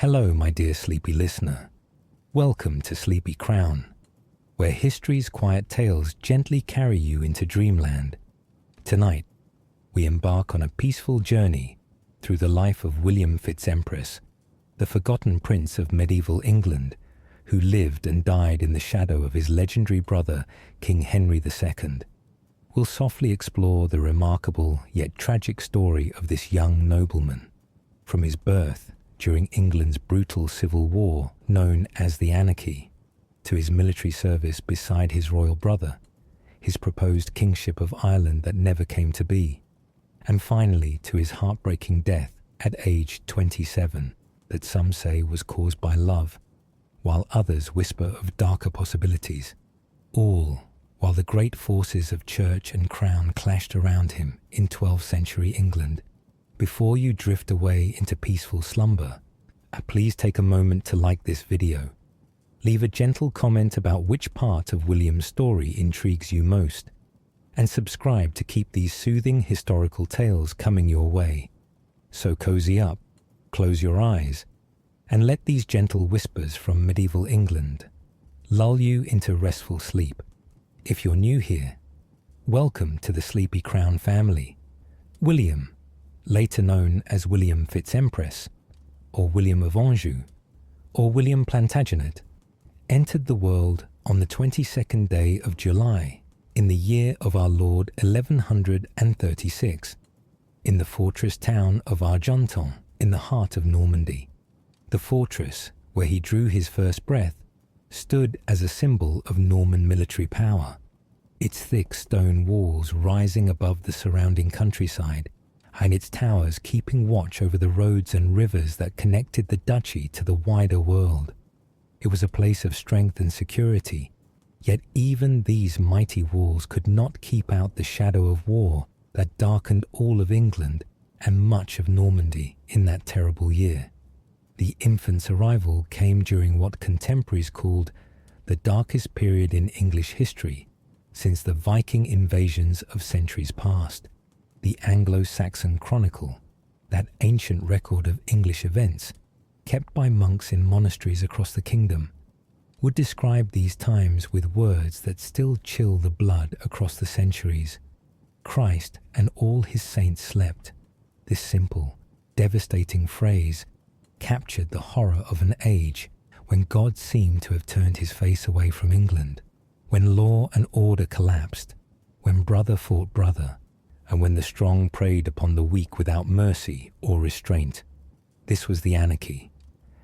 Hello, my dear sleepy listener. Welcome to Sleepy Crown, where history's quiet tales gently carry you into dreamland. Tonight, we embark on a peaceful journey through the life of William FitzEmpress, the forgotten prince of medieval England, who lived and died in the shadow of his legendary brother, King Henry II. We'll softly explore the remarkable yet tragic story of this young nobleman, from his birth during England's brutal civil war known as the Anarchy, to his military service beside his royal brother, his proposed kingship of Ireland that never came to be, and finally to his heartbreaking death at age 27 that some say was caused by love, while others whisper of darker possibilities, all while the great forces of church and crown clashed around him in 12th century England. Before you drift away into peaceful slumber, please take a moment to like this video. Leave a gentle comment about which part of William's story intrigues you most, and subscribe to keep these soothing historical tales coming your way. So cozy up, close your eyes, and let these gentle whispers from medieval England lull you into restful sleep. If you're new here, welcome to the Sleepy Crown family. William, later known as William FitzEmpress, or William of Anjou, or William Plantagenet, entered the world on the 22nd day of July in the year of our Lord 1136, in the fortress town of Argenton in the heart of Normandy. The fortress, where he drew his first breath, stood as a symbol of Norman military power, its thick stone walls rising above the surrounding countryside, and its towers keeping watch over the roads and rivers that connected the duchy to the wider world. It was a place of strength and security, yet even these mighty walls could not keep out the shadow of war that darkened all of England and much of Normandy in that terrible year. The infant's arrival came during what contemporaries called the darkest period in English history since the Viking invasions of centuries past. The Anglo-Saxon Chronicle, that ancient record of English events kept by monks in monasteries across the kingdom, would describe these times with words that still chill the blood across the centuries. Christ and all his saints slept. This simple, devastating phrase captured the horror of an age when God seemed to have turned his face away from England, when law and order collapsed, when brother fought brother, and when the strong preyed upon the weak without mercy or restraint. This was the Anarchy,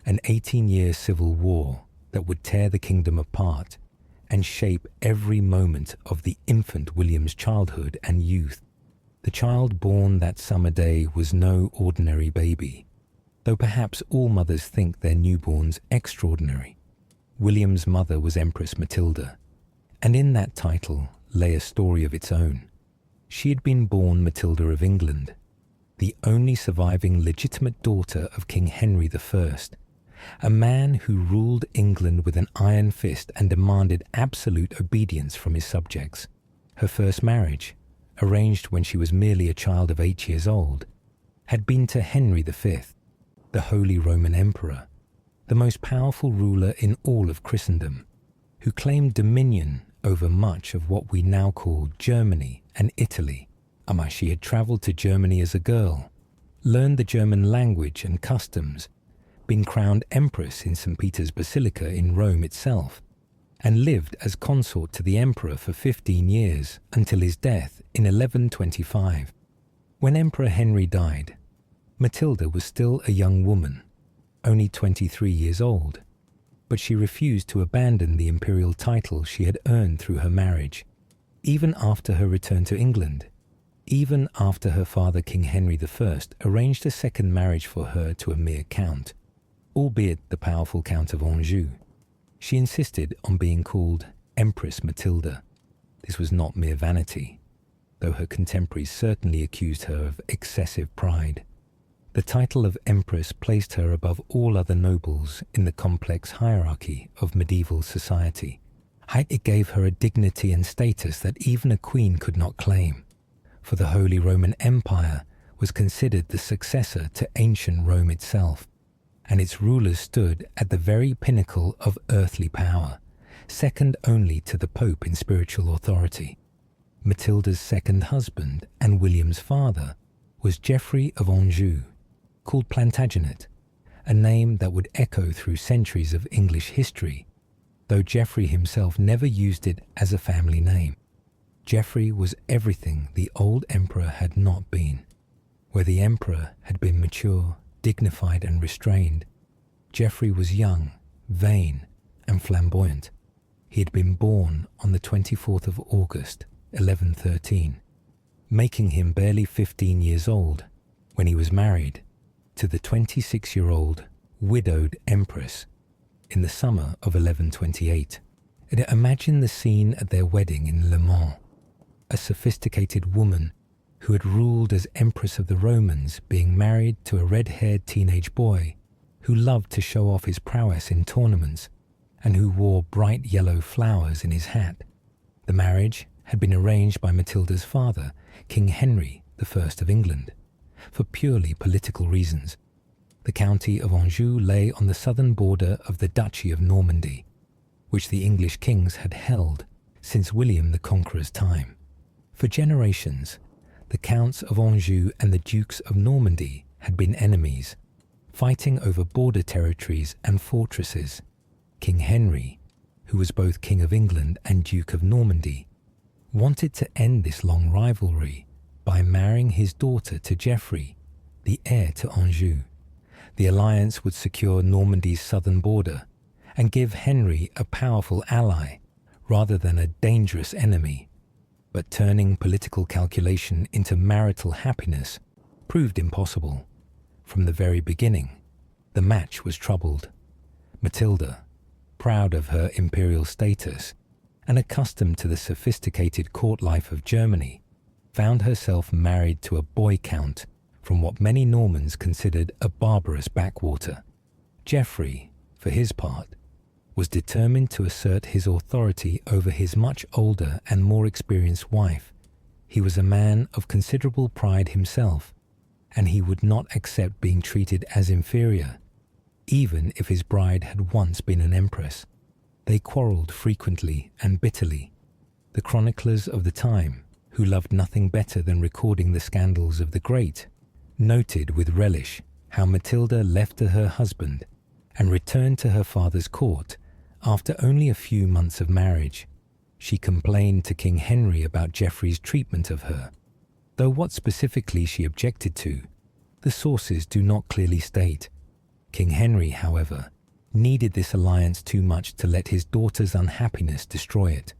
an 18-year civil war that would tear the kingdom apart and shape every moment of the infant William's childhood and youth. The child born that summer day was no ordinary baby, though perhaps all mothers think their newborns extraordinary. William's mother was Empress Matilda, and in that title lay a story of its own. She had been born Matilda of England, the only surviving legitimate daughter of King Henry I, a man who ruled England with an iron fist and demanded absolute obedience from his subjects. Her first marriage, arranged when she was merely a child of 8 years old, had been to Henry V, the Holy Roman Emperor, the most powerful ruler in all of Christendom, who claimed dominion over much of what we now call Germany and Italy. She had travelled to Germany as a girl, learned the German language and customs, been crowned empress in St. Peter's Basilica in Rome itself, and lived as consort to the emperor for 15 years until his death in 1125. When Emperor Henry died, Matilda was still a young woman, only 23 years old, but she refused to abandon the imperial title she had earned through her marriage. Even after her return to England, even after her father King Henry I arranged a second marriage for her to a mere count, albeit the powerful Count of Anjou, she insisted on being called Empress Matilda. This was not mere vanity, though her contemporaries certainly accused her of excessive pride. The title of Empress placed her above all other nobles in the complex hierarchy of medieval society. It gave her a dignity and status that even a queen could not claim, for the Holy Roman Empire was considered the successor to ancient Rome itself. and its rulers stood at the very pinnacle of earthly power, second only to the Pope in spiritual authority. Matilda's second husband and William's father was Geoffrey of Anjou, called Plantagenet, a name that would echo through centuries of English history, though Geoffrey himself never used it as a family name. Geoffrey was everything the old emperor had not been. Where the emperor had been mature, dignified and restrained, Geoffrey was young, vain and flamboyant. He had been born on the 24th of August, 1113, making him barely 15 years old when he was married to the 26-year-old widowed Empress in the summer of 1128. And imagine the scene at their wedding in Le Mans. A sophisticated woman who had ruled as Empress of the Romans being married to a red-haired teenage boy who loved to show off his prowess in tournaments and who wore bright yellow flowers in his hat. The marriage had been arranged by Matilda's father, King Henry I of England, for purely political reasons. The county of Anjou lay on the southern border of the Duchy of Normandy, which the English kings had held since William the Conqueror's time. For generations, the Counts of Anjou and the Dukes of Normandy had been enemies, fighting over border territories and fortresses. King Henry, who was both King of England and Duke of Normandy, wanted to end this long rivalry by marrying his daughter to Geoffrey, the heir to Anjou. The alliance would secure Normandy's southern border and give Henry a powerful ally rather than a dangerous enemy. But turning political calculation into marital happiness proved impossible. From the very beginning, the match was troubled. Matilda, proud of her imperial status and accustomed to the sophisticated court life of Germany, found herself married to a boy count from what many Normans considered a barbarous backwater. Geoffrey, for his part, was determined to assert his authority over his much older and more experienced wife. He was a man of considerable pride himself, and he would not accept being treated as inferior, even if his bride had once been an empress. They quarrelled frequently and bitterly. The chroniclers of the time, who loved nothing better than recording the scandals of the great, noted with relish how Matilda left to her husband and returned to her father's court after only a few months of marriage. She complained to King Henry about Geoffrey's treatment of her, though what specifically she objected to, the sources do not clearly state. King Henry, however, needed this alliance too much to let his daughter's unhappiness destroy it.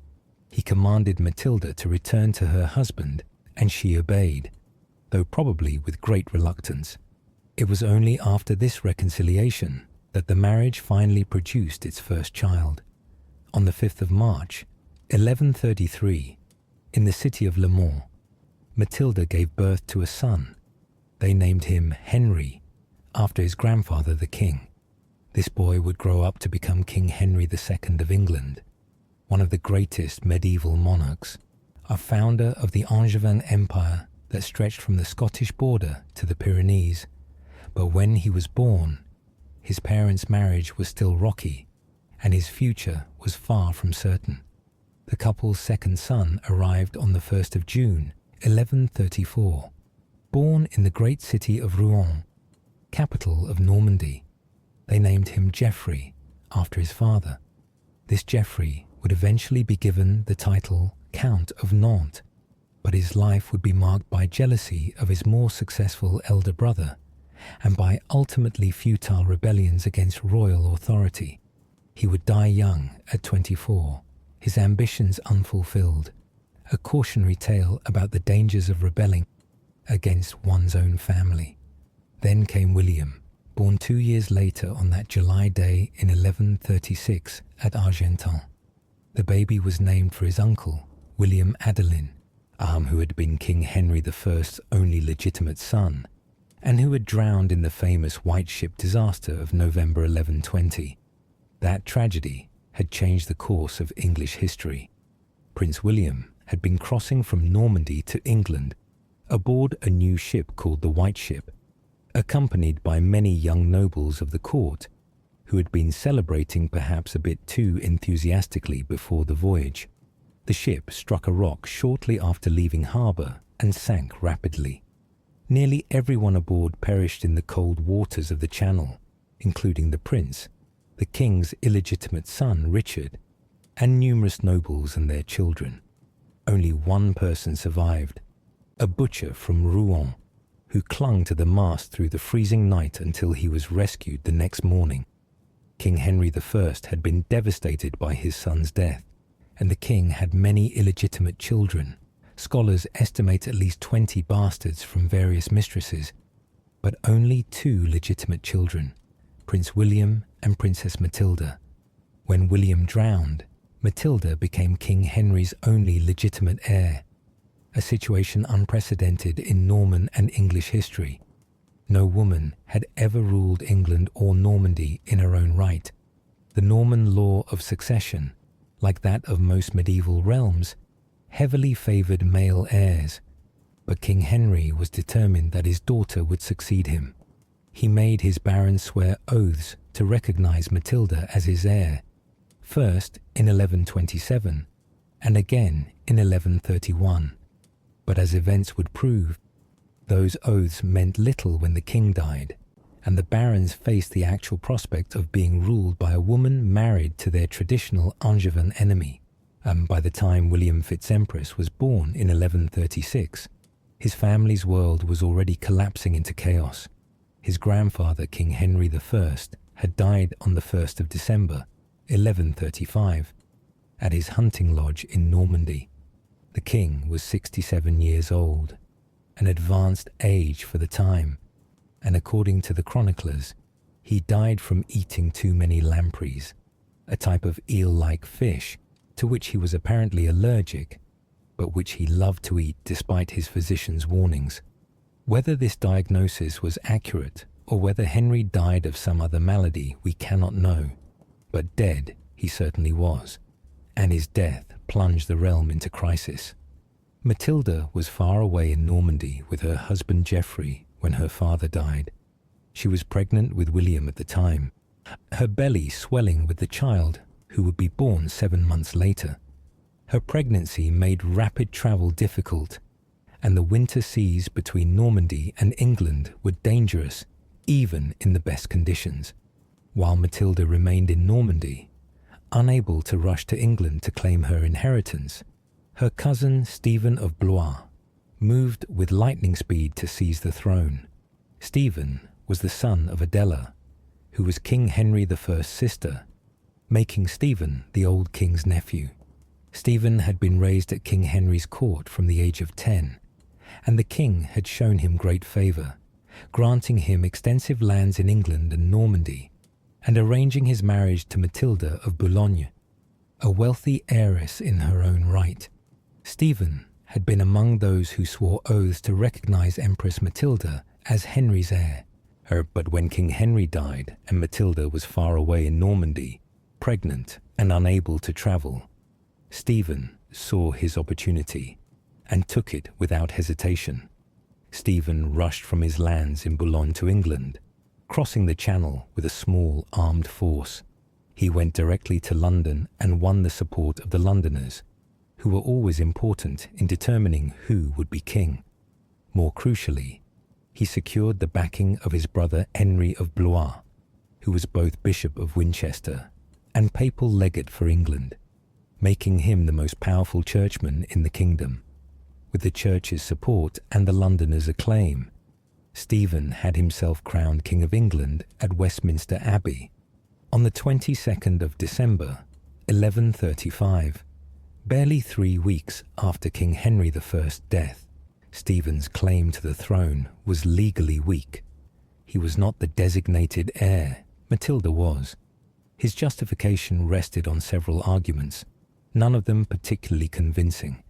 He commanded Matilda to return to her husband, and she obeyed, though probably with great reluctance. It was only after this reconciliation that the marriage finally produced its first child. On the 5th of March, 1133, in the city of Le Mans, Matilda gave birth to a son. They named him Henry, after his grandfather the king. This boy would grow up to become King Henry II of England, one of the greatest medieval monarchs, a founder of the Angevin Empire that stretched from the Scottish border to the Pyrenees. But when he was born, his parents' marriage was still rocky, and his future was far from certain. The couple's second son arrived on the 1st of June, 1134. Born in the great city of Rouen, capital of Normandy, they named him Geoffrey, after his father. This Geoffrey would eventually be given the title Count of Nantes, but his life would be marked by jealousy of his more successful elder brother, and by ultimately futile rebellions against royal authority. He would die young at 24, his ambitions unfulfilled, a cautionary tale about the dangers of rebelling against one's own family. Then came William, born 2 years later on that July day in 1136 at Argentan. The baby was named for his uncle, William Adelin, who had been King Henry I's only legitimate son, and who had drowned in the famous White Ship disaster of November 1120. That tragedy had changed the course of English history. Prince William had been crossing from Normandy to England aboard a new ship called the White Ship, accompanied by many young nobles of the court who had been celebrating perhaps a bit too enthusiastically before the voyage. The ship struck a rock shortly after leaving harbour and sank rapidly. Nearly everyone aboard perished in the cold waters of the Channel, including the prince, the king's illegitimate son Richard, and numerous nobles and their children. Only one person survived, a butcher from Rouen, who clung to the mast through the freezing night until he was rescued the next morning. King Henry I had been devastated by his son's death, and the king had many illegitimate children. Scholars estimate at least 20 bastards from various mistresses, but only 2 legitimate children, Prince William and Princess Matilda. When William drowned, Matilda became King Henry's only legitimate heir, a situation unprecedented in Norman and English history. No woman had ever ruled England or Normandy in her own right. The Norman law of succession, like that of most medieval realms, heavily favoured male heirs, but King Henry was determined that his daughter would succeed him. He made his barons swear oaths to recognise Matilda as his heir, first in 1127 and again in 1131. But as events would prove, those oaths meant little when the king died, and the barons faced the actual prospect of being ruled by a woman married to their traditional Angevin enemy. And by the time William FitzEmpress was born in 1136, his family's world was already collapsing into chaos. His grandfather, King Henry I, had died on the 1st of December, 1135, at his hunting lodge in Normandy. The king was 67 years old, an advanced age for the time, and according to the chroniclers, he died from eating too many lampreys, a type of eel-like fish to which he was apparently allergic, but which he loved to eat despite his physician's warnings. Whether this diagnosis was accurate or whether Henry died of some other malady we cannot know, but dead he certainly was, and his death plunged the realm into crisis. Matilda was far away in Normandy with her husband Geoffrey when her father died. She was pregnant with William at the time, her belly swelling with the child who would be born 7 months later. Her pregnancy made rapid travel difficult, and the winter seas between Normandy and England were dangerous even in the best conditions. While Matilda remained in Normandy, unable to rush to England to claim her inheritance, her cousin Stephen of Blois moved with lightning speed to seize the throne. Stephen was the son of Adela, who was King Henry I's sister, making Stephen the old king's nephew. Stephen had been raised at King Henry's court from the age of 10, and the king had shown him great favour, granting him extensive lands in England and Normandy, and arranging his marriage to Matilda of Boulogne, a wealthy heiress in her own right. Stephen had been among those who swore oaths to recognise Empress Matilda as Henry's heir. But when King Henry died and Matilda was far away in Normandy, pregnant and unable to travel, Stephen saw his opportunity and took it without hesitation. Stephen rushed from his lands in Boulogne to England, crossing the Channel with a small armed force. He went directly to London and won the support of the Londoners, who were always important in determining who would be king. More crucially, he secured the backing of his brother Henry of Blois, who was both Bishop of Winchester and papal legate for England, making him the most powerful churchman in the kingdom. With the church's support and the Londoners' acclaim, Stephen had himself crowned King of England at Westminster Abbey on the 22nd of December, 1135, barely 3 weeks after King Henry I's death. Stephen's claim to the throne was legally weak. He was not the designated heir, Matilda was. His justification rested on several arguments, none of them particularly convincing.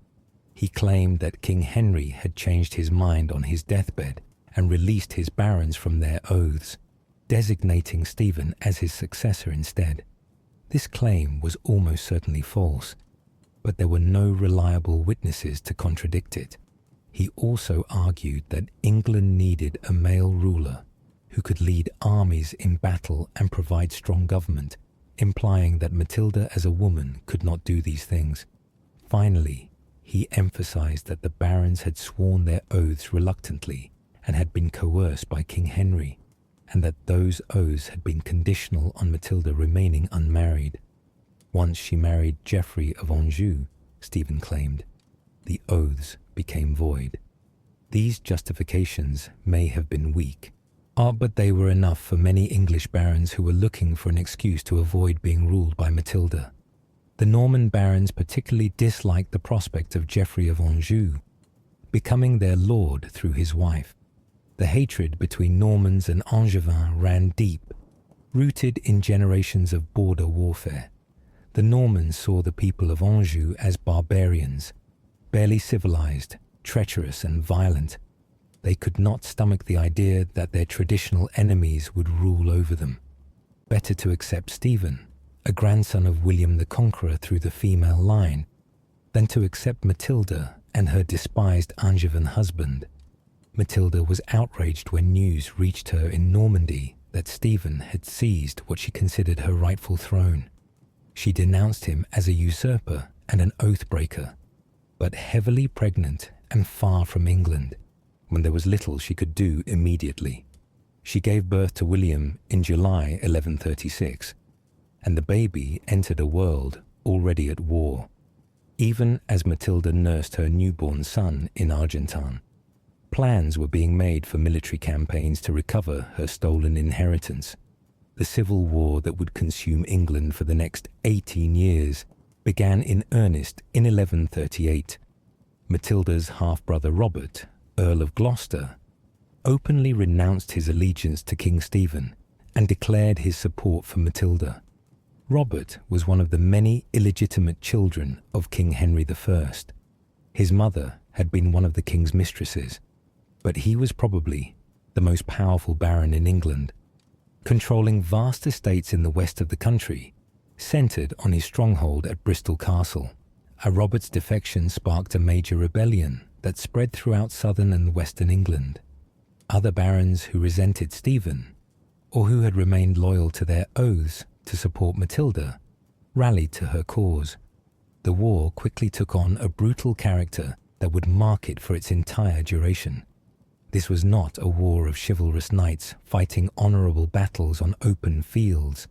He claimed that King Henry had changed his mind on his deathbed and released his barons from their oaths, designating Stephen as his successor instead. This claim was almost certainly false, but there were no reliable witnesses to contradict it. He also argued that England needed a male ruler who could lead armies in battle and provide strong government, implying that Matilda as a woman could not do these things. Finally, he emphasized that the barons had sworn their oaths reluctantly and had been coerced by King Henry, and that those oaths had been conditional on Matilda remaining unmarried. Once she married Geoffrey of Anjou, Stephen claimed, the oaths became void. These justifications may have been weak, but they were enough for many English barons who were looking for an excuse to avoid being ruled by Matilda. The Norman barons particularly disliked the prospect of Geoffrey of Anjou becoming their lord through his wife. The hatred between Normans and Angevins ran deep, rooted in generations of border warfare. The Normans saw the people of Anjou as barbarians, barely civilized, treacherous and violent. They could not stomach the idea that their traditional enemies would rule over them. Better to accept Stephen, a grandson of William the Conqueror through the female line, than to accept Matilda and her despised Angevin husband. Matilda was outraged when news reached her in Normandy that Stephen had seized what she considered her rightful throne. She denounced him as a usurper and an oath-breaker, but heavily pregnant and far from England, when there was little she could do immediately. She gave birth to William in July 1136, and the baby entered a world already at war, even as Matilda nursed her newborn son in Argentan. Plans were being made for military campaigns to recover her stolen inheritance. The civil war that would consume England for the next 18 years began in earnest in 1138. Matilda's half-brother Robert, Earl of Gloucester, openly renounced his allegiance to King Stephen and declared his support for Matilda. Robert was one of the many illegitimate children of King Henry I. His mother had been one of the king's mistresses, but he was probably the most powerful baron in England, controlling vast estates in the west of the country, centred on his stronghold at Bristol Castle. Robert's defection sparked a major rebellion that spread throughout southern and western England. Other barons who resented Stephen, or who had remained loyal to their oaths to support Matilda, rallied to her cause. The war quickly took on a brutal character that would mark it for its entire duration. This was not a war of chivalrous knights fighting honourable battles on open fields.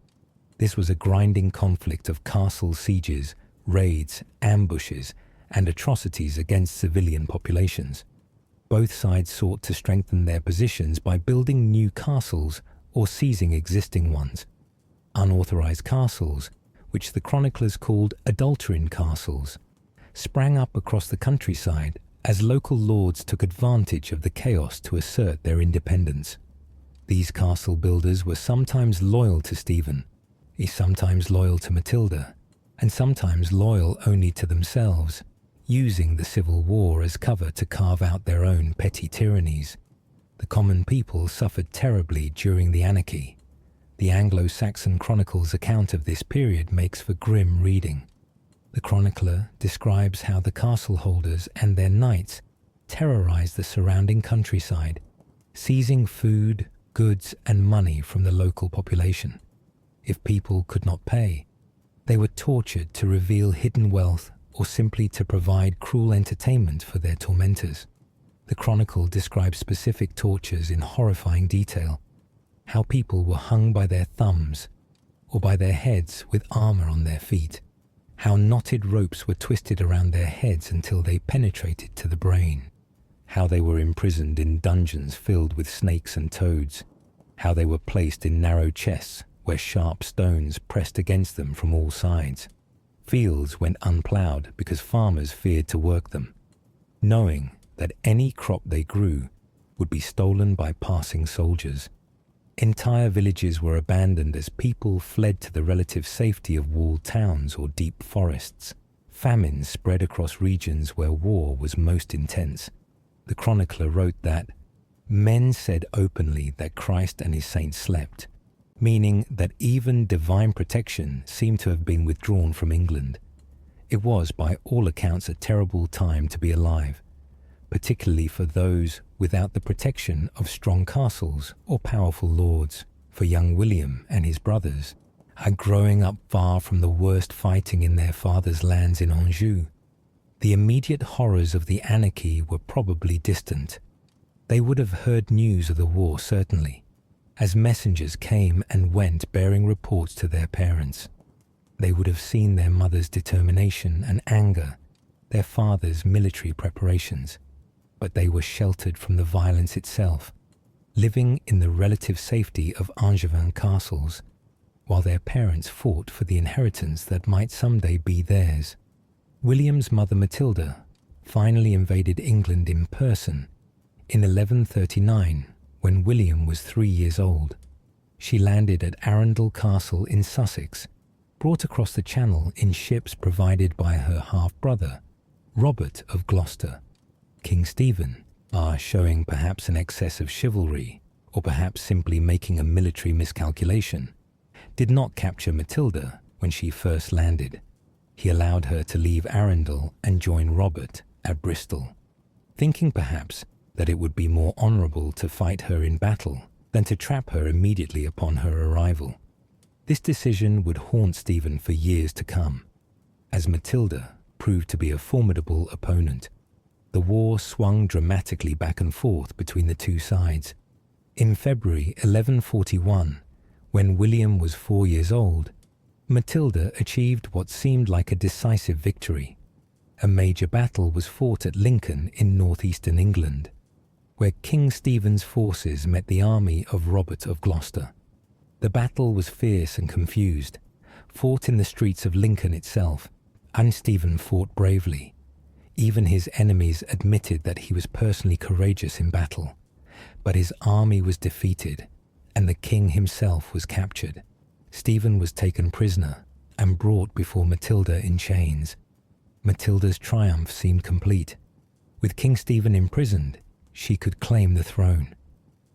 This was a grinding conflict of castle sieges, raids, ambushes, and atrocities against civilian populations. Both sides sought to strengthen their positions by building new castles or seizing existing ones. Unauthorized castles, which the chroniclers called adulterine castles, sprang up across the countryside as local lords took advantage of the chaos to assert their independence. These castle builders were sometimes loyal to Stephen, sometimes loyal to Matilda, and sometimes loyal only to themselves, using the civil war as cover to carve out their own petty tyrannies. The common people suffered terribly during the Anarchy. The Anglo-Saxon Chronicle's account of this period makes for grim reading. The chronicler describes how the castle holders and their knights terrorized the surrounding countryside, seizing food, goods, and money from the local population. If people could not pay, they were tortured to reveal hidden wealth or simply to provide cruel entertainment for their tormentors. The chronicle describes specific tortures in horrifying detail, how people were hung by their thumbs or by their heads with armor on their feet, how knotted ropes were twisted around their heads until they penetrated to the brain, how they were imprisoned in dungeons filled with snakes and toads, how they were placed in narrow chests where sharp stones pressed against them from all sides. Fields went unploughed because farmers feared to work them, knowing that any crop they grew would be stolen by passing soldiers. Entire villages were abandoned as people fled to the relative safety of walled towns or deep forests. Famines spread across regions where war was most intense. The chronicler wrote that men said openly that Christ and his saints slept, meaning that even divine protection seemed to have been withdrawn from England. It was, by all accounts, a terrible time to be alive. particularly for those without the protection of strong castles or powerful lords. For young William and his brothers, growing up far from the worst fighting in their father's lands in Anjou, the immediate horrors of the Anarchy were probably distant. They would have heard news of the war, certainly, as messengers came and went bearing reports to their parents. They would have seen their mother's determination and anger, their father's military preparations, but they were sheltered from the violence itself, living in the relative safety of Angevin castles, while their parents fought for the inheritance that might someday be theirs. William's mother Matilda finally invaded England in person in 1139 when William was 3 years old. She landed at Arundel Castle in Sussex, brought across the Channel in ships provided by her half-brother, Robert of Gloucester. King Stephen, showing perhaps an excess of chivalry, or perhaps simply making a military miscalculation, did not capture Matilda when she first landed. He allowed her to leave Arundel and join Robert at Bristol, thinking perhaps that it would be more honourable to fight her in battle than to trap her immediately upon her arrival. This decision would haunt Stephen for years to come, as Matilda proved to be a formidable opponent. The war swung dramatically back and forth between the two sides. In February 1141, when William was 4 years old, Matilda achieved what seemed like a decisive victory. A major battle was fought at Lincoln in northeastern England, where King Stephen's forces met the army of Robert of Gloucester. The battle was fierce and confused, fought in the streets of Lincoln itself, and Stephen fought bravely. Even his enemies admitted that he was personally courageous in battle, but his army was defeated, and the king himself was captured. Stephen was taken prisoner and brought before Matilda in chains. Matilda's triumph seemed complete. With King Stephen imprisoned, she could claim the throne.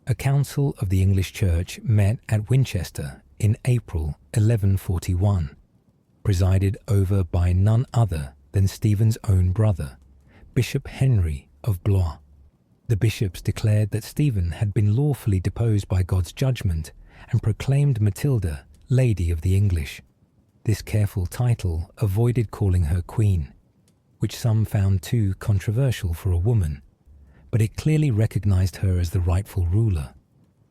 A council of the English Church met at Winchester in April 1141, presided over by none other than Stephen's own brother, Bishop Henry of Blois. The bishops declared that Stephen had been lawfully deposed by God's judgment and proclaimed Matilda Lady of the English. This careful title avoided calling her Queen, which some found too controversial for a woman, but it clearly recognized her as the rightful ruler.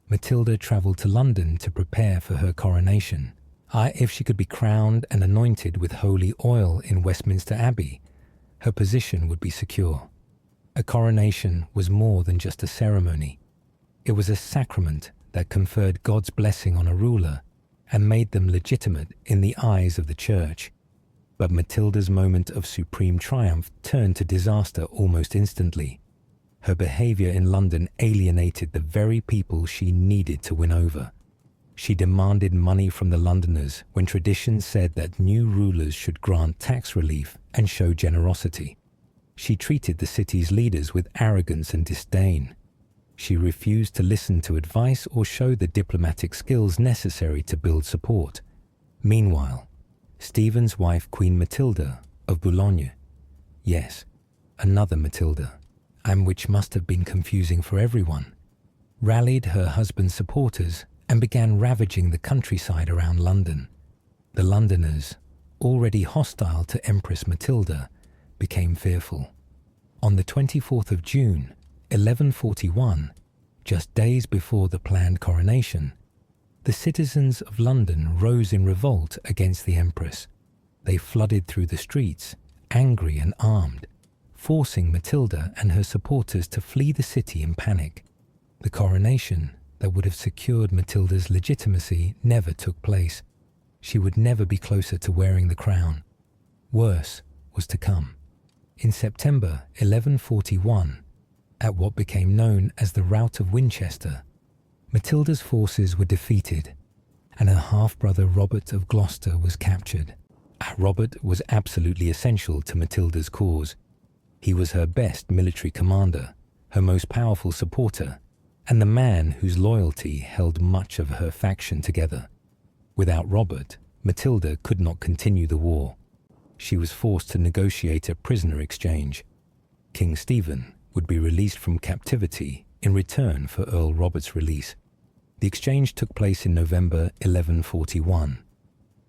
Matilda travelled to London to prepare for her coronation. If she could be crowned and anointed with holy oil in Westminster Abbey, her position would be secure. A coronation was more than just a ceremony. It was a sacrament that conferred God's blessing on a ruler and made them legitimate in the eyes of the church. But Matilda's moment of supreme triumph turned to disaster almost instantly. Her behaviour in London alienated the very people she needed to win over. She demanded money from the Londoners when tradition said that new rulers should grant tax relief and show generosity. She treated the city's leaders with arrogance and disdain. She refused to listen to advice or show the diplomatic skills necessary to build support. Meanwhile, Stephen's wife, Queen Matilda of Boulogne, yes, another Matilda, and which must have been confusing for everyone, rallied her husband's supporters and began ravaging the countryside around London. The Londoners, already hostile to Empress Matilda, became fearful. On the 24th of June, 1141, just days before the planned coronation, the citizens of London rose in revolt against the Empress. They flooded through the streets, angry and armed, forcing Matilda and her supporters to flee the city in panic. The coronation that would have secured Matilda's legitimacy never took place. She would never be closer to wearing the crown. Worse was to come. In September 1141, at what became known as the Rout of Winchester, Matilda's forces were defeated, and her half-brother Robert of Gloucester was captured. Robert was absolutely essential to Matilda's cause. He was her best military commander, her most powerful supporter, and the man whose loyalty held much of her faction together. Without Robert, Matilda could not continue the war. She was forced to negotiate a prisoner exchange. King Stephen would be released from captivity in return for Earl Robert's release. The exchange took place in November 1141,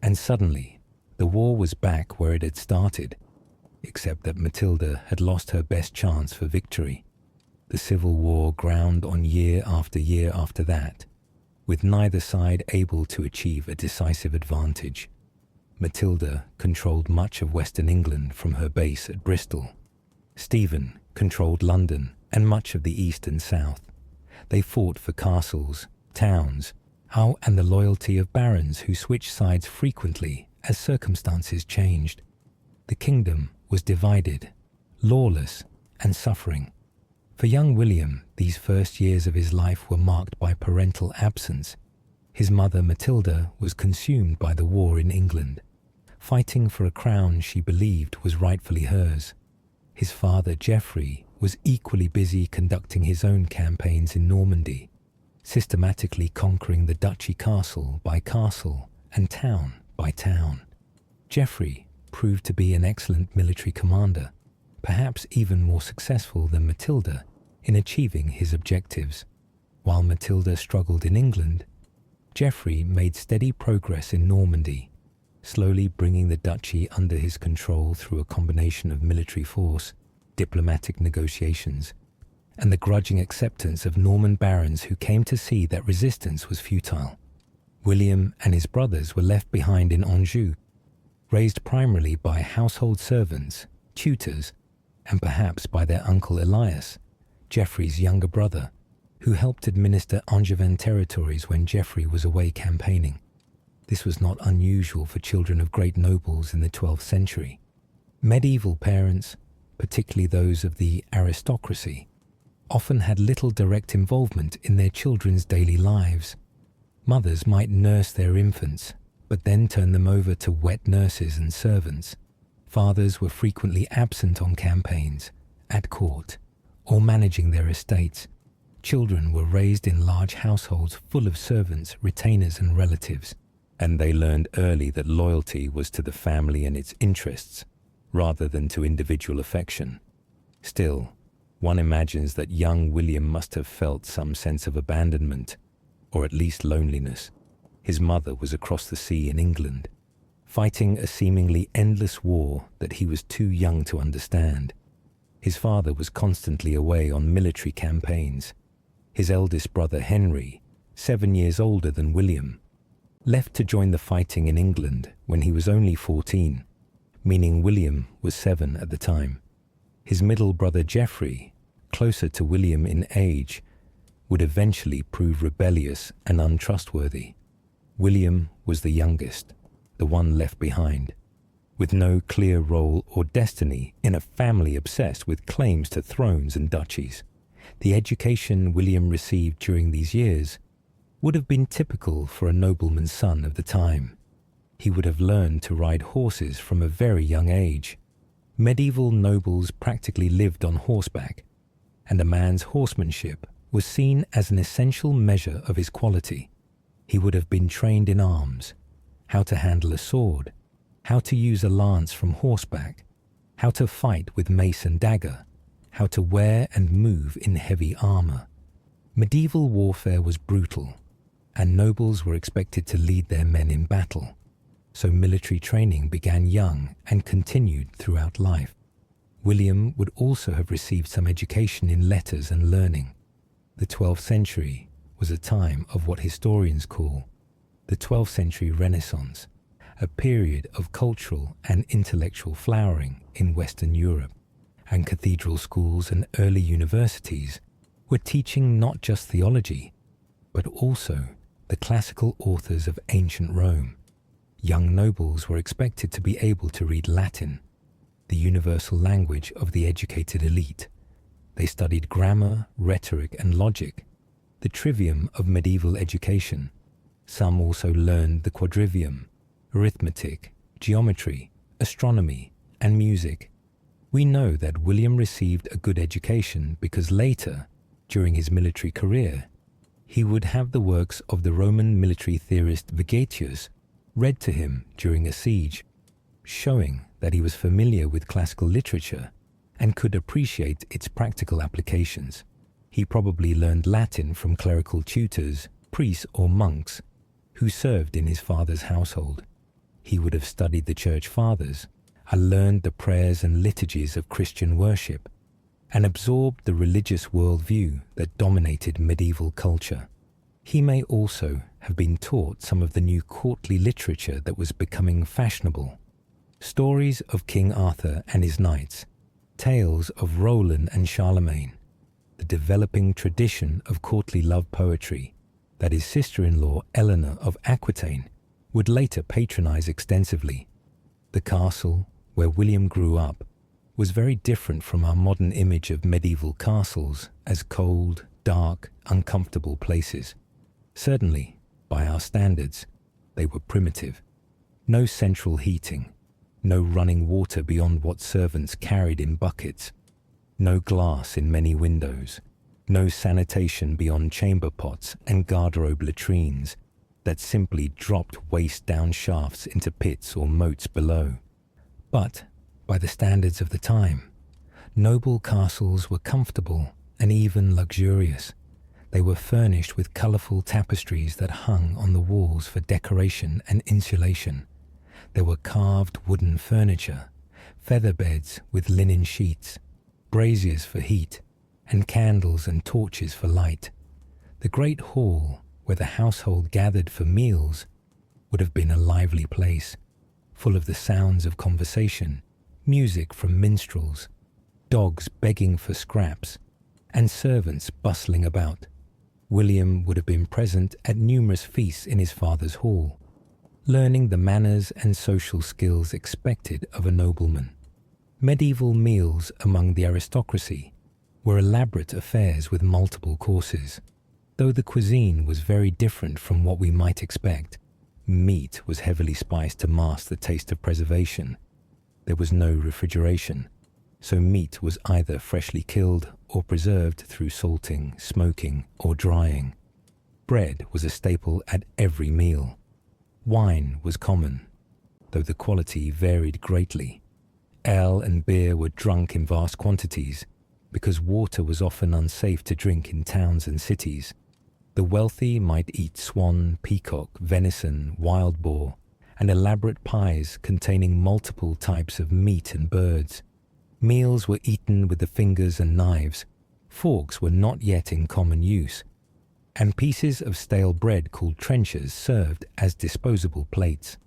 and suddenly the war was back where it had started, except that Matilda had lost her best chance for victory. The civil war ground on year after that, with neither side able to achieve a decisive advantage. Matilda controlled much of Western England from her base at Bristol. Stephen controlled London and much of the east and south. They fought for castles, towns, and the loyalty of barons who switched sides frequently as circumstances changed. The kingdom was divided, lawless, and suffering. For young William, these first years of his life were marked by parental absence. His mother Matilda was consumed by the war in England, fighting for a crown she believed was rightfully hers. His father Geoffrey was equally busy conducting his own campaigns in Normandy, systematically conquering the duchy castle by castle and town by town. Geoffrey proved to be an excellent military commander, perhaps even more successful than Matilda in achieving his objectives. While Matilda struggled in England, Geoffrey made steady progress in Normandy, slowly bringing the duchy under his control through a combination of military force, diplomatic negotiations, and the grudging acceptance of Norman barons who came to see that resistance was futile. William and his brothers were left behind in Anjou, raised primarily by household servants, tutors, and perhaps by their uncle Elias, Geoffrey's younger brother, who helped administer Angevin territories when Geoffrey was away campaigning. This was not unusual for children of great nobles in the 12th century. Medieval parents, particularly those of the aristocracy, often had little direct involvement in their children's daily lives. Mothers might nurse their infants, but then turn them over to wet nurses and servants. Fathers were frequently absent on campaigns, at court, or managing their estates. Children were raised in large households full of servants, retainers, and relatives, and they learned early that loyalty was to the family and its interests, rather than to individual affection. Still, one imagines that young William must have felt some sense of abandonment, or at least loneliness. His mother was across the sea in England, fighting a seemingly endless war that he was too young to understand. His father was constantly away on military campaigns. His eldest brother Henry, 7 years older than William, left to join the fighting in England when he was only 14, meaning William was 7 at the time. His middle brother Geoffrey, closer to William in age, would eventually prove rebellious and untrustworthy. William was the youngest, the one left behind, with no clear role or destiny in a family obsessed with claims to thrones and duchies. The education William received during these years would have been typical for a nobleman's son of the time. He would have learned to ride horses from a very young age. Medieval nobles practically lived on horseback, and a man's horsemanship was seen as an essential measure of his quality. He would have been trained in arms, how to handle a sword, how to use a lance from horseback, how to fight with mace and dagger, how to wear and move in heavy armor. Medieval warfare was brutal, and nobles were expected to lead their men in battle, so military training began young and continued throughout life. William would also have received some education in letters and learning. The 12th century was a time of what historians call the 12th century Renaissance, a period of cultural and intellectual flowering in Western Europe, and cathedral schools and early universities were teaching not just theology, but also the classical authors of ancient Rome. Young nobles were expected to be able to read Latin, the universal language of the educated elite. They studied grammar, rhetoric, and logic, the trivium of medieval education. Some also learned the quadrivium, arithmetic, geometry, astronomy, and music. We know that William received a good education because later, during his military career, he would have the works of the Roman military theorist Vegetius read to him during a siege, showing that he was familiar with classical literature and could appreciate its practical applications. He probably learned Latin from clerical tutors, priests or monks who served in his father's household. He would have studied the Church Fathers and learned the prayers and liturgies of Christian worship, and absorbed the religious worldview that dominated medieval culture. He may also have been taught some of the new courtly literature that was becoming fashionable. Stories of King Arthur and his knights, tales of Roland and Charlemagne, the developing tradition of courtly love poetry that his sister-in-law Eleanor of Aquitaine would later patronize extensively. The castle where William grew up was very different from our modern image of medieval castles as cold, dark, uncomfortable places. Certainly, by our standards, they were primitive. No central heating, no running water beyond what servants carried in buckets, no glass in many windows, no sanitation beyond chamber pots and garderobe latrines that simply dropped waist-down shafts into pits or moats below. But, by the standards of the time, noble castles were comfortable and even luxurious. They were furnished with colourful tapestries that hung on the walls for decoration and insulation. There were carved wooden furniture, feather beds with linen sheets, braziers for heat, and candles and torches for light. The great hall, where the household gathered for meals, would have been a lively place, full of the sounds of conversation, music from minstrels, dogs begging for scraps, and servants bustling about. William would have been present at numerous feasts in his father's hall, learning the manners and social skills expected of a nobleman. Medieval meals among the aristocracy were elaborate affairs with multiple courses. Though the cuisine was very different from what we might expect, meat was heavily spiced to mask the taste of preservation. There was no refrigeration, so meat was either freshly killed or preserved through salting, smoking, or drying. Bread was a staple at every meal. Wine was common, though the quality varied greatly. Ale and beer were drunk in vast quantities because water was often unsafe to drink in towns and cities. The wealthy might eat swan, peacock, venison, wild boar, and elaborate pies containing multiple types of meat and birds. Meals were eaten with the fingers and knives. Forks were not yet in common use, and pieces of stale bread called trenchers served as disposable plates.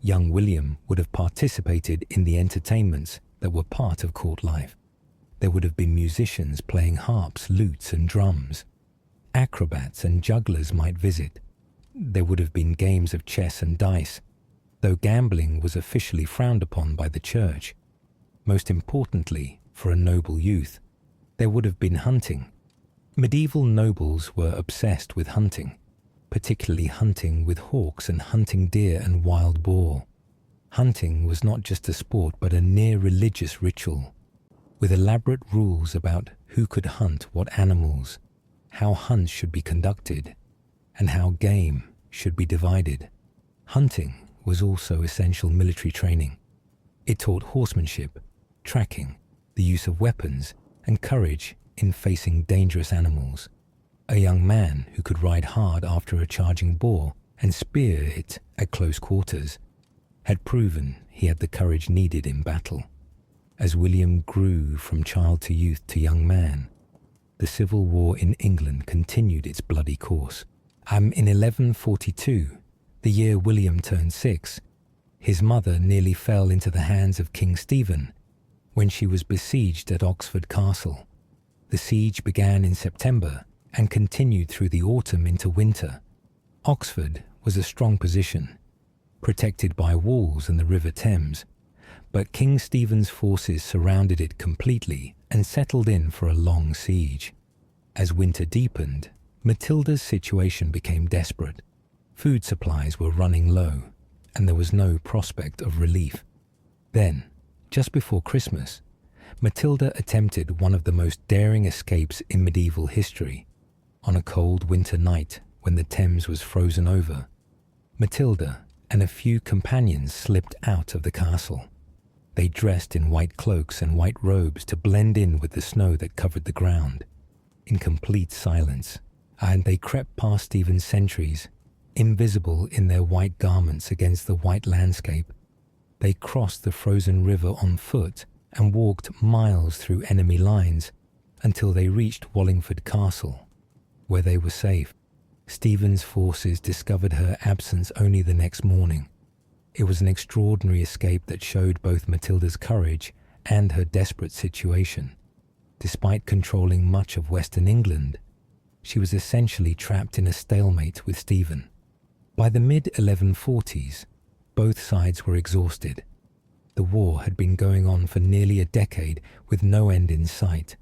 Young William would have participated in the entertainments that were part of court life. There would have been musicians playing harps, lutes, and drums. Acrobats and jugglers might visit. There would have been games of chess and dice, though gambling was officially frowned upon by the church. Most importantly, for a noble youth, there would have been hunting. Medieval nobles were obsessed with hunting, particularly hunting with hawks and hunting deer and wild boar. Hunting was not just a sport but a near-religious ritual, with elaborate rules about who could hunt what animals, how hunts should be conducted, and how game should be divided. Hunting was also essential military training. It taught horsemanship, tracking, the use of weapons, and courage in facing dangerous animals. A young man who could ride hard after a charging boar and spear it at close quarters had proven he had the courage needed in battle. As William grew from child to youth to young man, the civil war in England continued its bloody course. In 1142, the year William turned 6, his mother nearly fell into the hands of King Stephen when she was besieged at Oxford Castle. The siege began in September and continued through the autumn into winter. Oxford was a strong position, protected by walls and the River Thames, but King Stephen's forces surrounded it completely and settled in for a long siege. As winter deepened, Matilda's situation became desperate. Food supplies were running low, and there was no prospect of relief. Then, just before Christmas, Matilda attempted one of the most daring escapes in medieval history. On a cold winter night when the Thames was frozen over, Matilda and a few companions slipped out of the castle. They dressed in white cloaks and white robes to blend in with the snow that covered the ground, in complete silence, and they crept past Stephen's sentries, invisible in their white garments against the white landscape. They crossed the frozen river on foot and walked miles through enemy lines until they reached Wallingford Castle, where they were safe. Stephen's forces discovered her absence only the next morning. It was an extraordinary escape that showed both Matilda's courage and her desperate situation. Despite controlling much of Western England, she was essentially trapped in a stalemate with Stephen. By the mid-1140s, both sides were exhausted. The war had been going on for nearly a decade with no end in sight.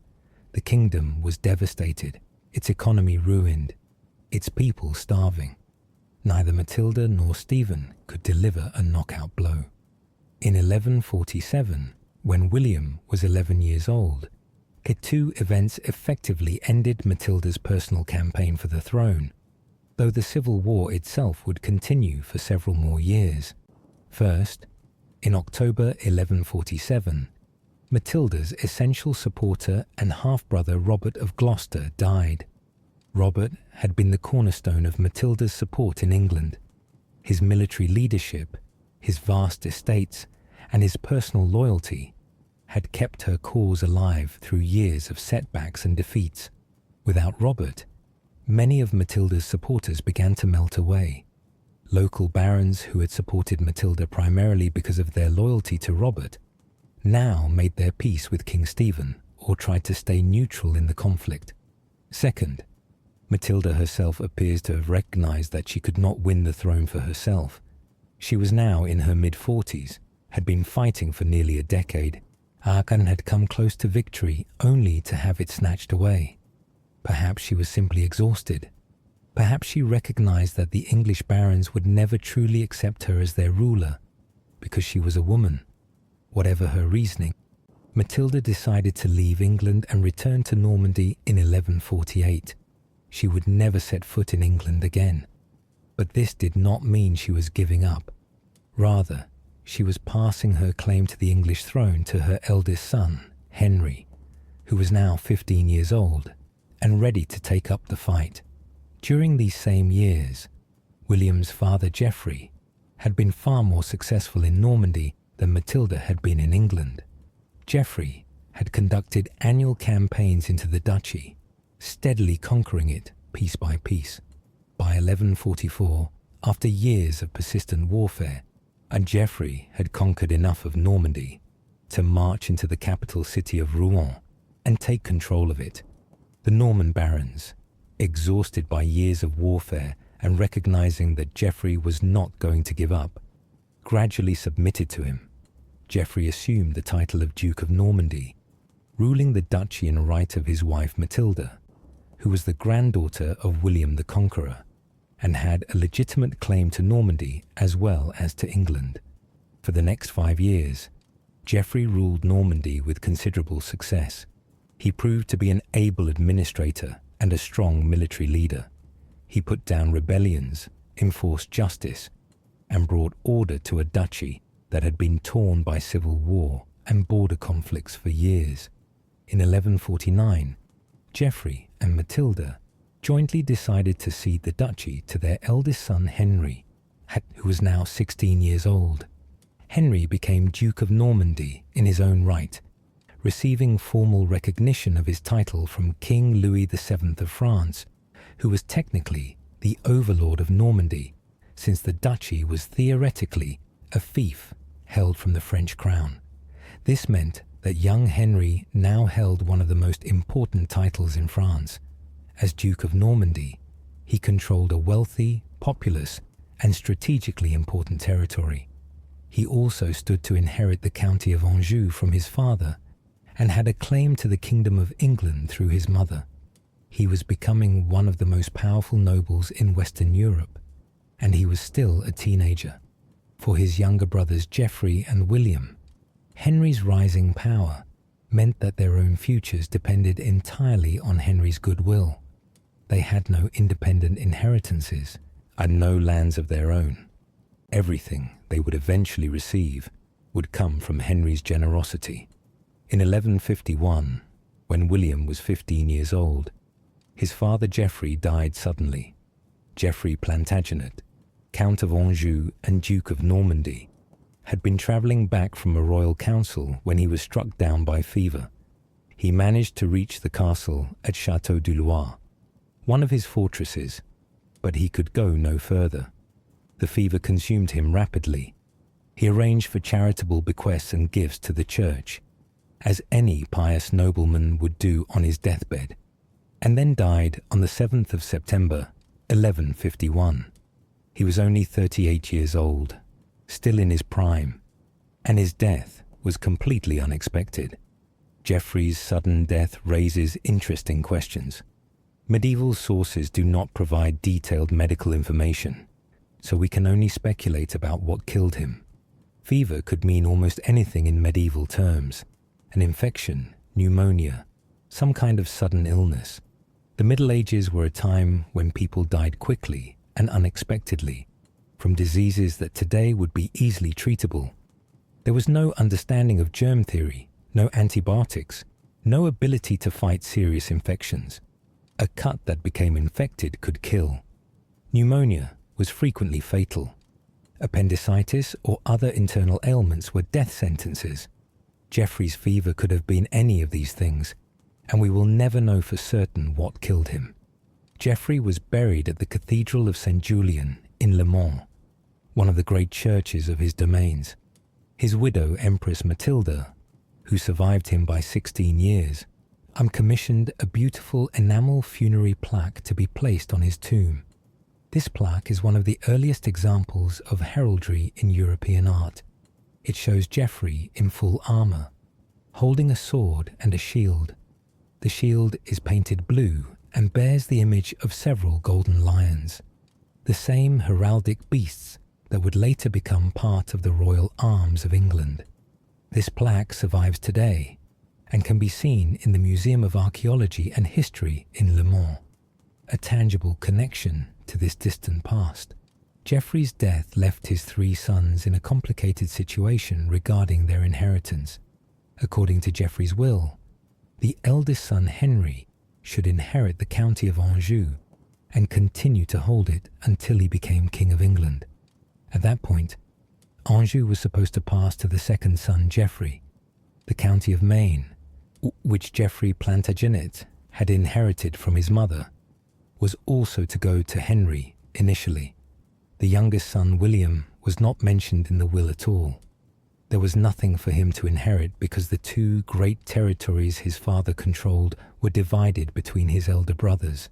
The kingdom was devastated, its economy ruined, its people starving. Neither Matilda nor Stephen could deliver a knockout blow. In 1147, when William was 11 years old, two events effectively ended Matilda's personal campaign for the throne, though the civil war itself would continue for several more years. First, in October 1147, Matilda's essential supporter and half-brother Robert of Gloucester died. Robert had been the cornerstone of Matilda's support in England. His military leadership, his vast estates, and his personal loyalty had kept her cause alive through years of setbacks and defeats. Without Robert, many of Matilda's supporters began to melt away. Local barons who had supported Matilda primarily because of their loyalty to Robert now made their peace with King Stephen or tried to stay neutral in the conflict. Second, Matilda herself appears to have recognized that she could not win the throne for herself. She was now in her mid-40s, had been fighting for nearly a decade, and had come close to victory only to have it snatched away. Perhaps she was simply exhausted. Perhaps she recognized that the English barons would never truly accept her as their ruler because she was a woman. Whatever her reasoning, Matilda decided to leave England and return to Normandy in 1148. She would never set foot in England again. But this did not mean she was giving up. Rather, she was passing her claim to the English throne to her eldest son, Henry, who was now 15 years old and ready to take up the fight. During these same years, William's father Geoffrey had been far more successful in Normandy than Matilda had been in England. Geoffrey had conducted annual campaigns into the duchy, steadily conquering it piece by piece. By 1144, after years of persistent warfare, Geoffrey had conquered enough of Normandy to march into the capital city of Rouen and take control of it. The Norman barons, exhausted by years of warfare and recognizing that Geoffrey was not going to give up, gradually submitted to him. Geoffrey assumed the title of Duke of Normandy, ruling the duchy in right of his wife Matilda, who was the granddaughter of William the Conqueror, and had a legitimate claim to Normandy as well as to England. For the next 5 years, Geoffrey ruled Normandy with considerable success. He proved to be an able administrator and a strong military leader. He put down rebellions, enforced justice, and brought order to a duchy that had been torn by civil war and border conflicts for years. In 1149, Geoffrey and Matilda jointly decided to cede the duchy to their eldest son Henry, who was now 16 years old. Henry became Duke of Normandy in his own right, receiving formal recognition of his title from King Louis VII of France, who was technically the overlord of Normandy, since the duchy was theoretically a fief held from the French crown. This meant that young Henry now held one of the most important titles in France. As Duke of Normandy, he controlled a wealthy, populous, and strategically important territory. He also stood to inherit the county of Anjou from his father, and had a claim to the kingdom of England through his mother. He was becoming one of the most powerful nobles in Western Europe, and he was still a teenager. For his younger brothers Geoffrey and William, Henry's rising power meant that their own futures depended entirely on Henry's goodwill. They had no independent inheritances and no lands of their own. Everything they would eventually receive would come from Henry's generosity. In 1151, when William was 15 years old, his father Geoffrey died suddenly. Geoffrey Plantagenet, Count of Anjou and Duke of Normandy, had been travelling back from a royal council when he was struck down by fever. He managed to reach the castle at Château du Loir, one of his fortresses, but he could go no further. The fever consumed him rapidly. He arranged for charitable bequests and gifts to the church, as any pious nobleman would do on his deathbed, and then died on the 7th of September, 1151. He was only 38 years old, still in his prime, and his death was completely unexpected. Geoffrey's sudden death raises interesting questions. Medieval sources do not provide detailed medical information, so we can only speculate about what killed him. Fever could mean almost anything in medieval terms: an infection, pneumonia, some kind of sudden illness. The Middle Ages were a time when people died quickly and unexpectedly from diseases that today would be easily treatable. There was no understanding of germ theory, no antibiotics, no ability to fight serious infections. A cut that became infected could kill. Pneumonia was frequently fatal. Appendicitis or other internal ailments were death sentences. Geoffrey's fever could have been any of these things, and we will never know for certain what killed him. Geoffrey was buried at the Cathedral of St. Julian in Le Mans, one of the great churches of his domains. His widow, Empress Matilda, who survived him by 16 years, commissioned a beautiful enamel funerary plaque to be placed on his tomb. This plaque is one of the earliest examples of heraldry in European art. It shows Geoffrey in full armour, holding a sword and a shield. The shield is painted blue and bears the image of several golden lions, the same heraldic beasts that would later become part of the royal arms of England. This plaque survives today and can be seen in the Museum of Archaeology and History in Le Mans, a tangible connection to this distant past. Geoffrey's death left his 3 sons in a complicated situation regarding their inheritance. According to Geoffrey's will, the eldest son Henry should inherit the county of Anjou and continue to hold it until he became King of England. At that point, Anjou was supposed to pass to the second son Geoffrey. The county of Maine, which Geoffrey Plantagenet had inherited from his mother, was also to go to Henry initially. The youngest son William was not mentioned in the will at all. There was nothing for him to inherit because the 2 great territories his father controlled were divided between his elder brothers.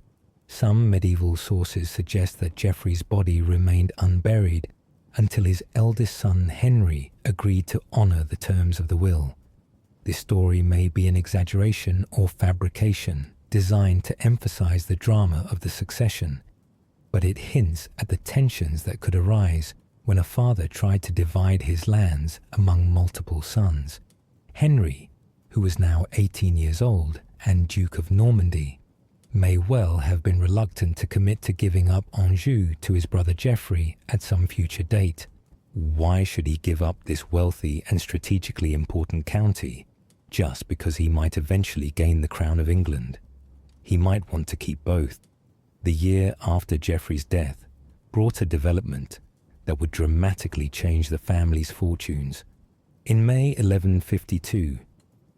Some medieval sources suggest that Geoffrey's body remained unburied until his eldest son Henry agreed to honour the terms of the will. This story may be an exaggeration or fabrication designed to emphasize the drama of the succession, but it hints at the tensions that could arise when a father tried to divide his lands among multiple sons. Henry, who was now 18 years old and Duke of Normandy, may well have been reluctant to commit to giving up Anjou to his brother Geoffrey at some future date. Why should he give up this wealthy and strategically important county just because he might eventually gain the crown of England? He might want to keep both. The year after Geoffrey's death brought a development that would dramatically change the family's fortunes. In May 1152,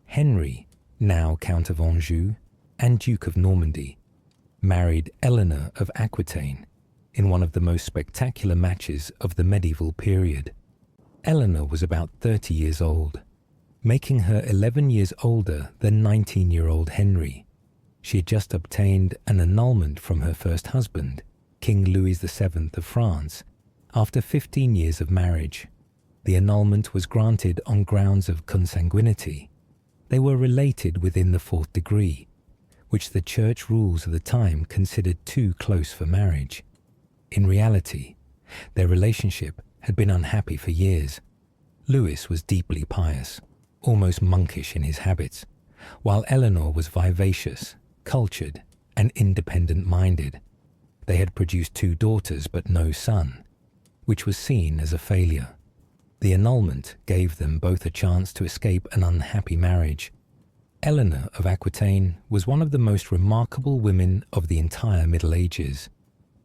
Henry, now Count of Anjou and Duke of Normandy, married Eleanor of Aquitaine in one of the most spectacular matches of the medieval period. Eleanor was about 30 years old, making her 11 years older than 19-year-old Henry. She had just obtained an annulment from her first husband, King Louis VII of France, after 15 years of marriage. The annulment was granted on grounds of consanguinity. They were related within the 4th degree, which the church rules of the time considered too close for marriage. In reality, their relationship had been unhappy for years. Louis was deeply pious, almost monkish in his habits, while Eleanor was vivacious, cultured, and independent-minded. They had produced 2 daughters but no son, which was seen as a failure. The annulment gave them both a chance to escape an unhappy marriage. Eleanor of Aquitaine was one of the most remarkable women of the entire Middle Ages.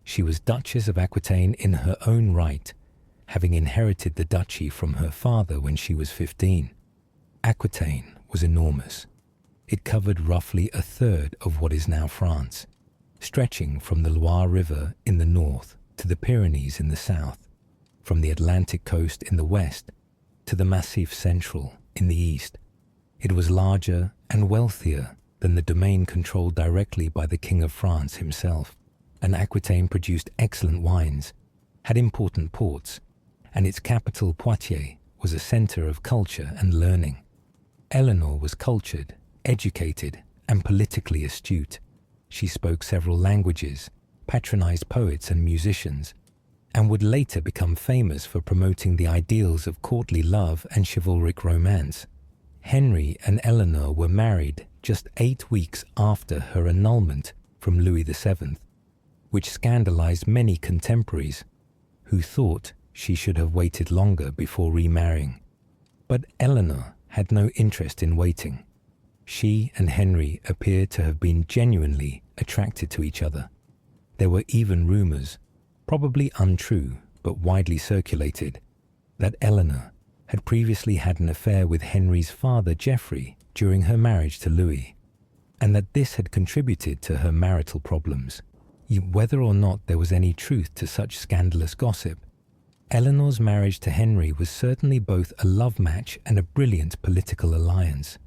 She was Duchess of Aquitaine in her own right, having inherited the duchy from her father when she was 15. Aquitaine was enormous. It covered roughly a third of what is now France, stretching from the Loire River in the north to the Pyrenees in the south, from the Atlantic coast in the west to the Massif Central in the east. It was larger and wealthier than the domain controlled directly by the King of France himself, and Aquitaine produced excellent wines, had important ports, and its capital Poitiers was a centre of culture and learning. Eleanor was cultured, educated, and politically astute. She spoke several languages, patronized poets and musicians, and would later become famous for promoting the ideals of courtly love and chivalric romance. Henry and Eleanor were married just 8 weeks after her annulment from Louis VII, which scandalized many contemporaries who thought she should have waited longer before remarrying. But Eleanor had no interest in waiting. She and Henry appeared to have been genuinely attracted to each other. There were even rumors, probably untrue but widely circulated, that Eleanor had previously had an affair with Henry's father Geoffrey during her marriage to Louis, and that this had contributed to her marital problems. Yet whether or not there was any truth to such scandalous gossip, Eleanor's marriage to Henry was certainly both a love match and a brilliant political alliance.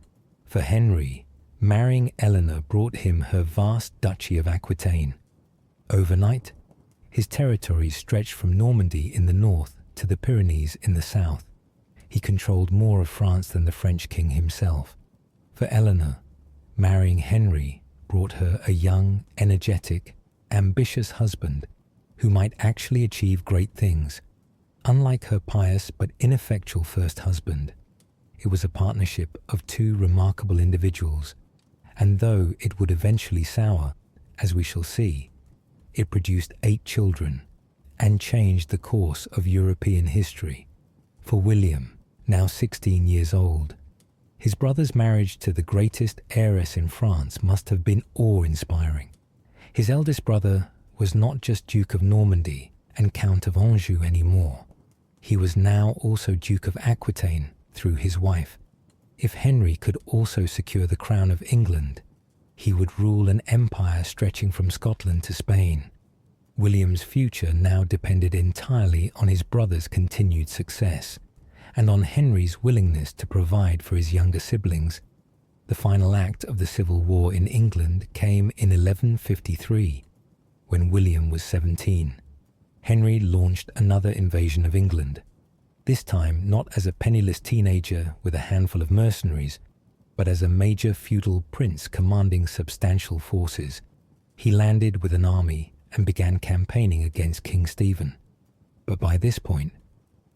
For Henry, marrying Eleanor brought him her vast duchy of Aquitaine. Overnight, his territories stretched from Normandy in the north to the Pyrenees in the south. He controlled more of France than the French king himself. For Eleanor, marrying Henry brought her a young, energetic, ambitious husband who might actually achieve great things. Unlike her pious but ineffectual first husband, it was a partnership of two remarkable individuals, and though it would eventually sour, as we shall see, it produced 8 children and changed the course of European history. For William, now 16 years old, his brother's marriage to the greatest heiress in France must have been awe-inspiring. His eldest brother was not just Duke of Normandy and Count of Anjou anymore. He was now also Duke of Aquitaine through his wife. If Henry could also secure the crown of England, he would rule an empire stretching from Scotland to Spain. William's future now depended entirely on his brother's continued success, and on Henry's willingness to provide for his younger siblings. The final act of the Civil War in England came in 1153, when William was 17. Henry launched another invasion of England, this time not as a penniless teenager with a handful of mercenaries, but as a major feudal prince commanding substantial forces. He landed with an army and began campaigning against King Stephen. But by this point,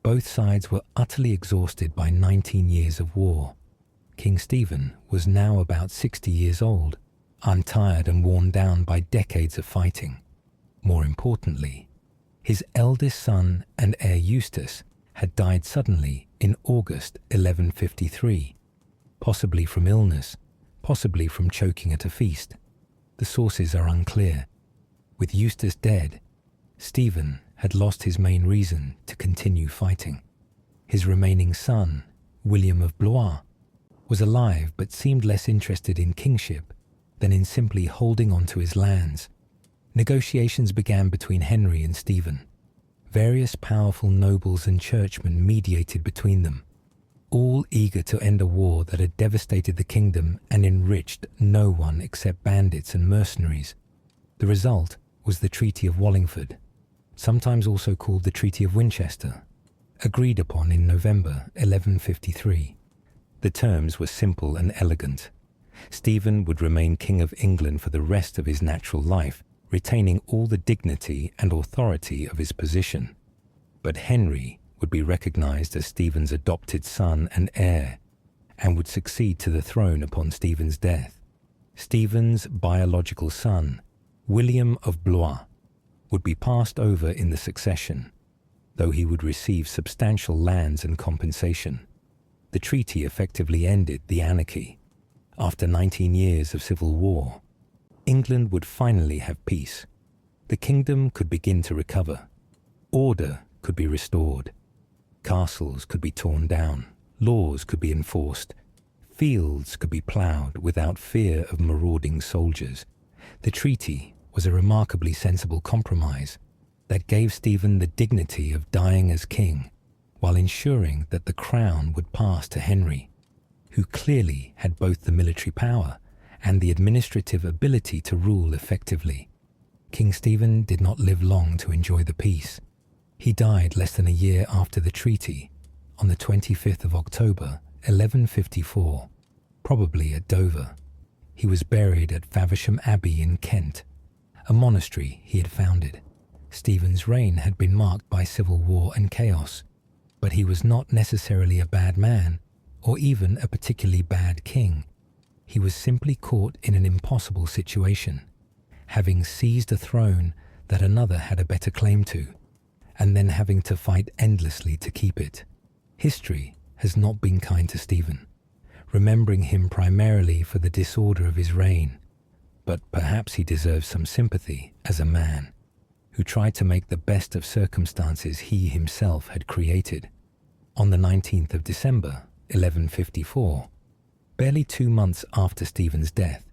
both sides were utterly exhausted by 19 years of war. King Stephen was now about 60 years old, untired and worn down by decades of fighting. More importantly, his eldest son and heir Eustace had died suddenly in August 1153, possibly from illness, possibly from choking at a feast. The sources are unclear. With Eustace dead, Stephen had lost his main reason to continue fighting. His remaining son, William of Blois, was alive but seemed less interested in kingship than in simply holding on to his lands. Negotiations began between Henry and Stephen. Various powerful nobles and churchmen mediated between them, all eager to end a war that had devastated the kingdom and enriched no one except bandits and mercenaries. The result was the Treaty of Wallingford, sometimes also called the Treaty of Winchester, agreed upon in November 1153. The terms were simple and elegant. Stephen would remain King of England for the rest of his natural life, retaining all the dignity and authority of his position. But Henry would be recognized as Stephen's adopted son and heir, and would succeed to the throne upon Stephen's death. Stephen's biological son, William of Blois, would be passed over in the succession. though he would receive substantial lands and compensation. The treaty effectively ended the anarchy. After 19 years of civil war, England would finally have peace. The kingdom could begin to recover. Order could be restored. Castles could be torn down. Laws could be enforced. Fields could be ploughed without fear of marauding soldiers. The treaty was a remarkably sensible compromise that gave Stephen the dignity of dying as king, while ensuring that the crown would pass to Henry, who clearly had both the military power and the administrative ability to rule effectively. King Stephen did not live long to enjoy the peace. He died less than a year after the treaty, on the 25th of October, 1154, probably at Dover. He was buried at Faversham Abbey in Kent, a monastery he had founded. Stephen's reign had been marked by civil war and chaos, but he was not necessarily a bad man, or even a particularly bad king. He was simply caught in an impossible situation, having seized a throne that another had a better claim to, and then having to fight endlessly to keep it. History has not been kind to Stephen, remembering him primarily for the disorder of his reign, but perhaps he deserves some sympathy as a man who tried to make the best of circumstances he himself had created. On the 19th of December, 1154, barely 2 months after Stephen's death,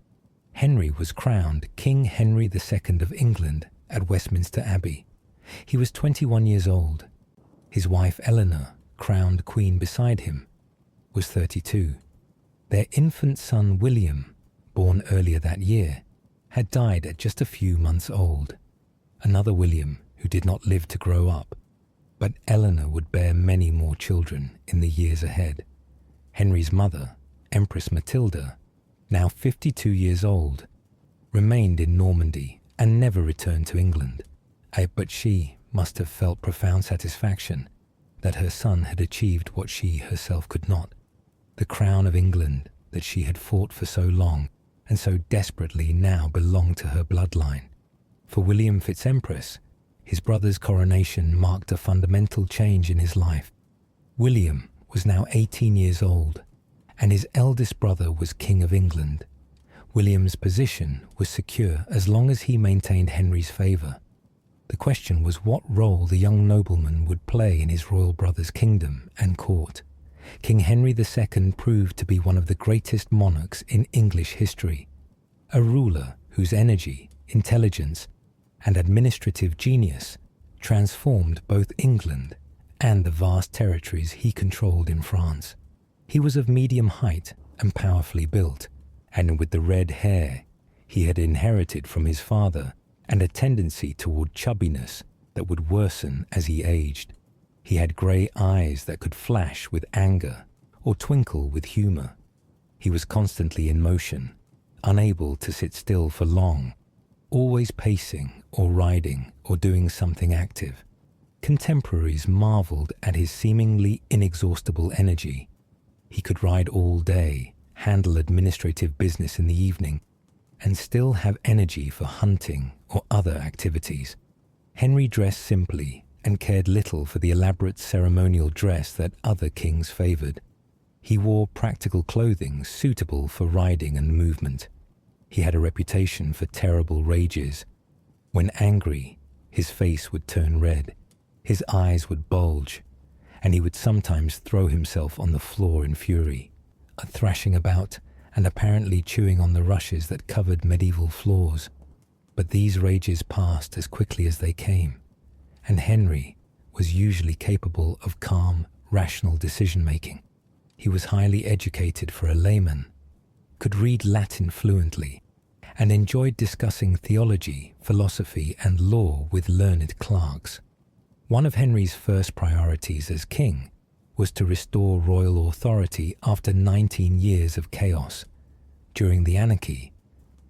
Henry was crowned King Henry II of England at Westminster Abbey. He was 21 years old. His wife Eleanor, crowned queen beside him, was 32. Their infant son William, born earlier that year, had died at just a few months old. Another William who did not live to grow up, but Eleanor would bear many more children in the years ahead. Henry's mother, Empress Matilda, now 52 years old, remained in Normandy and never returned to England. But she must have felt profound satisfaction that her son had achieved what she herself could not, the crown of England that she had fought for so long and so desperately now belonged to her bloodline. For William FitzEmpress, his brother's coronation marked a fundamental change in his life. William was now 18 years old, and his eldest brother was King of England. William's position was secure as long as he maintained Henry's favour. The question was what role the young nobleman would play in his royal brother's kingdom and court. King Henry II proved to be one of the greatest monarchs in English history, a ruler whose energy, intelligence, and administrative genius transformed both England and the vast territories he controlled in France. He was of medium height and powerfully built, and with the red hair he had inherited from his father and a tendency toward chubbiness that would worsen as he aged. He had grey eyes that could flash with anger or twinkle with humour. He was constantly in motion, unable to sit still for long, always pacing or riding or doing something active. Contemporaries marvelled at his seemingly inexhaustible energy. He could ride all day, handle administrative business in the evening, and still have energy for hunting or other activities. Henry dressed simply and cared little for the elaborate ceremonial dress that other kings favoured. He wore practical clothing suitable for riding and movement. He had a reputation for terrible rages. When angry, his face would turn red, his eyes would bulge, and he would sometimes throw himself on the floor in fury, thrashing about and apparently chewing on the rushes that covered medieval floors. But these rages passed as quickly as they came, and Henry was usually capable of calm, rational decision-making. He was highly educated for a layman, could read Latin fluently, and enjoyed discussing theology, philosophy, and law with learned clerks. One of Henry's first priorities as king was to restore royal authority after 19 years of chaos. During the Anarchy,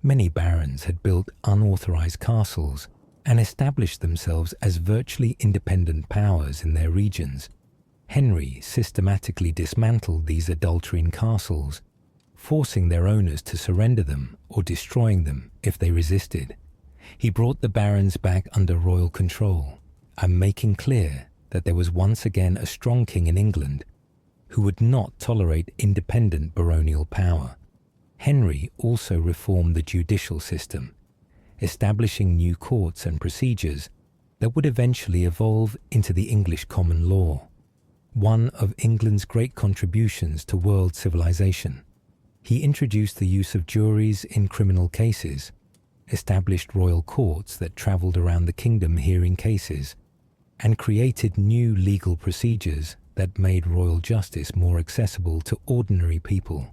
many barons had built unauthorized castles and established themselves as virtually independent powers in their regions. Henry systematically dismantled these adulterine castles, forcing their owners to surrender them or destroying them if they resisted. He brought the barons back under royal control and making clear that there was once again a strong king in England who would not tolerate independent baronial power. Henry also reformed the judicial system, establishing new courts and procedures that would eventually evolve into the English common law, one of England's great contributions to world civilization. He introduced the use of juries in criminal cases, established royal courts that travelled around the kingdom hearing cases, and created new legal procedures that made royal justice more accessible to ordinary people.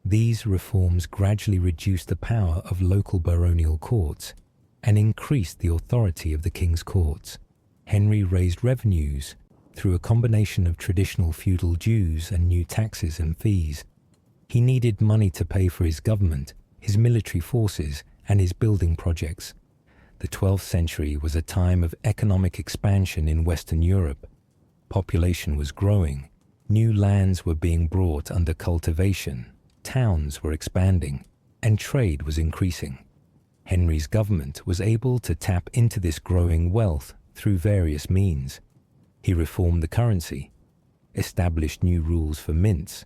These reforms gradually reduced the power of local baronial courts and increased the authority of the king's courts. Henry raised revenues through a combination of traditional feudal dues and new taxes and fees. He needed money to pay for his government, his military forces, and his building projects. The 12th century was a time of economic expansion in Western Europe. Population was growing, new lands were being brought under cultivation, towns were expanding, and trade was increasing. Henry's government was able to tap into this growing wealth through various means. He reformed the currency, established new rules for mints,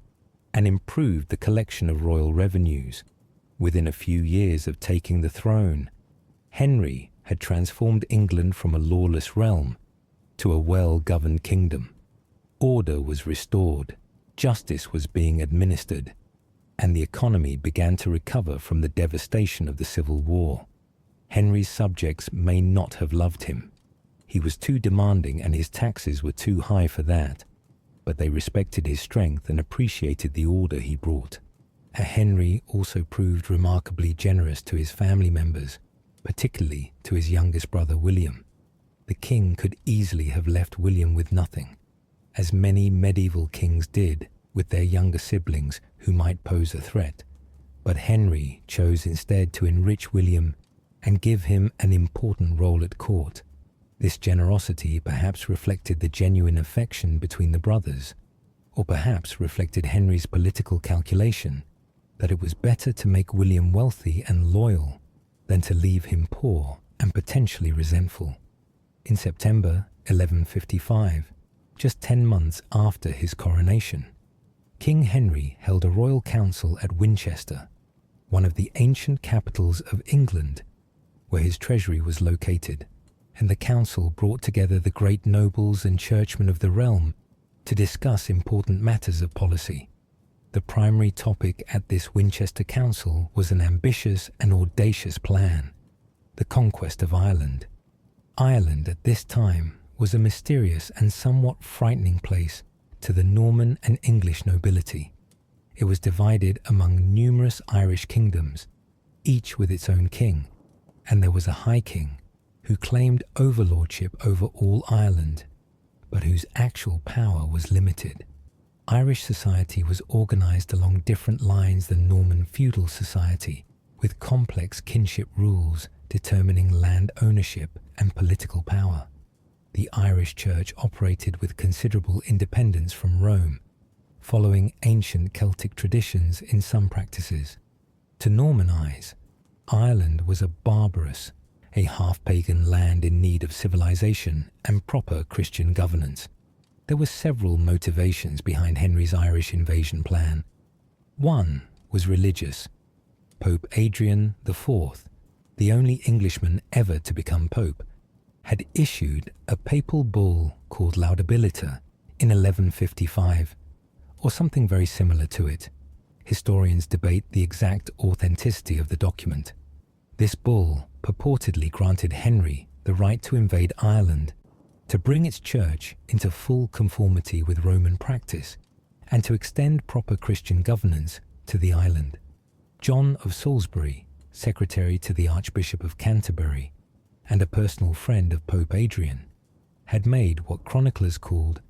and improved the collection of royal revenues. Within a few years of taking the throne, Henry had transformed England from a lawless realm to a well-governed kingdom. Order was restored, justice was being administered, and the economy began to recover from the devastation of the Civil War. Henry's subjects may not have loved him. He was too demanding and his taxes were too high for that, but they respected his strength and appreciated the order he brought. Henry also proved remarkably generous to his family members, particularly to his youngest brother William. The king could easily have left William with nothing, as many medieval kings did with their younger siblings who might pose a threat, but Henry chose instead to enrich William and give him an important role at court. This generosity perhaps reflected the genuine affection between the brothers, or perhaps reflected Henry's political calculation that it was better to make William wealthy and loyal than to leave him poor and potentially resentful. In September 1155, just 10 months after his coronation, King Henry held a royal council at Winchester, one of the ancient capitals of England, where his treasury was located, and the council brought together the great nobles and churchmen of the realm to discuss important matters of policy. The primary topic at this Winchester Council was an ambitious and audacious plan, the conquest of Ireland. Ireland at this time was a mysterious and somewhat frightening place to the Norman and English nobility. It was divided among numerous Irish kingdoms, each with its own king, and there was a high king who claimed overlordship over all Ireland, but whose actual power was limited. Irish society was organized along different lines than Norman feudal society, with complex kinship rules determining land ownership and political power. The Irish Church operated with considerable independence from Rome, following ancient Celtic traditions in some practices. To Norman eyes, Ireland was a barbarous, a half-pagan land in need of civilization and proper Christian governance. There were several motivations behind Henry's Irish invasion plan. One was religious. Pope Adrian IV, the only Englishman ever to become pope, had issued a papal bull called Laudabilita in 1155, or something very similar to it. Historians debate the exact authenticity of the document. This bull purportedly granted Henry the right to invade Ireland, to bring its church into full conformity with Roman practice, and to extend proper Christian governance to the island. John of Salisbury, secretary to the Archbishop of Canterbury, and a personal friend of Pope Adrian, had made what chroniclers called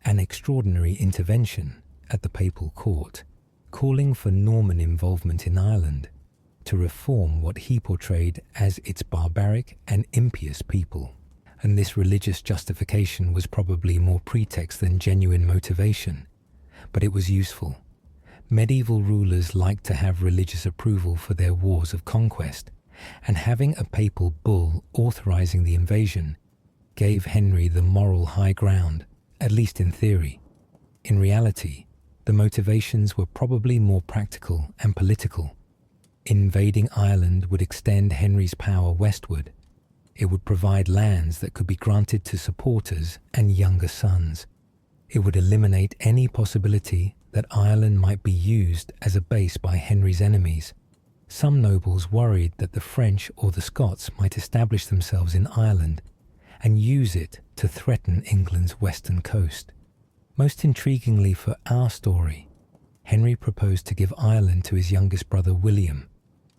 an extraordinary intervention at the papal court, calling for Norman involvement in Ireland to reform what he portrayed as its barbaric and impious people. And this religious justification was probably more pretext than genuine motivation, but it was useful. Medieval rulers liked to have religious approval for their wars of conquest, and having a papal bull authorizing the invasion gave Henry the moral high ground, at least in theory. In reality, the motivations were probably more practical and political. Invading Ireland would extend Henry's power westward. It would provide lands that could be granted to supporters and younger sons. It would eliminate any possibility that Ireland might be used as a base by Henry's enemies. Some nobles worried that the French or the Scots might establish themselves in Ireland and use it to threaten England's western coast. Most intriguingly for our story, Henry proposed to give Ireland to his youngest brother William,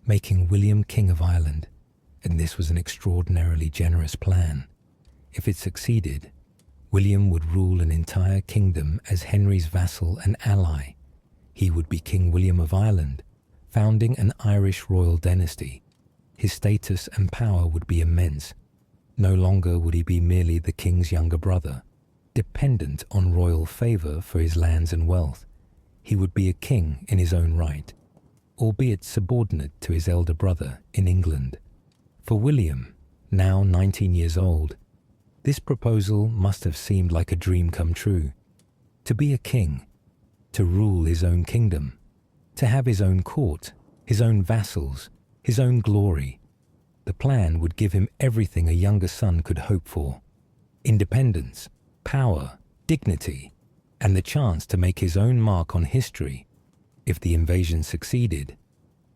making William King of Ireland, and this was an extraordinarily generous plan. If it succeeded, William would rule an entire kingdom as Henry's vassal and ally. He would be King William of Ireland, founding an Irish royal dynasty. His status and power would be immense. No longer would he be merely the king's younger brother, dependent on royal favour for his lands and wealth. He would be a king in his own right, albeit subordinate to his elder brother in England. For William, now 19 years old, this proposal must have seemed like a dream come true. To be a king, to rule his own kingdom, to have his own court, his own vassals, his own glory. The plan would give him everything a younger son could hope for: independence, power, dignity, and the chance to make his own mark on history. If the invasion succeeded,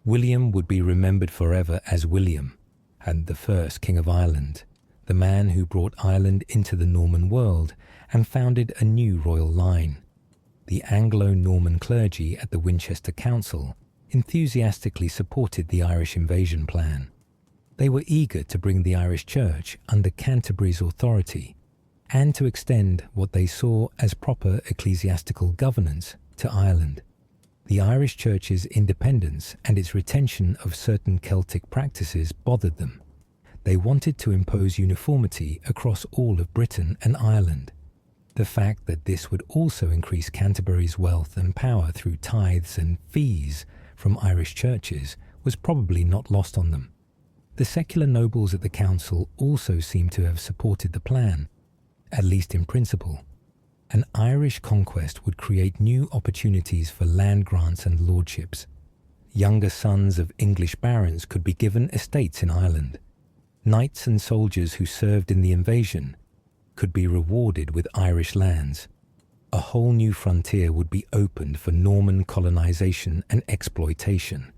William would be remembered forever as William, and the first King of Ireland, the man who brought Ireland into the Norman world and founded a new royal line. The Anglo-Norman clergy at the Winchester Council enthusiastically supported the Irish invasion plan. They were eager to bring the Irish Church under Canterbury's authority and to extend what they saw as proper ecclesiastical governance to Ireland. The Irish Church's independence and its retention of certain Celtic practices bothered them. They wanted to impose uniformity across all of Britain and Ireland. The fact that this would also increase Canterbury's wealth and power through tithes and fees from Irish churches was probably not lost on them. The secular nobles at the council also seem to have supported the plan, at least in principle. An Irish conquest would create new opportunities for land grants and lordships. Younger sons of English barons could be given estates in Ireland. Knights and soldiers who served in the invasion could be rewarded with Irish lands. A whole new frontier would be opened for Norman colonization and exploitation.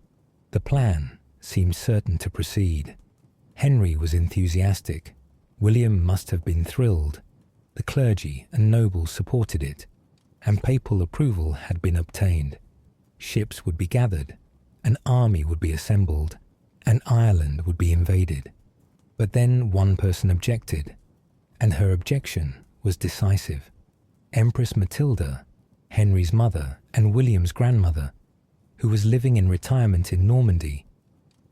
The plan seemed certain to proceed. Henry was enthusiastic. William must have been thrilled. The clergy and nobles supported it, and papal approval had been obtained. Ships would be gathered, an army would be assembled, and Ireland would be invaded. But then one person objected, and her objection was decisive. Empress Matilda, Henry's mother and William's grandmother, who was living in retirement in Normandy,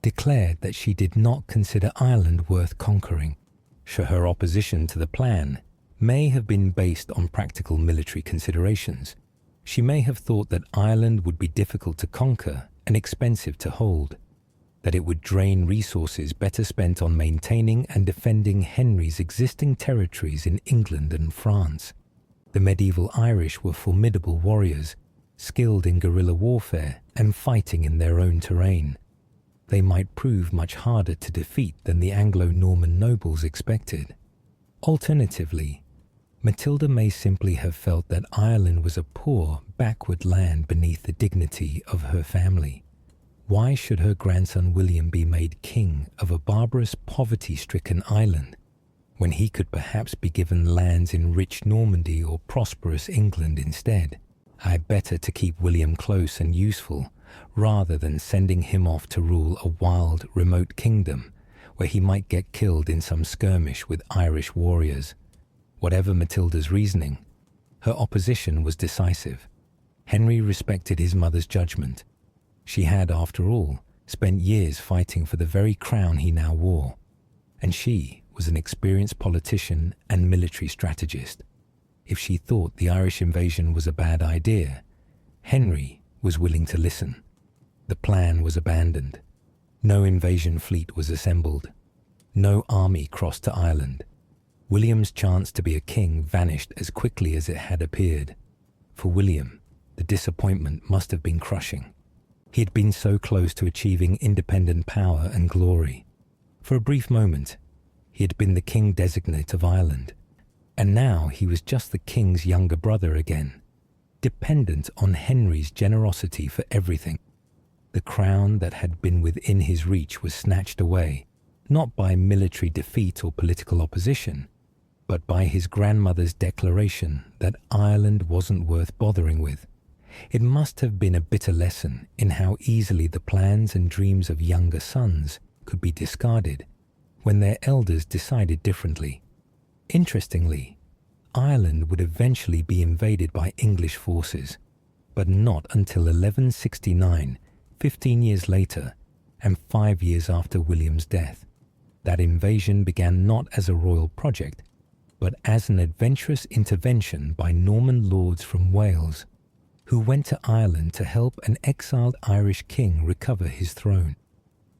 declared that she did not consider Ireland worth conquering. Her opposition to the plan may have been based on practical military considerations. She may have thought that Ireland would be difficult to conquer and expensive to hold, that it would drain resources better spent on maintaining and defending Henry's existing territories in England and France. The medieval Irish were formidable warriors, skilled in guerrilla warfare and fighting in their own terrain. They might prove much harder to defeat than the Anglo-Norman nobles expected. Alternatively, Matilda may simply have felt that Ireland was a poor, backward land beneath the dignity of her family. Why should her grandson William be made king of a barbarous, poverty-stricken island, when he could perhaps be given lands in rich Normandy or prosperous England instead? Better to keep William close and useful, rather than sending him off to rule a wild, remote kingdom, where he might get killed in some skirmish with Irish warriors. Whatever Matilda's reasoning, her opposition was decisive. Henry respected his mother's judgment. She had, after all, spent years fighting for the very crown he now wore, and she was an experienced politician and military strategist. If she thought the Irish invasion was a bad idea, Henry was willing to listen. The plan was abandoned. No invasion fleet was assembled. No army crossed to Ireland. William's chance to be a king vanished as quickly as it had appeared. For William, the disappointment must have been crushing. He had been so close to achieving independent power and glory. For a brief moment, he had been the king designate of Ireland, and now he was just the king's younger brother again, dependent on Henry's generosity for everything. The crown that had been within his reach was snatched away, not by military defeat or political opposition, but by his grandmother's declaration that Ireland wasn't worth bothering with. It must have been a bitter lesson in how easily the plans and dreams of younger sons could be discarded when their elders decided differently. Interestingly, Ireland would eventually be invaded by English forces, but not until 1169, 15 years later, and 5 years after William's death. That invasion began not as a royal project, but as an adventurous intervention by Norman lords from Wales, who went to Ireland to help an exiled Irish king recover his throne.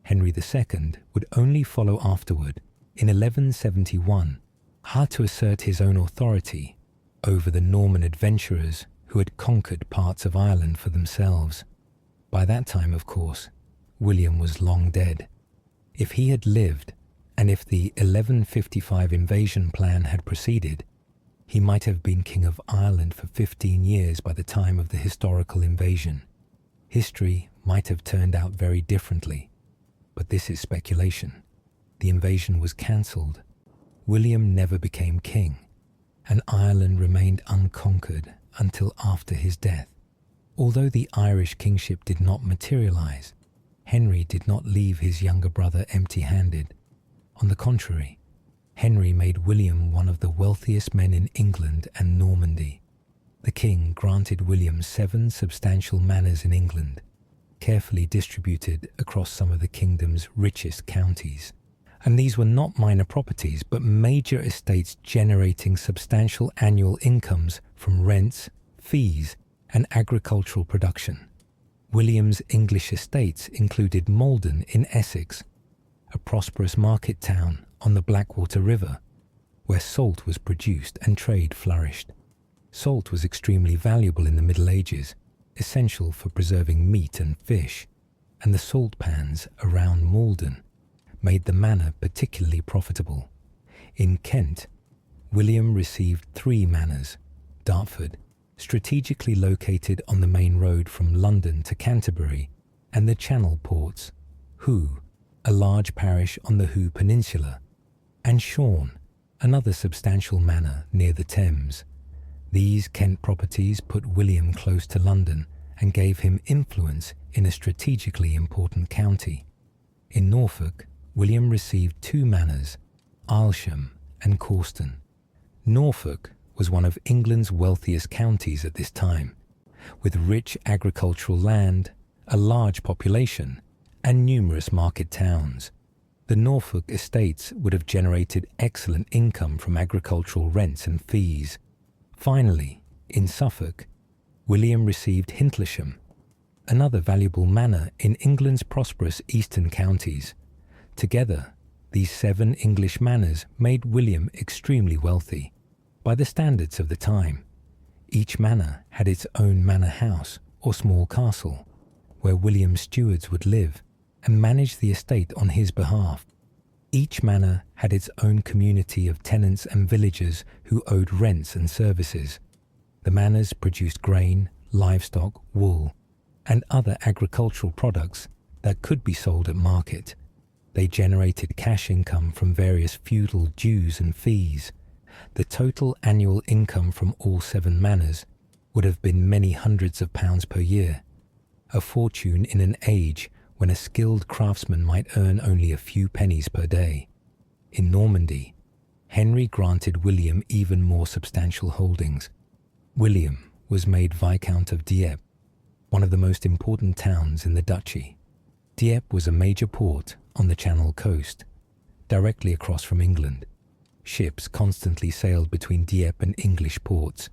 Henry II would only follow afterward, in 1171, hard to assert his own authority over the Norman adventurers who had conquered parts of Ireland for themselves. By that time, of course, William was long dead. If he had lived, and if the 1155 invasion plan had proceeded, he might have been King of Ireland for 15 years by the time of the historical invasion. History might have turned out very differently, but this is speculation. The invasion was cancelled. William never became king, and Ireland remained unconquered until after his death. Although the Irish kingship did not materialize, Henry did not leave his younger brother empty-handed. On the contrary, Henry made William one of the wealthiest men in England and Normandy. The king granted William 7 substantial manors in England, carefully distributed across some of the kingdom's richest counties. And these were not minor properties, but major estates generating substantial annual incomes from rents, fees, and agricultural production. William's English estates included Malden in Essex, a prosperous market town on the Blackwater River, where salt was produced and trade flourished. Salt was extremely valuable in the Middle Ages, essential for preserving meat and fish, and the salt pans around Malden made the manor particularly profitable. In Kent, William received 3 manors: Dartford, strategically located on the main road from London to Canterbury, and the Channel ports, Hoo, a large parish on the Hoo Peninsula, and Shorn, another substantial manor near the Thames. These Kent properties put William close to London and gave him influence in a strategically important county. In Norfolk, William received 2 manors, Aylsham and Corston. Norfolk was one of England's wealthiest counties at this time, with rich agricultural land, a large population, and numerous market towns. The Norfolk estates would have generated excellent income from agricultural rents and fees. Finally, in Suffolk, William received Hintlersham, another valuable manor in England's prosperous eastern counties. Together, these 7 English manors made William extremely wealthy by the standards of the time. Each manor had its own manor house or small castle, where William's stewards would live and manage the estate on his behalf. Each manor had its own community of tenants and villagers who owed rents and services. The manors produced grain, livestock, wool, and other agricultural products that could be sold at market. They generated cash income from various feudal dues and fees. The total annual income from all 7 manors would have been many hundreds of pounds per year, a fortune in an age when a skilled craftsman might earn only a few pennies per day. In Normandy, Henry granted William even more substantial holdings. William was made Viscount of Dieppe, one of the most important towns in the duchy. Dieppe was a major port on the Channel coast, directly across from England. Ships constantly sailed between Dieppe and English ports,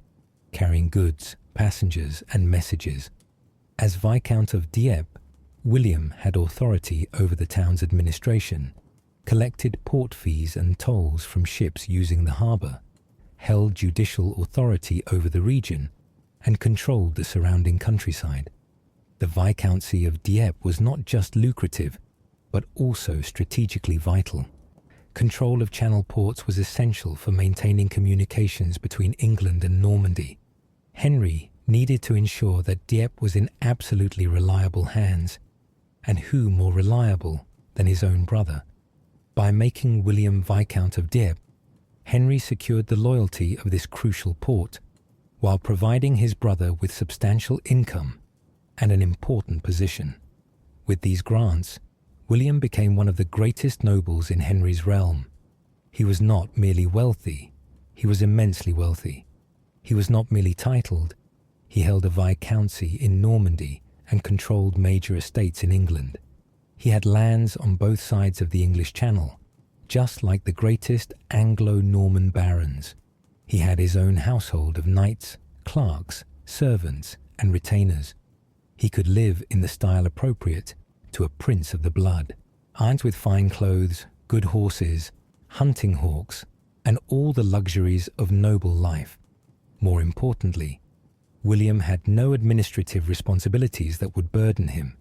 carrying goods, passengers, and messages. As Viscount of Dieppe, William had authority over the town's administration, collected port fees and tolls from ships using the harbour, held judicial authority over the region, and controlled the surrounding countryside. The Viscountcy of Dieppe was not just lucrative, but also strategically vital. Control of channel ports was essential for maintaining communications between England and Normandy. Henry needed to ensure that Dieppe was in absolutely reliable hands, and who more reliable than his own brother? By making William Viscount of Dieppe, Henry secured the loyalty of this crucial port, while providing his brother with substantial income and an important position. With these grants, William became one of the greatest nobles in Henry's realm. He was not merely wealthy, he was immensely wealthy. He was not merely titled, he held a viscountcy in Normandy and controlled major estates in England. He had lands on both sides of the English Channel, just like the greatest Anglo-Norman barons. He had his own household of knights, clerks, servants, and retainers. He could live in the style appropriate to a prince of the blood, armed with fine clothes, good horses, hunting hawks, and all the luxuries of noble life. More importantly, William had no administrative responsibilities that would burden him.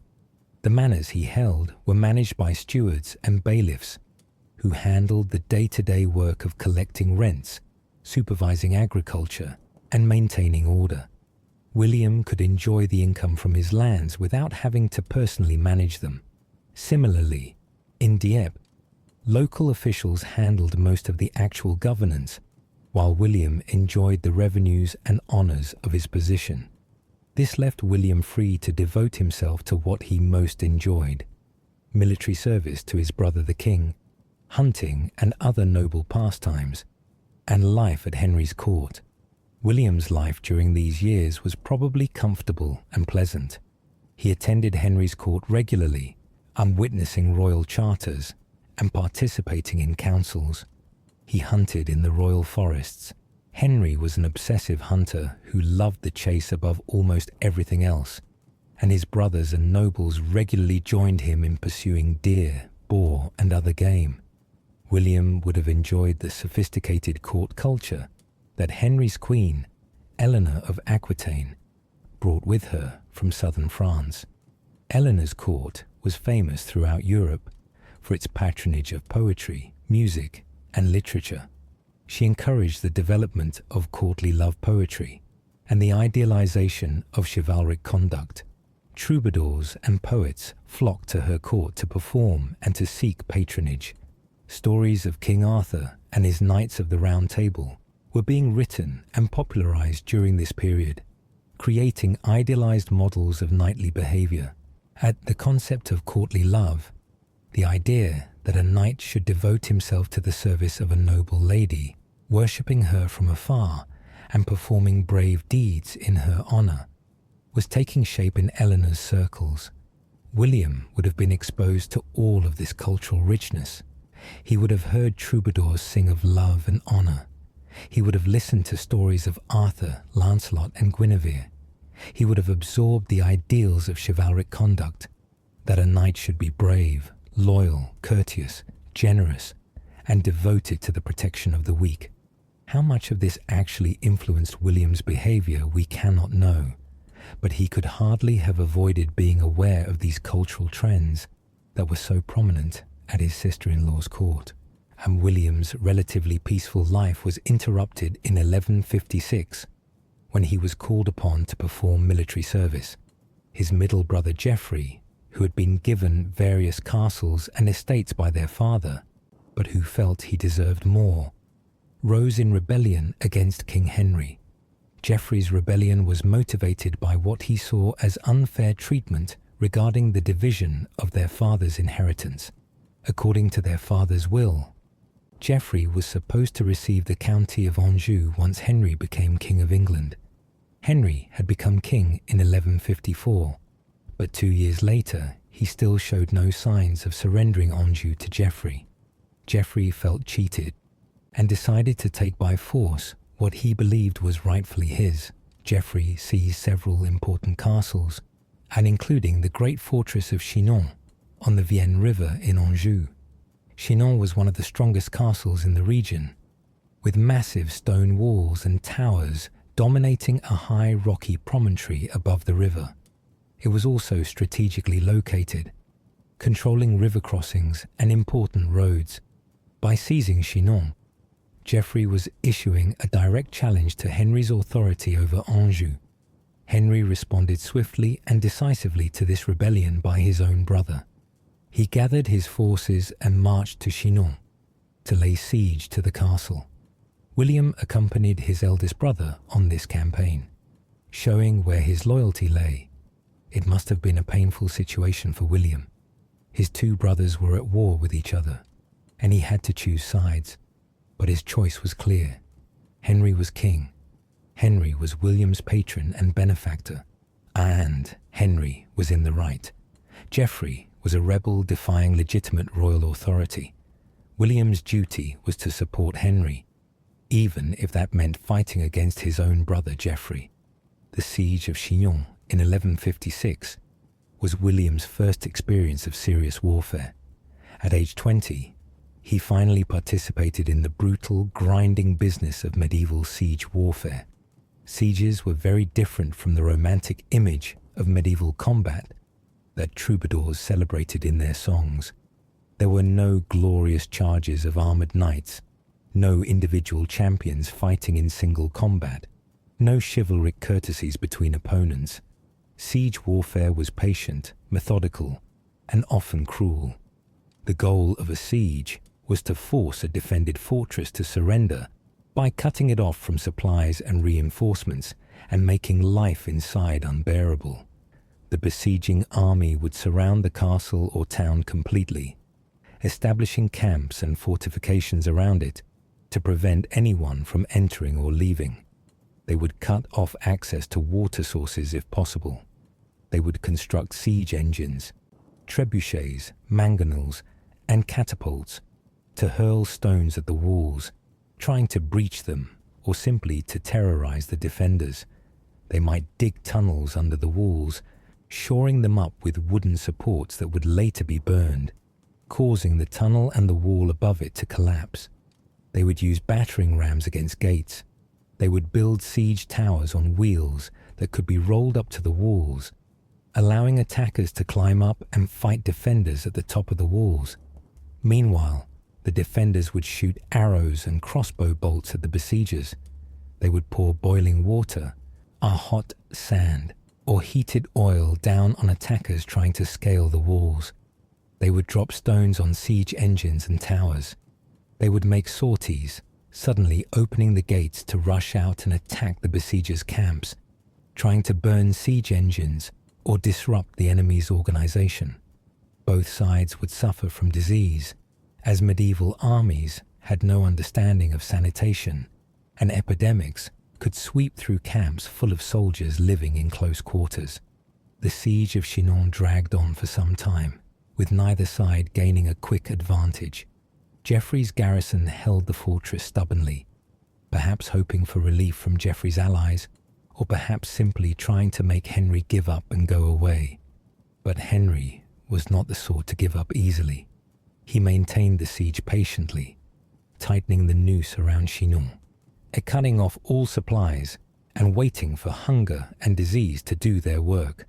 The manors he held were managed by stewards and bailiffs, who handled the day-to-day work of collecting rents, supervising agriculture, and maintaining order. William could enjoy the income from his lands without having to personally manage them. Similarly, in Dieppe, local officials handled most of the actual governance, while William enjoyed the revenues and honours of his position. This left William free to devote himself to what he most enjoyed: military service to his brother the king, hunting and other noble pastimes, and life at Henry's court. William's life during these years was probably comfortable and pleasant. He attended Henry's court regularly, witnessing royal charters and participating in councils. He hunted in the royal forests. Henry was an obsessive hunter who loved the chase above almost everything else, and his brothers and nobles regularly joined him in pursuing deer, boar, and other game. William would have enjoyed the sophisticated court culture that Henry's queen, Eleanor of Aquitaine, brought with her from southern France. Eleanor's court was famous throughout Europe for its patronage of poetry, music, and literature. She encouraged the development of courtly love poetry and the idealization of chivalric conduct. Troubadours and poets flocked to her court to perform and to seek patronage. Stories of King Arthur and his Knights of the Round Table were being written and popularized during this period, creating idealized models of knightly behavior. At the concept of courtly love, the idea that a knight should devote himself to the service of a noble lady, worshipping her from afar and performing brave deeds in her honor, was taking shape in Eleanor's circles. William would have been exposed to all of this cultural richness. He would have heard troubadours sing of love and honor. He would have listened to stories of Arthur, Lancelot, and Guinevere. He would have absorbed the ideals of chivalric conduct, that a knight should be brave, loyal, courteous, generous, and devoted to the protection of the weak. How much of this actually influenced William's behavior we cannot know, but he could hardly have avoided being aware of these cultural trends that were so prominent at his sister-in-law's court. And William's relatively peaceful life was interrupted in 1156, when he was called upon to perform military service. His middle brother Geoffrey, who had been given various castles and estates by their father, but who felt he deserved more, rose in rebellion against King Henry. Geoffrey's rebellion was motivated by what he saw as unfair treatment regarding the division of their father's inheritance. According to their father's will, Geoffrey was supposed to receive the county of Anjou once Henry became King of England. Henry had become king in 1154, but 2 years later he still showed no signs of surrendering Anjou to Geoffrey. Geoffrey felt cheated and decided to take by force what he believed was rightfully his. Geoffrey seized several important castles, and including the great fortress of Chinon on the Vienne River in Anjou. Chinon was one of the strongest castles in the region, with massive stone walls and towers dominating a high rocky promontory above the river. It was also strategically located, controlling river crossings and important roads. By seizing Chinon, Geoffrey was issuing a direct challenge to Henry's authority over Anjou. Henry responded swiftly and decisively to this rebellion by his own brother. He gathered his forces and marched to Chinon to lay siege to the castle. William accompanied his eldest brother on this campaign, showing where his loyalty lay. It must have been a painful situation for William. His two brothers were at war with each other, and he had to choose sides. But his choice was clear. Henry was king. Henry was William's patron and benefactor, and Henry was in the right. Geoffrey was a rebel defying legitimate royal authority. William's duty was to support Henry, even if that meant fighting against his own brother Geoffrey. The Siege of Chinon in 1156 was William's first experience of serious warfare. At age 20, he finally participated in the brutal, grinding business of medieval siege warfare. Sieges were very different from the romantic image of medieval combat that troubadours celebrated in their songs. There were no glorious charges of armored knights, no individual champions fighting in single combat, no chivalric courtesies between opponents. Siege warfare was patient, methodical, and often cruel. The goal of a siege was to force a defended fortress to surrender by cutting it off from supplies and reinforcements and making life inside unbearable. The besieging army would surround the castle or town completely, establishing camps and fortifications around it to prevent anyone from entering or leaving. They would cut off access to water sources if possible. They would construct siege engines, trebuchets, mangonels, and catapults to hurl stones at the walls, trying to breach them or simply to terrorize the defenders. They might dig tunnels under the walls, shoring them up with wooden supports that would later be burned, causing the tunnel and the wall above it to collapse. They would use battering rams against gates. They would build siege towers on wheels that could be rolled up to the walls, allowing attackers to climb up and fight defenders at the top of the walls. Meanwhile, the defenders would shoot arrows and crossbow bolts at the besiegers. They would pour boiling water, a hot sand, or heated oil down on attackers trying to scale the walls. They would drop stones on siege engines and towers. They would make sorties, suddenly opening the gates to rush out and attack the besiegers' camps, trying to burn siege engines or disrupt the enemy's organization. Both sides would suffer from disease, as medieval armies had no understanding of sanitation, and epidemics could sweep through camps full of soldiers living in close quarters. The siege of Chinon dragged on for some time, with neither side gaining a quick advantage. Geoffrey's garrison held the fortress stubbornly, perhaps hoping for relief from Geoffrey's allies, or perhaps simply trying to make Henry give up and go away. But Henry was not the sort to give up easily. He maintained the siege patiently, tightening the noose around Chinon, cutting off all supplies and waiting for hunger and disease to do their work.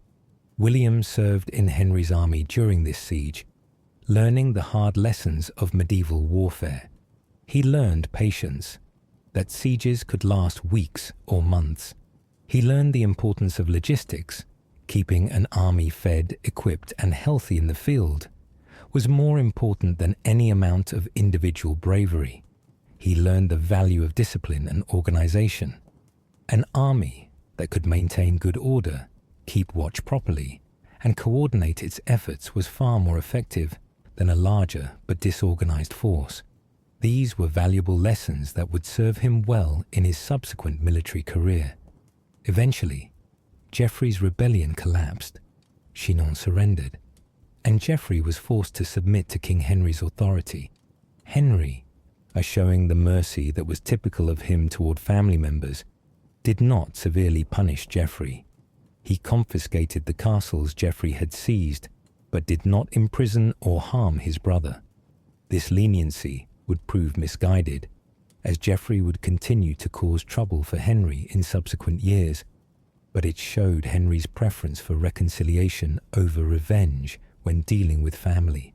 William served in Henry's army during this siege, learning the hard lessons of medieval warfare. He learned patience, that sieges could last weeks or months. He learned the importance of logistics. Keeping an army fed, equipped, and healthy in the field was more important than any amount of individual bravery. He learned the value of discipline and organization. An army that could maintain good order, keep watch properly, and coordinate its efforts was far more effective than a larger but disorganized force. These were valuable lessons that would serve him well in his subsequent military career. Eventually, Geoffrey's rebellion collapsed, Chinon surrendered, and Geoffrey was forced to submit to King Henry's authority. Henry, showing the mercy that was typical of him toward family members, did not severely punish Geoffrey. He confiscated the castles Geoffrey had seized, but did not imprison or harm his brother. This leniency would prove misguided, as Geoffrey would continue to cause trouble for Henry in subsequent years, but it showed Henry's preference for reconciliation over revenge when dealing with family.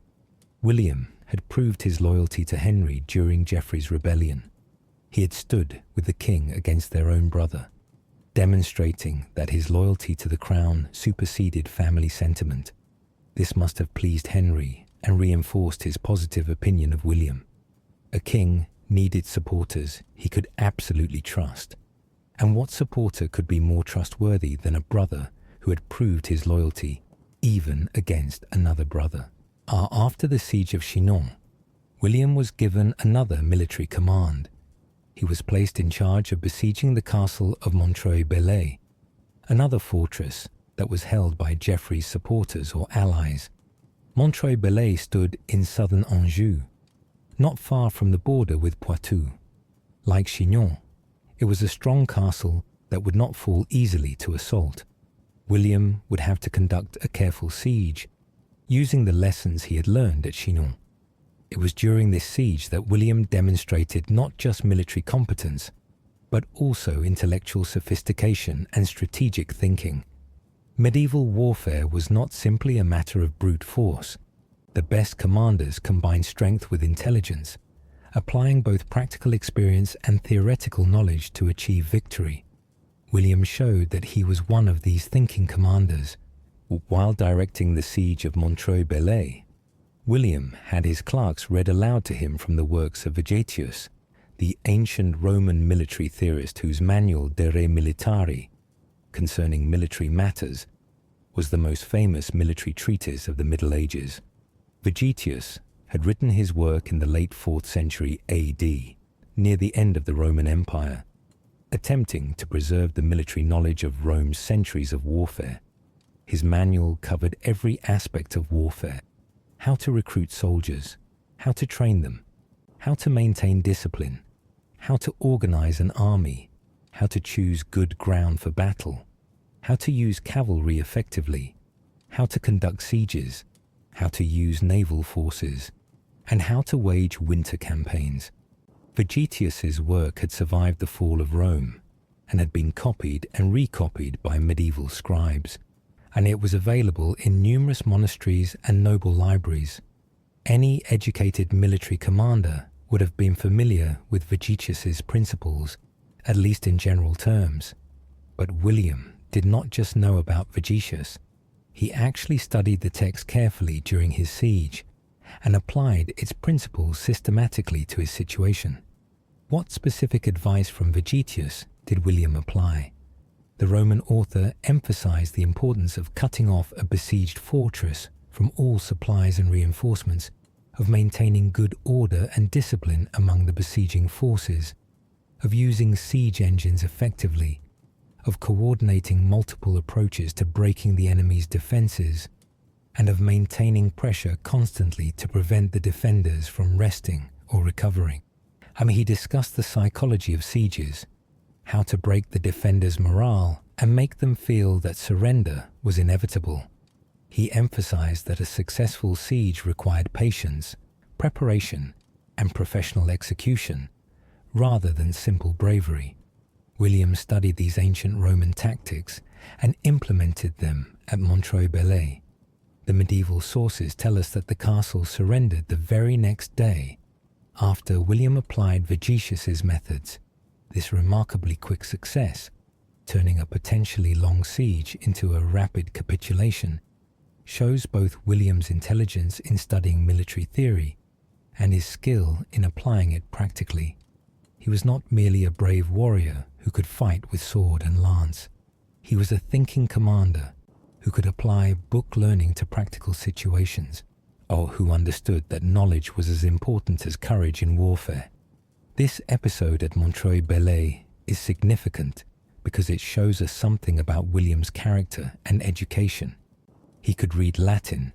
William had proved his loyalty to Henry during Geoffrey's rebellion. He had stood with the king against their own brother, demonstrating that his loyalty to the crown superseded family sentiment. This must have pleased Henry and reinforced his positive opinion of William. A king needed supporters he could absolutely trust. And what supporter could be more trustworthy than a brother who had proved his loyalty even against another brother? After the siege of Chinon, William was given another military command. He was placed in charge of besieging the castle of Montreuil-Bellay, another fortress that was held by Geoffrey's supporters or allies. Montreuil-Bellay stood in southern Anjou, not far from the border with Poitou. Like Chinon, it was a strong castle that would not fall easily to assault. William would have to conduct a careful siege, using the lessons he had learned at Chinon. It was during this siege that William demonstrated not just military competence, but also intellectual sophistication and strategic thinking. Medieval warfare was not simply a matter of brute force. The best commanders combined strength with intelligence, applying both practical experience and theoretical knowledge to achieve victory. William showed that he was one of these thinking commanders. While directing the siege of Montreuil-Bellay, William had his clerks read aloud to him from the works of Vegetius, the ancient Roman military theorist whose manual De Re Militari, concerning military matters, was the most famous military treatise of the Middle Ages. Vegetius had written his work in the late 4th century AD, near the end of the Roman Empire, attempting to preserve the military knowledge of Rome's centuries of warfare. His manual covered every aspect of warfare: how to recruit soldiers, how to train them, how to maintain discipline, how to organize an army, how to choose good ground for battle, how to use cavalry effectively, how to conduct sieges, how to use naval forces, and how to wage winter campaigns. Vegetius's work had survived the fall of Rome and had been copied and recopied by medieval scribes, and it was available in numerous monasteries and noble libraries. Any educated military commander would have been familiar with Vegetius's principles, at least in general terms. But William did not just know about Vegetius. He actually studied the text carefully during his siege and applied its principles systematically to his situation. What specific advice from Vegetius did William apply? The Roman author emphasized the importance of cutting off a besieged fortress from all supplies and reinforcements, of maintaining good order and discipline among the besieging forces, of using siege engines effectively, of coordinating multiple approaches to breaking the enemy's defenses, and of maintaining pressure constantly to prevent the defenders from resting or recovering. He discussed the psychology of sieges, how to break the defenders' morale and make them feel that surrender was inevitable. He emphasized that a successful siege required patience, preparation, and professional execution, rather than simple bravery. William studied these ancient Roman tactics and implemented them at Montreuil-Bellay. The medieval sources tell us that the castle surrendered the very next day after William applied Vegetius's methods. This remarkably quick success, turning a potentially long siege into a rapid capitulation, shows both William's intelligence in studying military theory and his skill in applying it practically. He was not merely a brave warrior who could fight with sword and lance. He was a thinking commander who could apply book learning to practical situations, or who understood that knowledge was as important as courage in warfare. This episode at Montreuil-Bellay is significant because it shows us something about William's character and education. He could read Latin,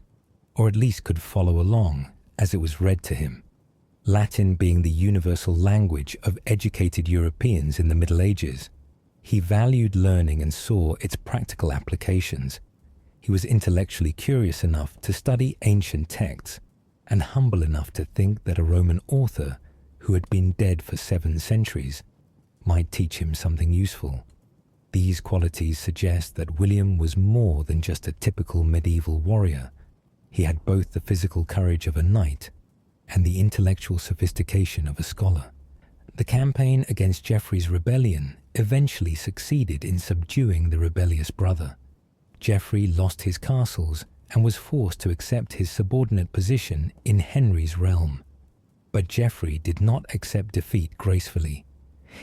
or at least could follow along as it was read to him. Latin being the universal language of educated Europeans in the Middle Ages, he valued learning and saw its practical applications. He was intellectually curious enough to study ancient texts and humble enough to think that a Roman author who had been dead for 7 centuries might teach him something useful. These qualities suggest that William was more than just a typical medieval warrior. He had both the physical courage of a knight and the intellectual sophistication of a scholar. The campaign against Geoffrey's rebellion eventually succeeded in subduing the rebellious brother. Geoffrey lost his castles and was forced to accept his subordinate position in Henry's realm. But Geoffrey did not accept defeat gracefully.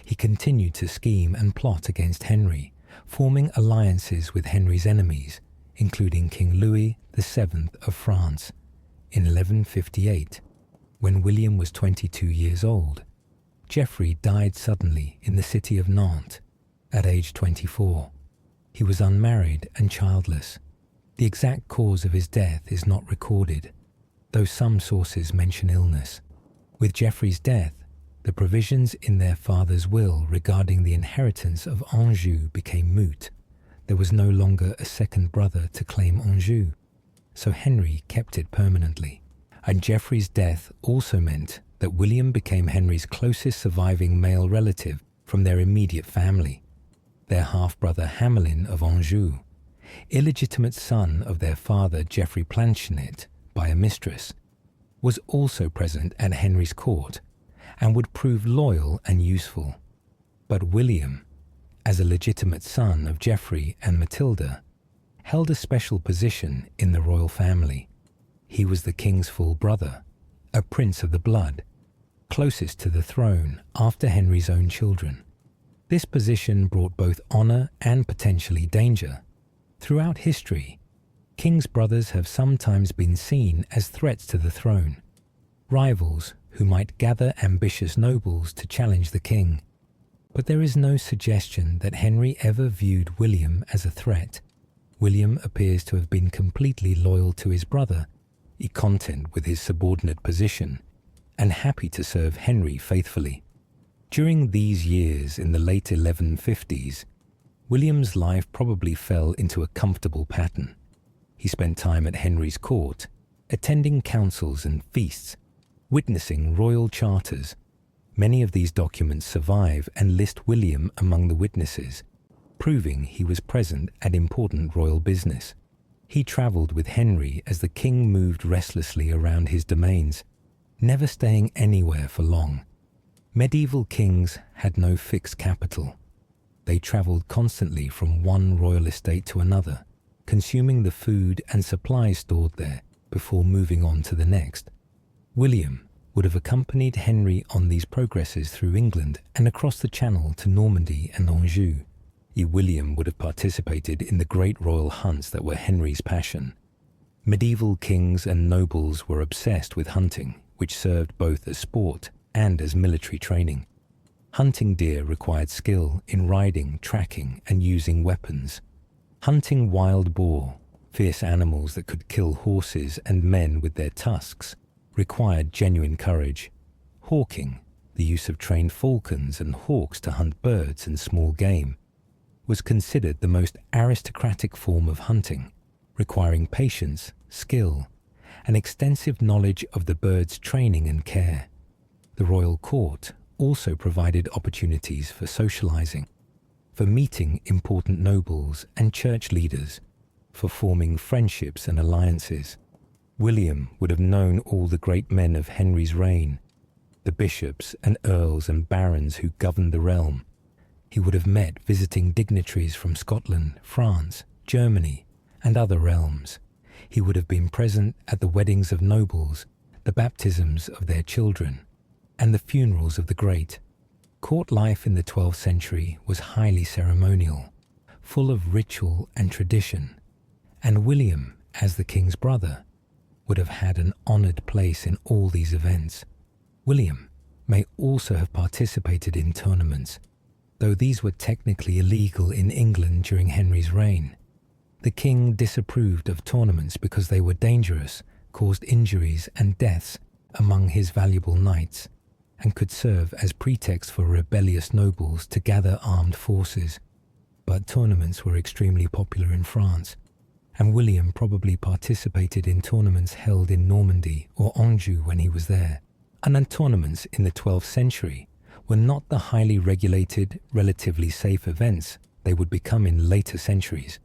He continued to scheme and plot against Henry, forming alliances with Henry's enemies, including King Louis VII of France. In 1158, when William was 22 years old, Geoffrey died suddenly in the city of Nantes at age 24. He was unmarried and childless. The exact cause of his death is not recorded, though some sources mention illness. With Geoffrey's death, the provisions in their father's will regarding the inheritance of Anjou became moot. There was no longer a second brother to claim Anjou, so Henry kept it permanently. And Geoffrey's death also meant that William became Henry's closest surviving male relative from their immediate family. Their half-brother Hamelin of Anjou, illegitimate son of their father Geoffrey Plantagenet by a mistress, was also present at Henry's court and would prove loyal and useful. But William, as a legitimate son of Geoffrey and Matilda, held a special position in the royal family. He was the king's full brother, a prince of the blood, closest to the throne after Henry's own children. This position brought both honor and potentially danger. Throughout history, kings' brothers have sometimes been seen as threats to the throne, rivals who might gather ambitious nobles to challenge the king. But there is no suggestion that Henry ever viewed William as a threat. William appears to have been completely loyal to his brother, content with his subordinate position, and happy to serve Henry faithfully. During these years in the late 1150s, William's life probably fell into a comfortable pattern. He spent time at Henry's court, attending councils and feasts, witnessing royal charters. Many of these documents survive and list William among the witnesses, proving he was present at important royal business. He travelled with Henry as the king moved restlessly around his domains, never staying anywhere for long. Medieval kings had no fixed capital. They travelled constantly from one royal estate to another, consuming the food and supplies stored there before moving on to the next. William would have accompanied Henry on these progresses through England and across the Channel to Normandy and Anjou. William would have participated in the great royal hunts that were Henry's passion. Medieval kings and nobles were obsessed with hunting, which served both as sport and as military training. Hunting deer required skill in riding, tracking, and using weapons. Hunting wild boar, fierce animals that could kill horses and men with their tusks, required genuine courage. Hawking, the use of trained falcons and hawks to hunt birds and small game, was considered the most aristocratic form of hunting, requiring patience, skill, and extensive knowledge of the bird's training and care. The royal court also provided opportunities for socializing, for meeting important nobles and church leaders, for forming friendships and alliances. William would have known all the great men of Henry's reign, the bishops and earls and barons who governed the realm. He would have met visiting dignitaries from Scotland, France, Germany, and other realms. He would have been present at the weddings of nobles, the baptisms of their children, and the funerals of the great. Court life in the 12th century was highly ceremonial, full of ritual and tradition, and William, as the king's brother, would have had an honoured place in all these events. William may also have participated in tournaments, though these were technically illegal in England during Henry's reign. The king disapproved of tournaments because they were dangerous, caused injuries and deaths among his valuable knights, and could serve as pretext for rebellious nobles to gather armed forces. But tournaments were extremely popular in France, and William probably participated in tournaments held in Normandy or Anjou when he was there. And tournaments in the 12th century were not the highly regulated, relatively safe events they would become in later centuries.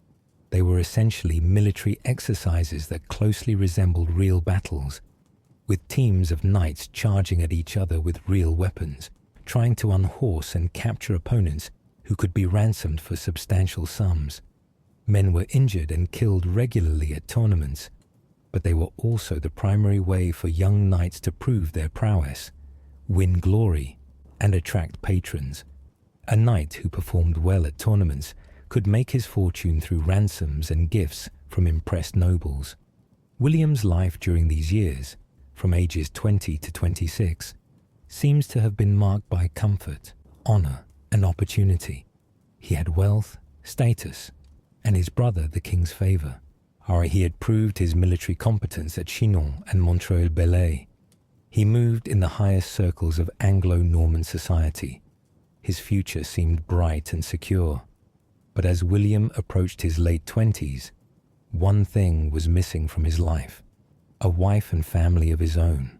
They were essentially military exercises that closely resembled real battles, with teams of knights charging at each other with real weapons, trying to unhorse and capture opponents who could be ransomed for substantial sums. Men were injured and killed regularly at tournaments, but they were also the primary way for young knights to prove their prowess, win glory, and attract patrons. A knight who performed well at tournaments could make his fortune through ransoms and gifts from impressed nobles. William's life during these years, from ages 20 to 26, seems to have been marked by comfort, honor, and opportunity. He had wealth, status, and his brother the king's favor. Or he had proved his military competence at Chinon and Montreuil-Bellay. He moved in the highest circles of Anglo-Norman society. His future seemed bright and secure. But as William approached his late 20s, one thing was missing from his life: a wife and family of his own.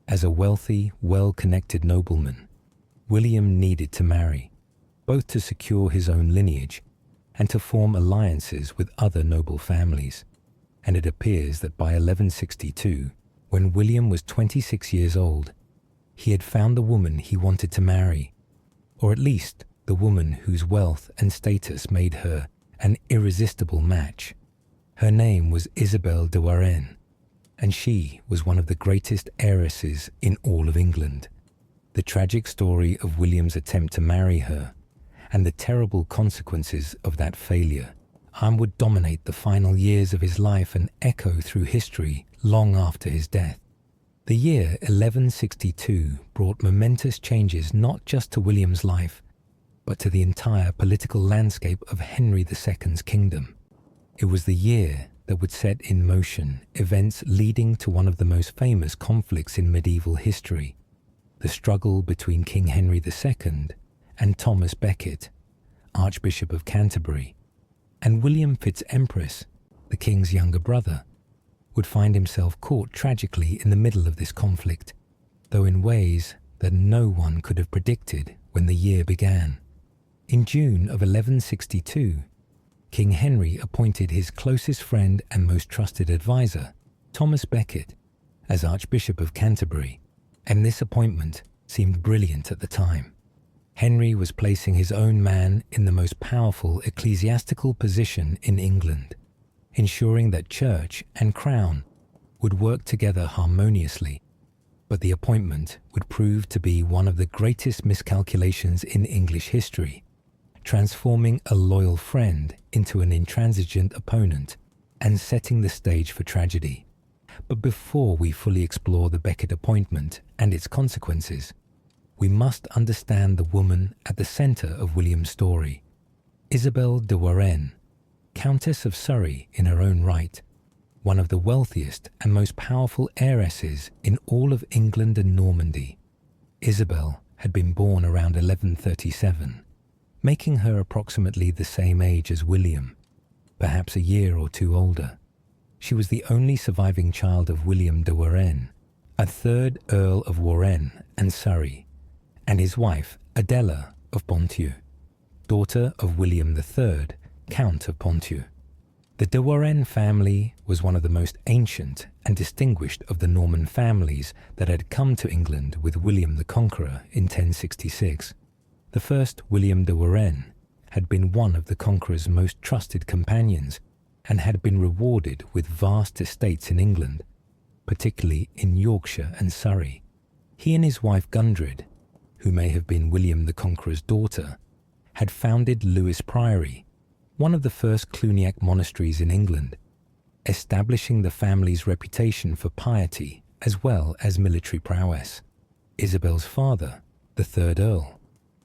As a wealthy, well-connected nobleman, William needed to marry, both to secure his own lineage and to form alliances with other noble families. And it appears that by 1162, when William was 26 years old, he had found the woman he wanted to marry, or at least the woman whose wealth and status made her an irresistible match. Her name was Isabel de Warenne, and she was one of the greatest heiresses in all of England. The tragic story of William's attempt to marry her and the terrible consequences of that failure would dominate the final years of his life and echo through history long after his death. The year 1162 brought momentous changes not just to William's life, but to the entire political landscape of Henry II's kingdom. It was the year that would set in motion events leading to one of the most famous conflicts in medieval history, the struggle between King Henry II and Thomas Becket, Archbishop of Canterbury. And William FitzEmpress, the king's younger brother, would find himself caught tragically in the middle of this conflict, though in ways that no one could have predicted when the year began. In June of 1162, King Henry appointed his closest friend and most trusted advisor, Thomas Becket, as Archbishop of Canterbury, and this appointment seemed brilliant at the time. Henry was placing his own man in the most powerful ecclesiastical position in England, ensuring that church and crown would work together harmoniously. But the appointment would prove to be one of the greatest miscalculations in English history, transforming a loyal friend into an intransigent opponent and setting the stage for tragedy. But before we fully explore the Becket appointment and its consequences, we must understand the woman at the center of William's story, Isabel de Warenne, Countess of Surrey in her own right, one of the wealthiest and most powerful heiresses in all of England and Normandy. Isabel had been born around 1137, making her approximately the same age as William, perhaps a year or two older. She was the only surviving child of William de Warenne, a third Earl of Warenne and Surrey, and his wife Adela of Ponthieu, daughter of William III, Count of Ponthieu. The de Warenne family was one of the most ancient and distinguished of the Norman families that had come to England with William the Conqueror in 1066. The first William de Warenne had been one of the Conqueror's most trusted companions and had been rewarded with vast estates in England, particularly in Yorkshire and Surrey. He and his wife Gundred, who may have been William the Conqueror's daughter, had founded Lewes Priory, one of the first Cluniac monasteries in England, establishing the family's reputation for piety as well as military prowess. Isabel's father, the third Earl,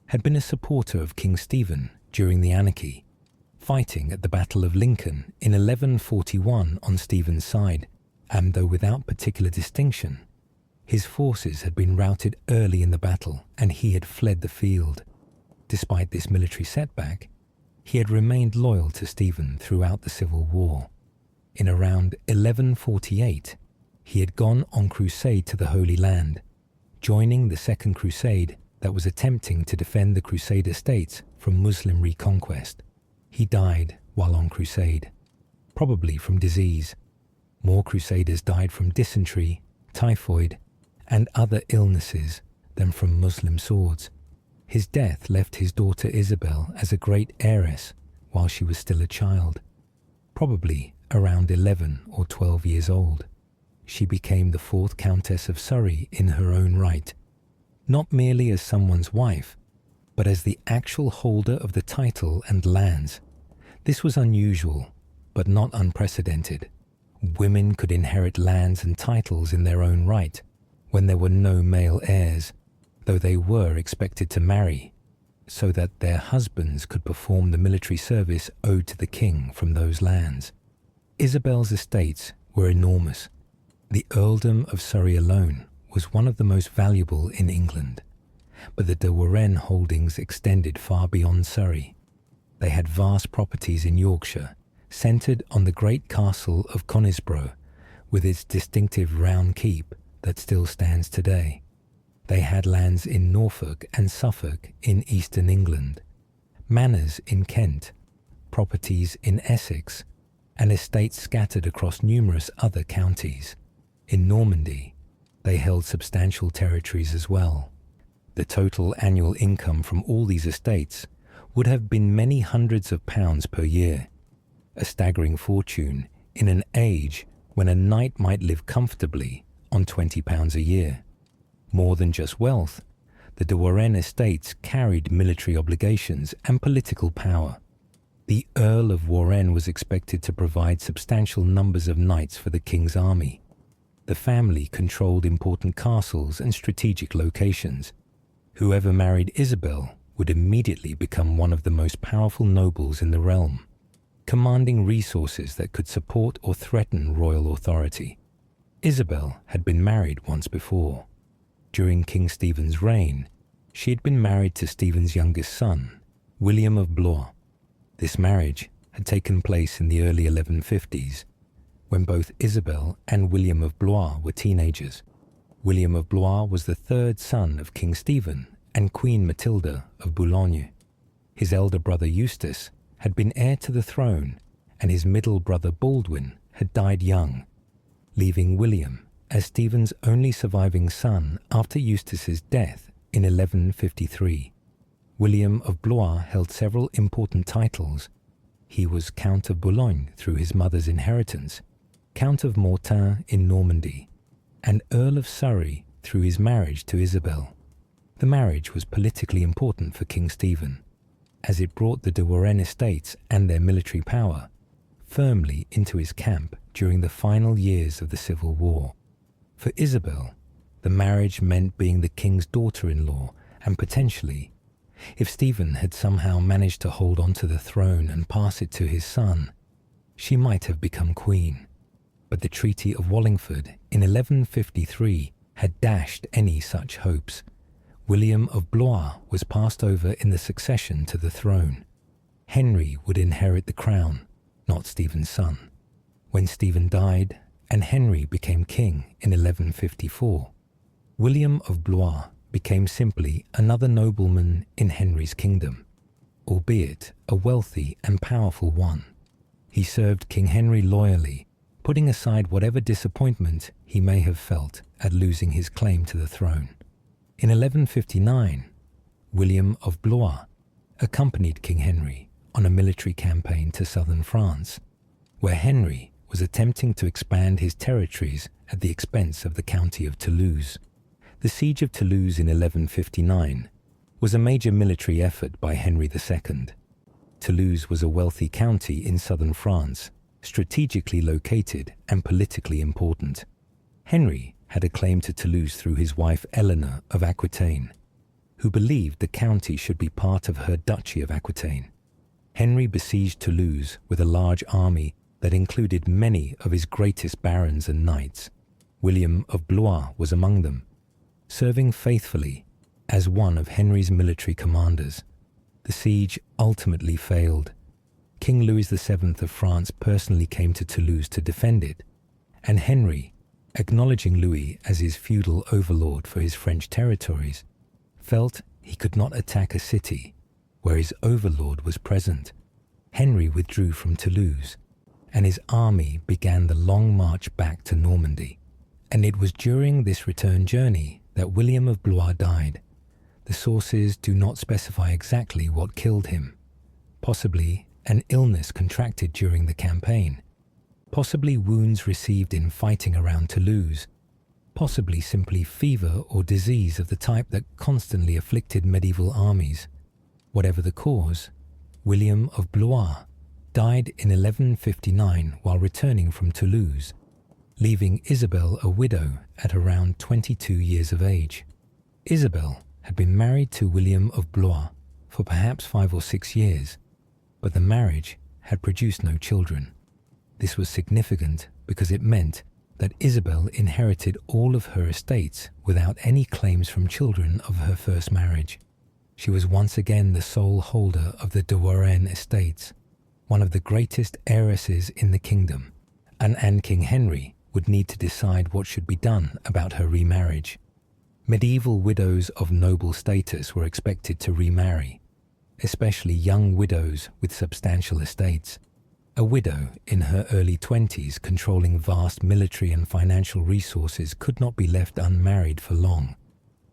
had been a supporter of King Stephen during the Anarchy, fighting at the Battle of Lincoln in 1141 on Stephen's side, and though without particular distinction, his forces had been routed early in the battle and he had fled the field. Despite this military setback, he had remained loyal to Stephen throughout the Civil War. In around 1148, he had gone on crusade to the Holy Land, joining the Second Crusade that was attempting to defend the Crusader states from Muslim reconquest. He died while on crusade, probably from disease. More crusaders died from dysentery, typhoid, and other illnesses than from Muslim swords. His death left his daughter Isabel as a great heiress while she was still a child, probably around 11 or 12 years old. She became the fourth Countess of Surrey in her own right, not merely as someone's wife, but as the actual holder of the title and lands. This was unusual, but not unprecedented. Women could inherit lands and titles in their own right when there were no male heirs, though they were expected to marry, so that their husbands could perform the military service owed to the king from those lands. Isabel's estates were enormous. The earldom of Surrey alone was one of the most valuable in England, but the de Warenne holdings extended far beyond Surrey. They had vast properties in Yorkshire, centred on the great castle of Conisbrough, with its distinctive round keep that still stands today. They had lands in Norfolk and Suffolk in eastern England, manors in Kent, properties in Essex, and estates scattered across numerous other counties. In Normandy, they held substantial territories as well. The total annual income from all these estates would have been many hundreds of pounds per year, a staggering fortune in an age when a knight might live comfortably on £20 a year. More than just wealth, the de Warenne estates carried military obligations and political power. The Earl of Warenne was expected to provide substantial numbers of knights for the king's army. The family controlled important castles and strategic locations. Whoever married Isabel would immediately become one of the most powerful nobles in the realm, commanding resources that could support or threaten royal authority. Isabel had been married once before. During King Stephen's reign, she had been married to Stephen's youngest son, William of Blois. This marriage had taken place in the early 1150s, when both Isabel and William of Blois were teenagers. William of Blois was the third son of King Stephen and Queen Matilda of Boulogne. His elder brother Eustace had been heir to the throne, and his middle brother Baldwin had died young, leaving William as Stephen's only surviving son after Eustace's death in 1153. William of Blois held several important titles. He was Count of Boulogne through his mother's inheritance, Count of Mortain in Normandy, and Earl of Surrey through his marriage to Isabel. The marriage was politically important for King Stephen, as it brought the de Warenne estates and their military power firmly into his camp during the final years of the Civil War. For Isabel, the marriage meant being the king's daughter-in-law, and potentially, if Stephen had somehow managed to hold onto the throne and pass it to his son, she might have become queen. But the Treaty of Wallingford in 1153 had dashed any such hopes. William of Blois was passed over in the succession to the throne. Henry would inherit the crown, not Stephen's son. When Stephen died and Henry became king in 1154, William of Blois became simply another nobleman in Henry's kingdom, albeit a wealthy and powerful one. He served King Henry loyally, putting aside whatever disappointment he may have felt at losing his claim to the throne. In 1159, William of Blois accompanied King Henry on a military campaign to southern France, where Henry was attempting to expand his territories at the expense of the county of Toulouse. The Siege of Toulouse in 1159 was a major military effort by Henry II. Toulouse was a wealthy county in southern France, strategically located and politically important. Henry had a claim to Toulouse through his wife Eleanor of Aquitaine, who believed the county should be part of her Duchy of Aquitaine. Henry besieged Toulouse with a large army that included many of his greatest barons and knights. William of Blois was among them, serving faithfully as one of Henry's military commanders. The siege ultimately failed. King Louis VII of France personally came to Toulouse to defend it, and Henry, acknowledging Louis as his feudal overlord for his French territories, felt he could not attack a city where his overlord was present. Henry withdrew from Toulouse, and his army began the long march back to Normandy. And it was during this return journey that William of Blois died. The sources do not specify exactly what killed him. Possibly an illness contracted during the campaign. Possibly wounds received in fighting around Toulouse. Possibly simply fever or disease of the type that constantly afflicted medieval armies. Whatever the cause, William of Blois died in 1159 while returning from Toulouse, leaving Isabel a widow at around 22 years of age. Isabel had been married to William of Blois for perhaps 5 or 6 years, but the marriage had produced no children. This was significant because it meant that Isabel inherited all of her estates without any claims from children of her first marriage. She was once again the sole holder of the de Warenne estates, one of the greatest heiresses in the kingdom, and King Henry would need to decide what should be done about her remarriage. Medieval widows of noble status were expected to remarry, especially young widows with substantial estates. A widow in her early 20s controlling vast military and financial resources could not be left unmarried for long,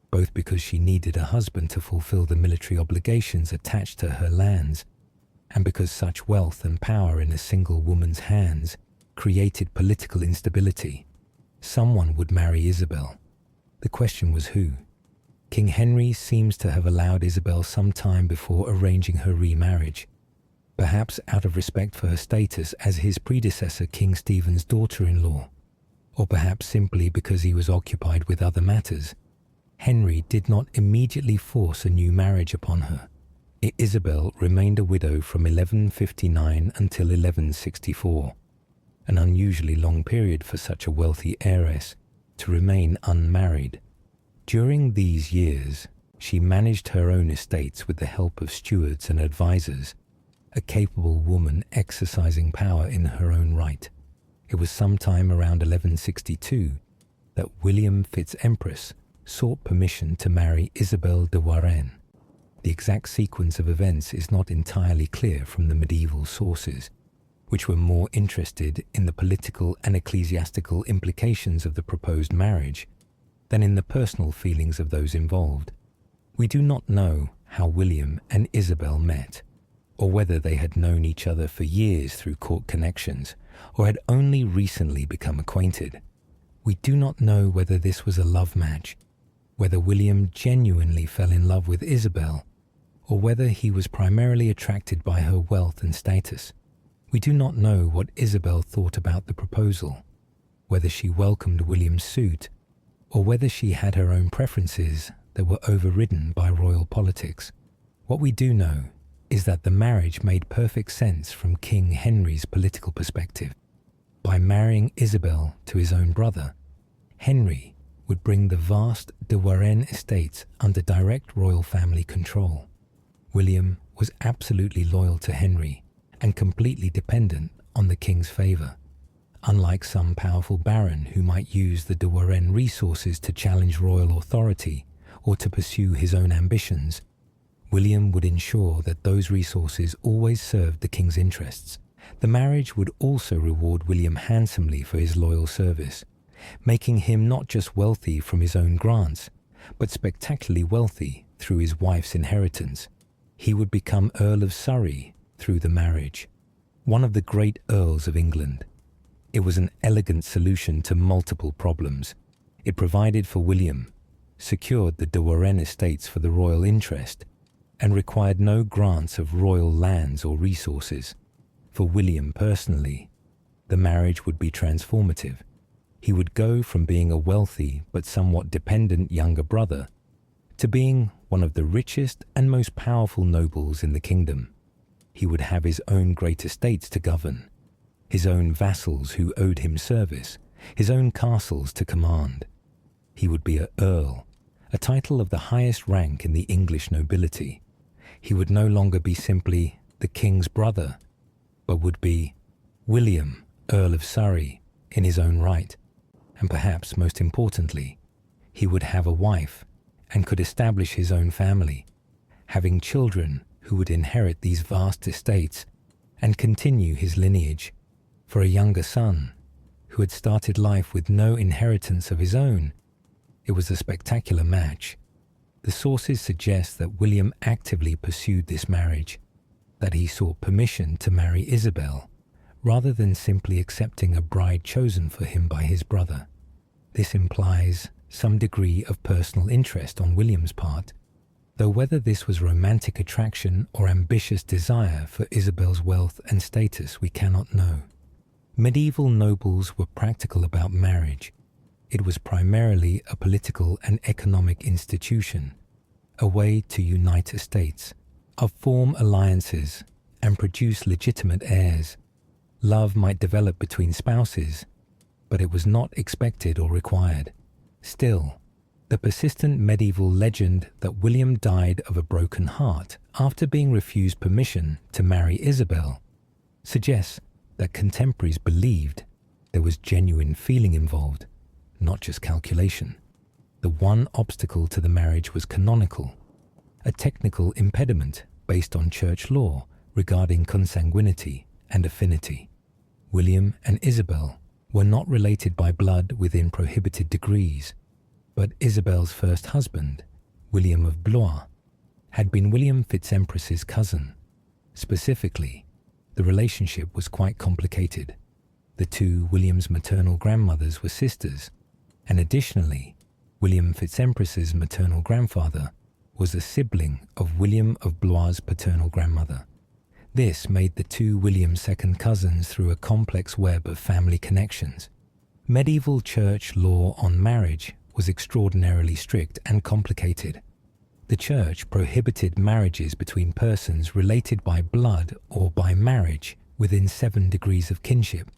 both because she needed a husband to fulfill the military obligations attached to her lands, and because such wealth and power in a single woman's hands created political instability. Someone would marry Isabel. The question was who. King Henry seems to have allowed Isabel some time before arranging her remarriage, perhaps out of respect for her status as his predecessor King Stephen's daughter-in-law, or perhaps simply because he was occupied with other matters. Henry did not immediately force a new marriage upon her. Isabel remained a widow from 1159 until 1164, an unusually long period for such a wealthy heiress to remain unmarried. During these years, she managed her own estates with the help of stewards and advisors, a capable woman exercising power in her own right. It was sometime around 1162 that William FitzEmpress sought permission to marry Isabel de Warenne. The exact sequence of events is not entirely clear from the medieval sources, which were more interested in the political and ecclesiastical implications of the proposed marriage than in the personal feelings of those involved. We do not know how William and Isabel met, or whether they had known each other for years through court connections, or had only recently become acquainted. We do not know whether this was a love match, whether William genuinely fell in love with Isabel, or whether he was primarily attracted by her wealth and status. We do not know what Isabel thought about the proposal, whether she welcomed William's suit, or whether she had her own preferences that were overridden by royal politics. What we do know is that the marriage made perfect sense from King Henry's political perspective. By marrying Isabel to his own brother, Henry would bring the vast de Warenne estates under direct royal family control. William was absolutely loyal to Henry and completely dependent on the king's favour. Unlike some powerful baron who might use the de Warenne resources to challenge royal authority or to pursue his own ambitions, William would ensure that those resources always served the king's interests. The marriage would also reward William handsomely for his loyal service, making him not just wealthy from his own grants, but spectacularly wealthy through his wife's inheritance. He would become Earl of Surrey through the marriage, one of the great earls of England. It was an elegant solution to multiple problems. It provided for William, secured the de Warenne estates for the royal interest, and required no grants of royal lands or resources. For William personally, the marriage would be transformative. He would go from being a wealthy but somewhat dependent younger brother to being one of the richest and most powerful nobles in the kingdom. He would have his own great estates to govern, his own vassals who owed him service, his own castles to command. He would be an earl, a title of the highest rank in the English nobility. He would no longer be simply the king's brother, but would be William, Earl of Surrey, in his own right, and perhaps most importantly, he would have a wife and could establish his own family, having children who would inherit these vast estates and continue his lineage. For a younger son, who had started life with no inheritance of his own, it was a spectacular match. The sources suggest that William actively pursued this marriage, that he sought permission to marry Isabel, rather than simply accepting a bride chosen for him by his brother. This implies some degree of personal interest on William's part, though whether this was romantic attraction or ambitious desire for Isabel's wealth and status we cannot know. Medieval nobles were practical about marriage. It was primarily a political and economic institution, a way to unite estates, form alliances, and produce legitimate heirs. Love might develop between spouses, but it was not expected or required. Still, the persistent medieval legend that William died of a broken heart after being refused permission to marry Isabel suggests that contemporaries believed there was genuine feeling involved, not just calculation. The one obstacle to the marriage was canonical, a technical impediment based on church law regarding consanguinity and affinity. William and Isabel were not related by blood within prohibited degrees, but Isabel's first husband, William of Blois, had been William FitzEmpress's cousin. Specifically, the relationship was quite complicated. The two William's maternal grandmothers were sisters, and additionally, William FitzEmpress's maternal grandfather was a sibling of William of Blois' paternal grandmother. This made the two Williams second cousins through a complex web of family connections. Medieval church law on marriage was extraordinarily strict and complicated. The church prohibited marriages between persons related by blood or by marriage within 7 degrees of kinship,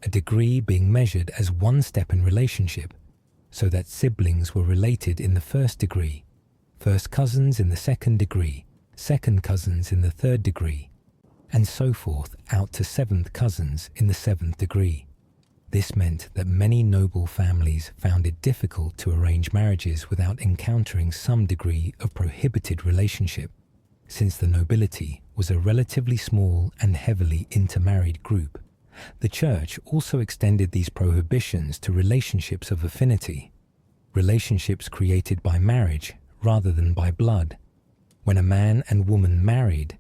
a degree being measured as one step in relationship, so that siblings were related in the first degree, first cousins in the second degree, second cousins in the third degree, and so forth out to 7th cousins in the 7th degree. This meant that many noble families found it difficult to arrange marriages without encountering some degree of prohibited relationship, since the nobility was a relatively small and heavily intermarried group. The church also extended these prohibitions to relationships of affinity, relationships created by marriage rather than by blood. When a man and woman married,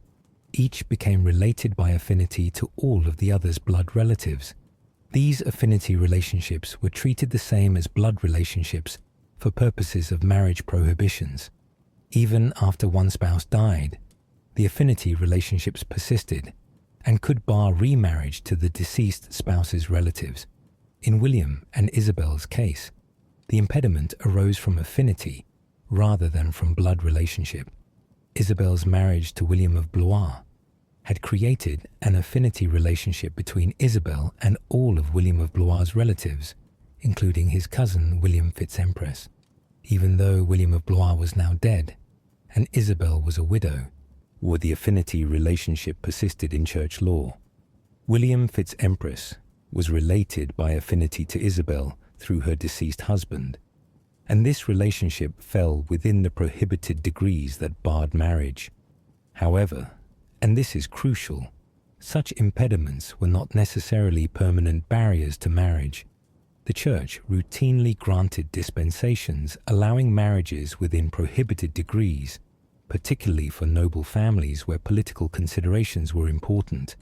each became related by affinity to all of the other's blood relatives. These affinity relationships were treated the same as blood relationships for purposes of marriage prohibitions. Even after one spouse died, the affinity relationships persisted and could bar remarriage to the deceased spouse's relatives. In William and Isabel's case, the impediment arose from affinity rather than from blood relationship. Isabel's marriage to William of Blois had created an affinity relationship between Isabel and all of William of Blois' relatives, including his cousin William FitzEmpress. Even though William of Blois was now dead and Isabel was a widow, the affinity relationship persisted in church law. William FitzEmpress was related by affinity to Isabel through her deceased husband, and this relationship fell within the prohibited degrees that barred marriage. However, and this is crucial, such impediments were not necessarily permanent barriers to marriage. The Church routinely granted dispensations allowing marriages within prohibited degrees, particularly for noble families where political considerations were important.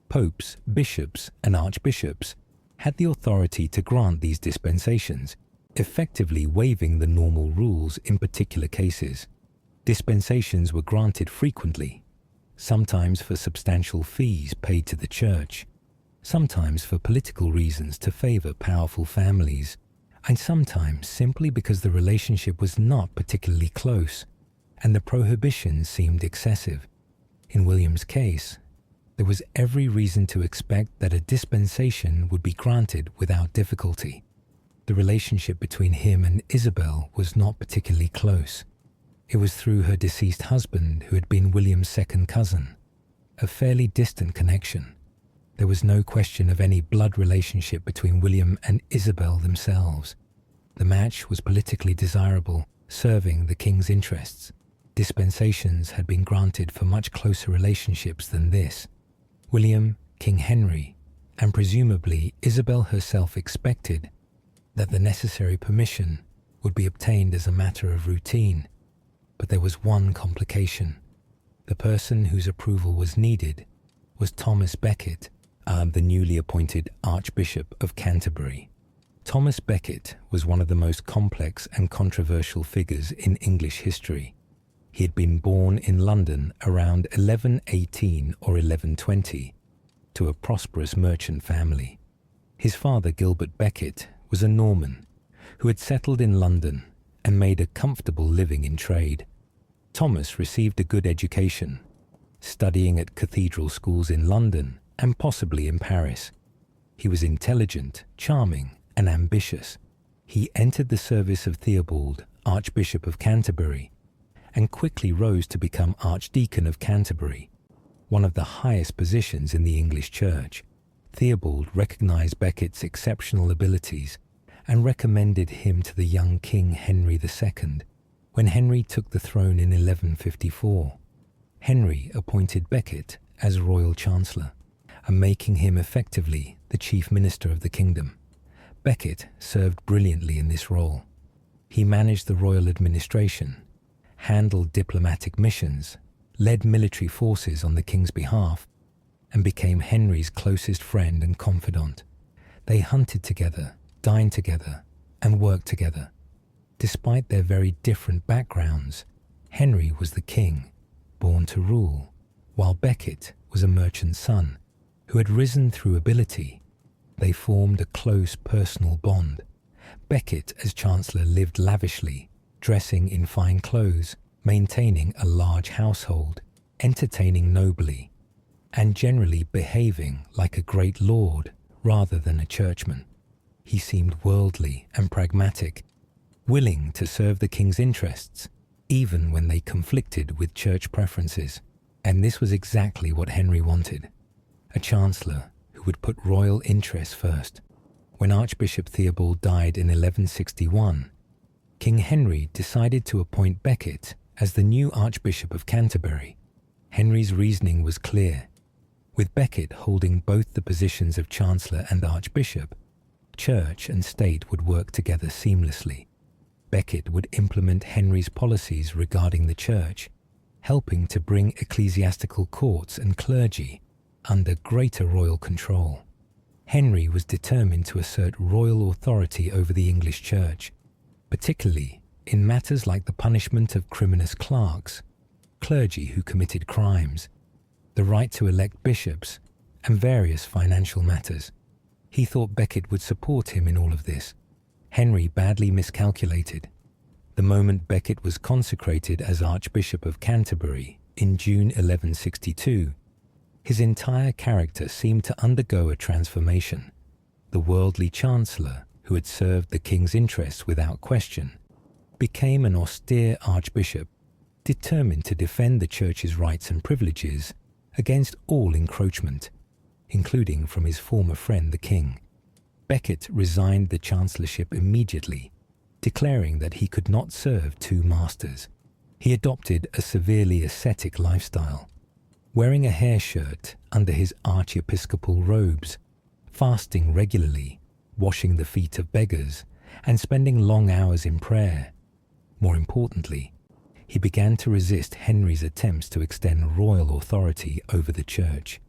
Popes, bishops, and archbishops had the authority to grant these dispensations, effectively waiving the normal rules in particular cases. Dispensations were granted frequently, sometimes for substantial fees paid to the Church, sometimes for political reasons to favor powerful families, and sometimes simply because the relationship was not particularly close and the prohibitions seemed excessive. In William's case, there was every reason to expect that a dispensation would be granted without difficulty. The relationship between him and Isabel was not particularly close. It was through her deceased husband, who had been William's second cousin, a fairly distant connection. There was no question of any blood relationship between William and Isabel themselves. The match was politically desirable, serving the king's interests. Dispensations had been granted for much closer relationships than this. William, King Henry, and presumably Isabel herself expected that the necessary permission would be obtained as a matter of routine. But there was one complication. The person whose approval was needed was Thomas Becket, the newly appointed Archbishop of Canterbury. Thomas Becket was one of the most complex and controversial figures in English history. He had been born in London around 1118 or 1120 to a prosperous merchant family. His father, Gilbert Becket, was a Norman who had settled in London and made a comfortable living in trade. Thomas received a good education, studying at cathedral schools in London and possibly in Paris. He was intelligent, charming, and ambitious. He entered the service of Theobald, Archbishop of Canterbury, and quickly rose to become Archdeacon of Canterbury, one of the highest positions in the English Church. Theobald recognized Becket's exceptional abilities and recommended him to the young King Henry II. When Henry took the throne in 1154, Henry appointed Becket as Royal Chancellor, and making him effectively the Chief Minister of the kingdom. Becket served brilliantly in this role. He managed the royal administration, handled diplomatic missions, led military forces on the king's behalf, and became Henry's closest friend and confidant. They hunted together, dined together, and worked together. Despite their very different backgrounds, Henry was the king, born to rule, while Becket was a merchant's son who had risen through ability. They formed a close personal bond. Becket, as Chancellor, lived lavishly, dressing in fine clothes, maintaining a large household, entertaining nobly, and generally behaving like a great lord rather than a churchman. He seemed worldly and pragmatic, willing to serve the king's interests, even when they conflicted with church preferences. And this was exactly what Henry wanted: a chancellor who would put royal interests first. When Archbishop Theobald died in 1161, King Henry decided to appoint Becket as the new Archbishop of Canterbury. Henry's reasoning was clear. With Becket holding both the positions of Chancellor and Archbishop, church and state would work together seamlessly. Becket would implement Henry's policies regarding the church, helping to bring ecclesiastical courts and clergy under greater royal control. Henry was determined to assert royal authority over the English church, particularly in matters like the punishment of criminous clerks, clergy who committed crimes, the right to elect bishops, and various financial matters. He thought Becket would support him in all of this. Henry badly miscalculated. The moment Becket was consecrated as Archbishop of Canterbury in June 1162, his entire character seemed to undergo a transformation. The worldly chancellor, who had served the king's interests without question, became an austere archbishop, determined to defend the church's rights and privileges against all encroachment, including from his former friend the king. Becket resigned the chancellorship immediately, declaring that he could not serve two masters. He adopted a severely ascetic lifestyle, wearing a hair shirt under his archiepiscopal robes, fasting regularly, washing the feet of beggars, and spending long hours in prayer. More importantly, he began to resist Henry's attempts to extend royal authority over the church.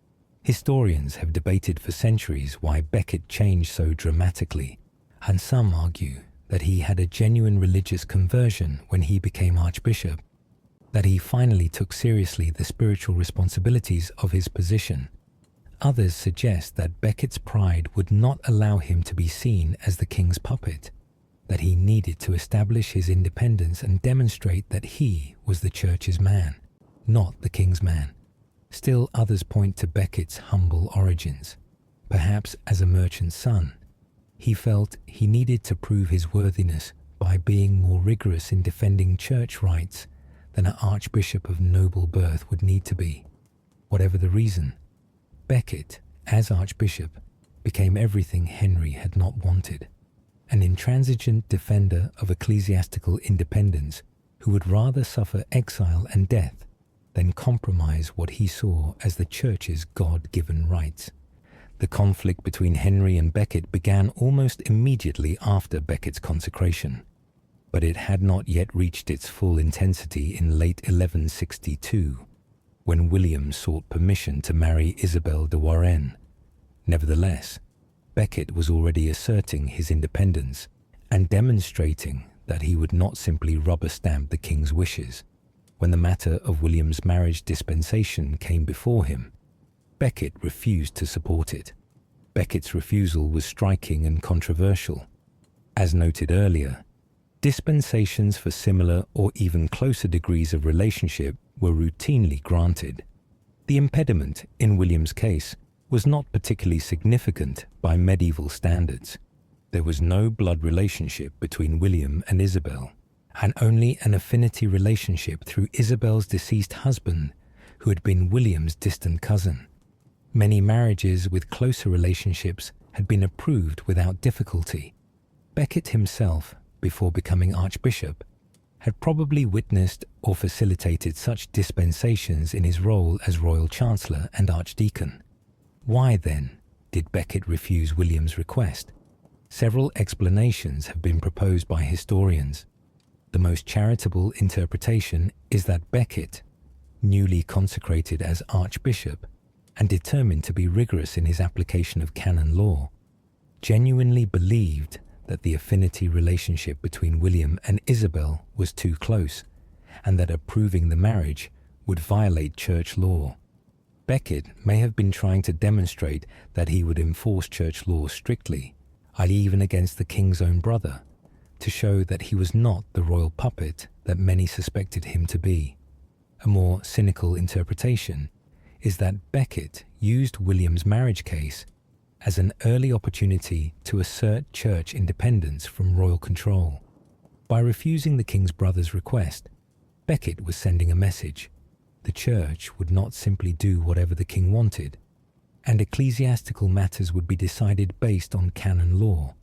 Historians have debated for centuries why Becket changed so dramatically, and some argue that he had a genuine religious conversion when he became archbishop, that he finally took seriously the spiritual responsibilities of his position. Others suggest that Becket's pride would not allow him to be seen as the king's puppet, that he needed to establish his independence and demonstrate that he was the church's man, not the king's man. Still, others point to Becket's humble origins. Perhaps as a merchant's son, he felt he needed to prove his worthiness by being more rigorous in defending church rights than an archbishop of noble birth would need to be. Whatever the reason, Becket as Archbishop, became everything Henry had not wanted, an intransigent defender of ecclesiastical independence who would rather suffer exile and death than compromise what he saw as the Church's God-given rights. The conflict between Henry and Becket began almost immediately after Becket's consecration, but it had not yet reached its full intensity in late 1162, when William sought permission to marry Isabel de Warenne. Nevertheless, Becket was already asserting his independence and demonstrating that he would not simply rubber-stamp the king's wishes. When the matter of William's marriage dispensation came before him, Becket refused to support it. Becket's refusal was striking and controversial. As noted earlier, dispensations for similar or even closer degrees of relationship were routinely granted. The impediment in William's case was not particularly significant by medieval standards. There was no blood relationship between William and Isabel, and only an affinity relationship through Isabel's deceased husband, who had been William's distant cousin. Many marriages with closer relationships had been approved without difficulty. Becket himself, before becoming Archbishop, had probably witnessed or facilitated such dispensations in his role as Royal Chancellor and Archdeacon. Why, then, did Becket refuse William's request? Several explanations have been proposed by historians. The most charitable interpretation is that Becket, newly consecrated as Archbishop and determined to be rigorous in his application of canon law, genuinely believed that the affinity relationship between William and Isabel was too close, and that approving the marriage would violate church law. Becket may have been trying to demonstrate that he would enforce church law strictly, i.e. even against the king's own brother, to show that he was not the royal puppet that many suspected him to be. A more cynical interpretation is that Becket used William's marriage case as an early opportunity to assert church independence from royal control. By refusing the king's brother's request, Becket was sending a message. The church would not simply do whatever the king wanted, and ecclesiastical matters would be decided based on canon law,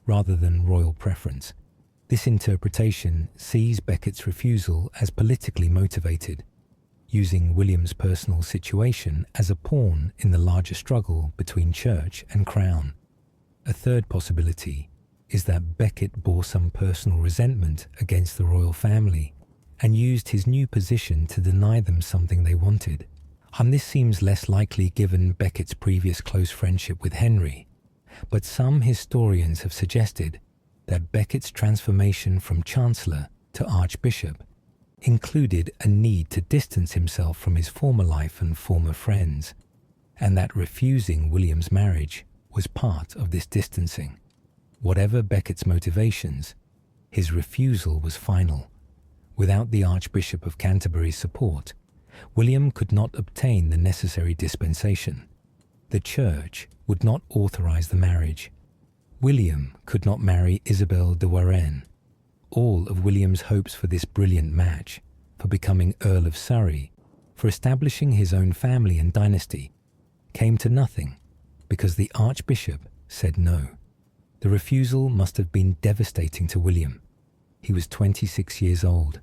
rather than royal preference. This interpretation sees Becket's refusal as politically motivated, using William's personal situation as a pawn in the larger struggle between church and crown. A third possibility is that Becket bore some personal resentment against the royal family and used his new position to deny them something they wanted. And this seems less likely given Becket's previous close friendship with Henry, but some historians have suggested that Becket's transformation from Chancellor to Archbishop included a need to distance himself from his former life and former friends, and that refusing William's marriage was part of this distancing. Whatever Becket's motivations, his refusal was final. Without the Archbishop of Canterbury's support, William could not obtain the necessary dispensation. The Church would not authorize the marriage. William could not marry Isabel de Warenne. All of William's hopes for this brilliant match, for becoming Earl of Surrey, for establishing his own family and dynasty, came to nothing because the Archbishop said no. The refusal must have been devastating to William. He was 26 years old.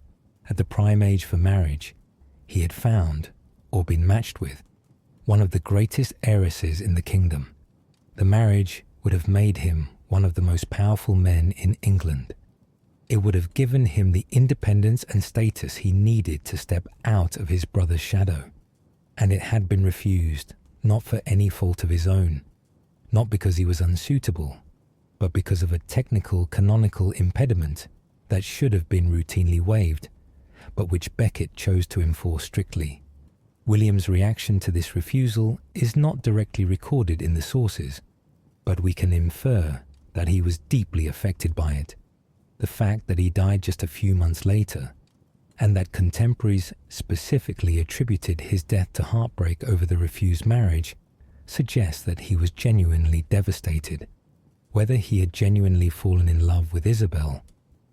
At the prime age for marriage, he had found, or been matched with, one of the greatest heiresses in the kingdom. The marriage would have made him one of the most powerful men in England. It would have given him the independence and status he needed to step out of his brother's shadow. And it had been refused, not for any fault of his own, not because he was unsuitable, but because of a technical canonical impediment that should have been routinely waived, but which Becket chose to enforce strictly. William's reaction to this refusal is not directly recorded in the sources, but we can infer that he was deeply affected by it. The fact that he died just a few months later, and that contemporaries specifically attributed his death to heartbreak over the refused marriage, suggests that he was genuinely devastated. Whether he had genuinely fallen in love with Isabel,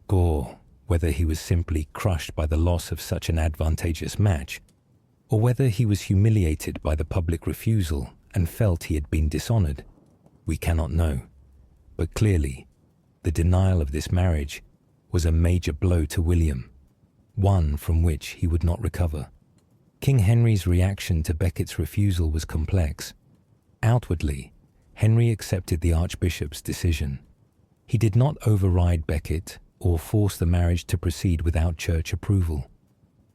or whether he was simply crushed by the loss of such an advantageous match, or whether he was humiliated by the public refusal and felt he had been dishonored? We cannot know. But clearly, the denial of this marriage was a major blow to William, one from which he would not recover. King Henry's reaction to Becket's refusal was complex. Outwardly, Henry accepted the Archbishop's decision. He did not override Becket or force the marriage to proceed without church approval.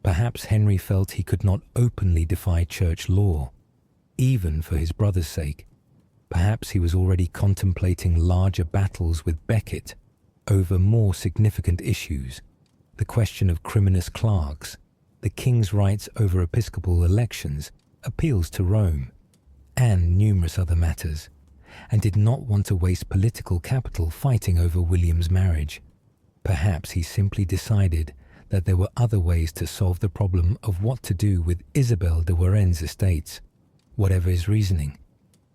Perhaps Henry felt he could not openly defy church law, even for his brother's sake. Perhaps he was already contemplating larger battles with Becket over more significant issues: the question of criminous clerks, the king's rights over episcopal elections, appeals to Rome, and numerous other matters, and did not want to waste political capital fighting over William's marriage. Perhaps he simply decided that there were other ways to solve the problem of what to do with Isabel de Warenne's estates. Whatever his reasoning,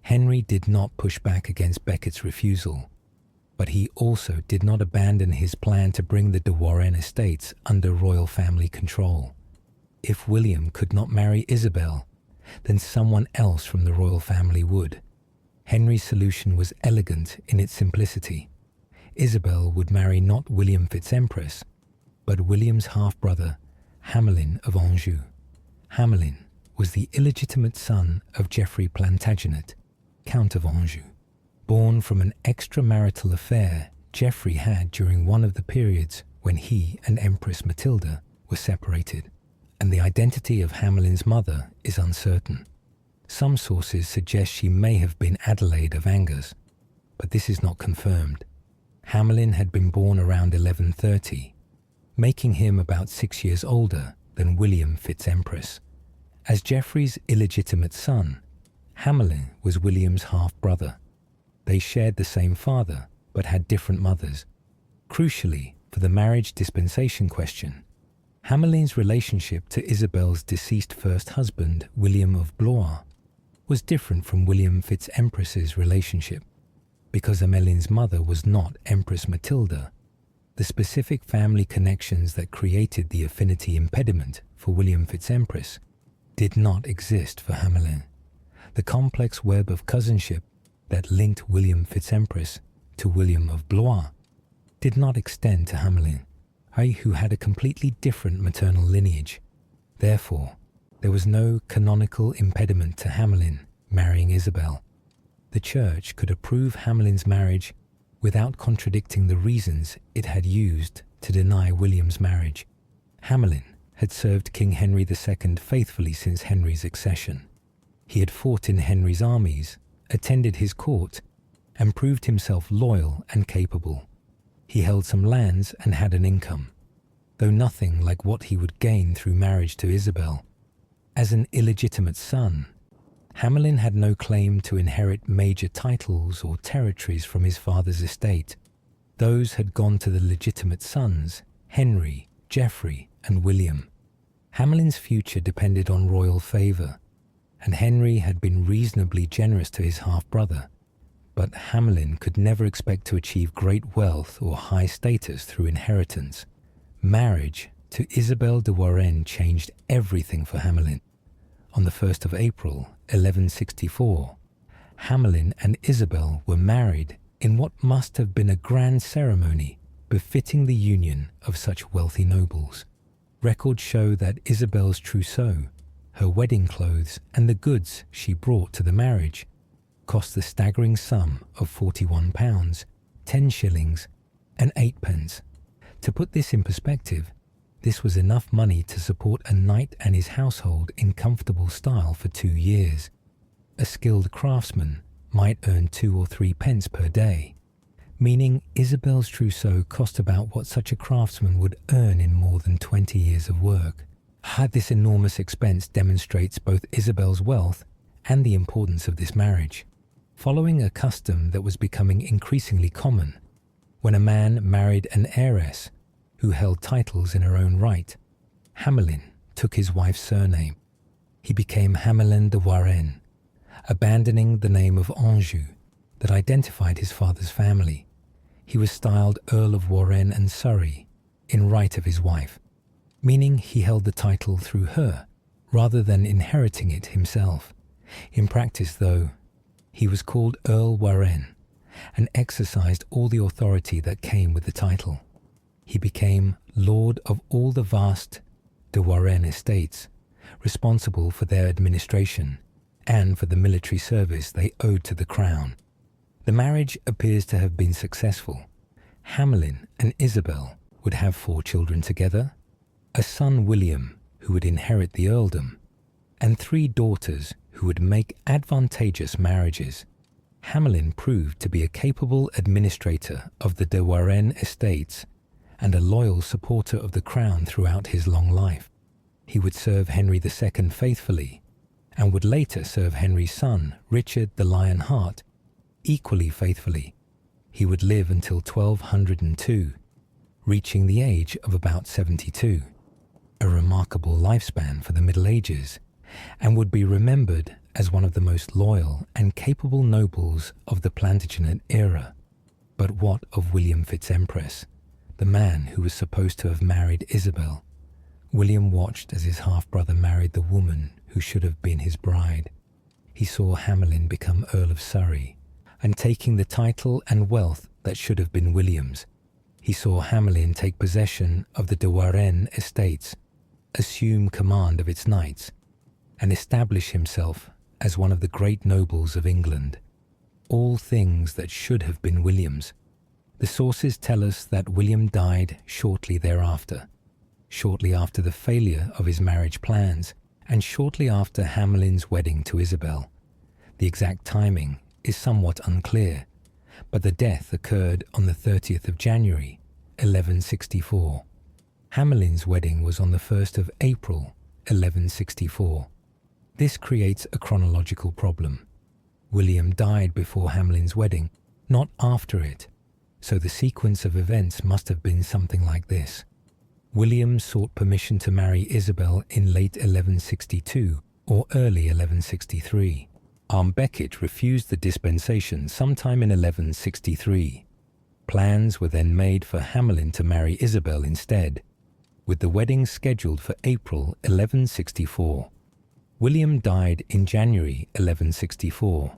Henry did not push back against Becket's refusal, but he also did not abandon his plan to bring the de Warenne estates under royal family control. If William could not marry Isabel, then someone else from the royal family would. Henry's solution was elegant in its simplicity. Isabel would marry not William FitzEmpress, but William's half-brother, Hamelin of Anjou. Hamelin was the illegitimate son of Geoffrey Plantagenet, Count of Anjou. Born from an extramarital affair Geoffrey had during one of the periods when he and Empress Matilda were separated, and the identity of Hamelin's mother is uncertain. Some sources suggest she may have been Adelaide of Angers, but this is not confirmed. Hamelin had been born around 1130, making him about 6 years older than William FitzEmpress. As Geoffrey's illegitimate son, Hamelin was William's half-brother. They shared the same father, but had different mothers. Crucially, for the marriage dispensation question, Hamelin's relationship to Isabel's deceased first husband, William of Blois, was different from William FitzEmpress's relationship. Because Hamelin's mother was not Empress Matilda, the specific family connections that created the affinity impediment for William FitzEmpress did not exist for Hamelin. The complex web of cousinship that linked William FitzEmpress to William of Blois did not extend to Hamelin, who had a completely different maternal lineage. Therefore, there was no canonical impediment to Hamelin marrying Isabel. The Church could approve Hamelin's marriage without contradicting the reasons it had used to deny William's marriage. Hamelin had served King Henry II faithfully since Henry's accession. He had fought in Henry's armies, attended his court, and proved himself loyal and capable. He held some lands and had an income, though nothing like what he would gain through marriage to Isabel. As an illegitimate son, Hamelin had no claim to inherit major titles or territories from his father's estate. Those had gone to the legitimate sons, Henry, Geoffrey, and William. Hamelin's future depended on royal favour, and Henry had been reasonably generous to his half-brother. But Hamelin could never expect to achieve great wealth or high status through inheritance. Marriage to Isabel de Warenne changed everything for Hamelin. On the 1st of April, 1164, Hamelin and Isabel were married in what must have been a grand ceremony befitting the union of such wealthy nobles. Records show that Isabel's trousseau, her wedding clothes, and the goods she brought to the marriage cost the staggering sum of £41, 10 shillings, and 8 pence. To put this in perspective, this was enough money to support a knight and his household in comfortable style for 2 years. A skilled craftsman might earn 2 or 3 pence per day, meaning Isabel's trousseau cost about what such a craftsman would earn in more than 20 years of work. This enormous expense demonstrates both Isabel's wealth and the importance of this marriage. Following a custom that was becoming increasingly common, when a man married an heiress who held titles in her own right, Hamelin took his wife's surname. He became Hamelin de Warenne, abandoning the name of Anjou that identified his father's family. He was styled Earl of Warenne and Surrey in right of his wife, meaning he held the title through her rather than inheriting it himself. In practice, though, he was called Earl Warenne and exercised all the authority that came with the title. He became Lord of all the vast de Warenne estates, responsible for their administration and for the military service they owed to the crown. The marriage appears to have been successful. Hamelin and Isabel would have 4 children together, a son William who would inherit the earldom, and 3 daughters who would make advantageous marriages. Hamelin proved to be a capable administrator of the de Warenne estates and a loyal supporter of the crown throughout his long life. He would serve Henry II faithfully and would later serve Henry's son, Richard the Lionheart, equally faithfully. He would live until 1202, reaching the age of about 72, a remarkable lifespan for the Middle Ages, and would be remembered as one of the most loyal and capable nobles of the Plantagenet era. But what of William FitzEmpress, the man who was supposed to have married Isabel? William watched as his half-brother married the woman who should have been his bride. He saw Hamelin become Earl of Surrey, and taking the title and wealth that should have been William's. He saw Hamelin take possession of the de Warenne estates, assume command of its knights, and establish himself as one of the great nobles of England. All things that should have been William's. The sources tell us that William died shortly thereafter, shortly after the failure of his marriage plans, and shortly after Hamelin's wedding to Isabel. The exact timing is somewhat unclear, but the death occurred on the 30th of January, 1164. Hamelin's wedding was on the 1st of April, 1164. This creates a chronological problem. William died before Hamelin's wedding, not after it, so the sequence of events must have been something like this. William sought permission to marry Isabel in late 1162 or early 1163. Becket refused the dispensation sometime in 1163. Plans were then made for Hamelin to marry Isabel instead, with the wedding scheduled for April 1164. William died in January 1164,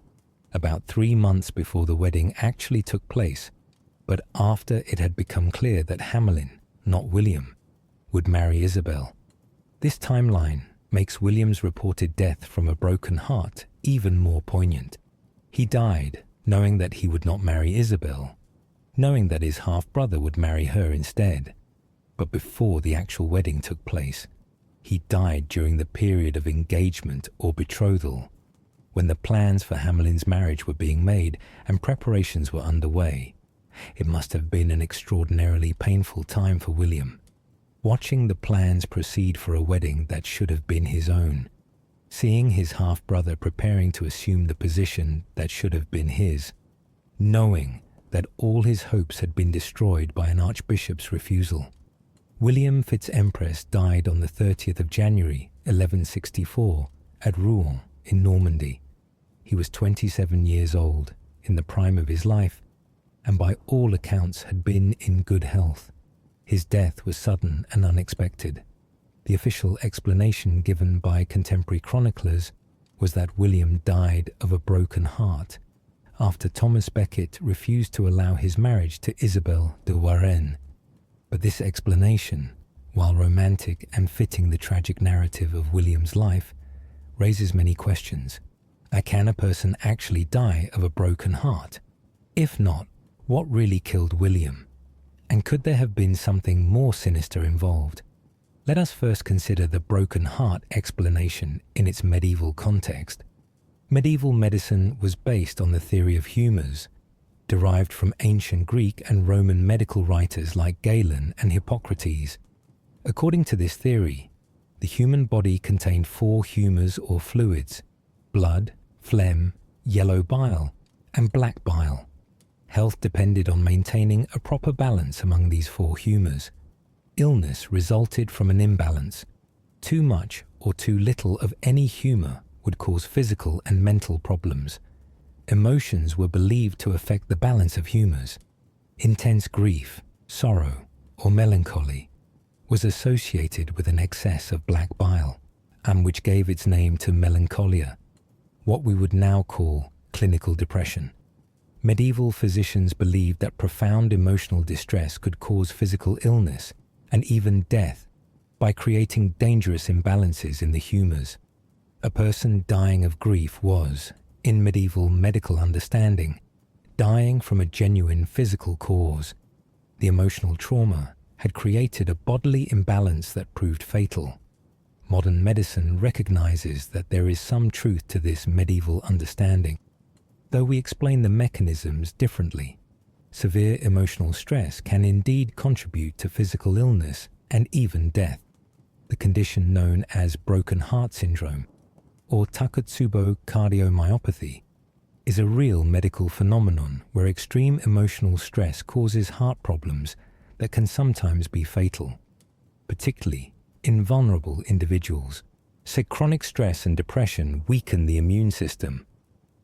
about 3 months before the wedding actually took place, but after it had become clear that Hamelin, not William, would marry Isabel. This timeline makes William's reported death from a broken heart even more poignant. He died knowing that he would not marry Isabel, knowing that his half-brother would marry her instead, but before the actual wedding took place. He died during the period of engagement or betrothal, when the plans for Hamelin's marriage were being made and preparations were underway. It must have been an extraordinarily painful time for William, watching the plans proceed for a wedding that should have been his own, seeing his half-brother preparing to assume the position that should have been his, knowing that all his hopes had been destroyed by an archbishop's refusal. William FitzEmpress died on the 30th of January, 1164, at Rouen in Normandy. He was 27 years old, in the prime of his life, and by all accounts had been in good health. His death was sudden and unexpected. The official explanation given by contemporary chroniclers was that William died of a broken heart after Thomas Becket refused to allow his marriage to Isabel de Warenne. But this explanation, while romantic and fitting the tragic narrative of William's life, raises many questions. Can a person actually die of a broken heart? If not, what really killed William? And could there have been something more sinister involved? Let us first consider the broken heart explanation in its medieval context. Medieval medicine was based on the theory of humours, derived from ancient Greek and Roman medical writers like Galen and Hippocrates. According to this theory, the human body contained 4 humours or fluids: blood, phlegm, yellow bile, and black bile. Health depended on maintaining a proper balance among these 4 humours. Illness resulted from an imbalance. Too much or too little of any humour would cause physical and mental problems. Emotions were believed to affect the balance of humours. Intense grief, sorrow, or melancholy was associated with an excess of black bile, and which gave its name to melancholia, what we would now call clinical depression. Medieval physicians believed that profound emotional distress could cause physical illness and even death by creating dangerous imbalances in the humors. A person dying of grief was, in medieval medical understanding, dying from a genuine physical cause. The emotional trauma had created a bodily imbalance that proved fatal. Modern medicine recognizes that there is some truth to this medieval understanding, though we explain the mechanisms differently. Severe emotional stress can indeed contribute to physical illness and even death. The condition known as broken heart syndrome, or Takotsubo cardiomyopathy, is a real medical phenomenon where extreme emotional stress causes heart problems that can sometimes be fatal, particularly in vulnerable individuals. So chronic stress and depression weaken the immune system,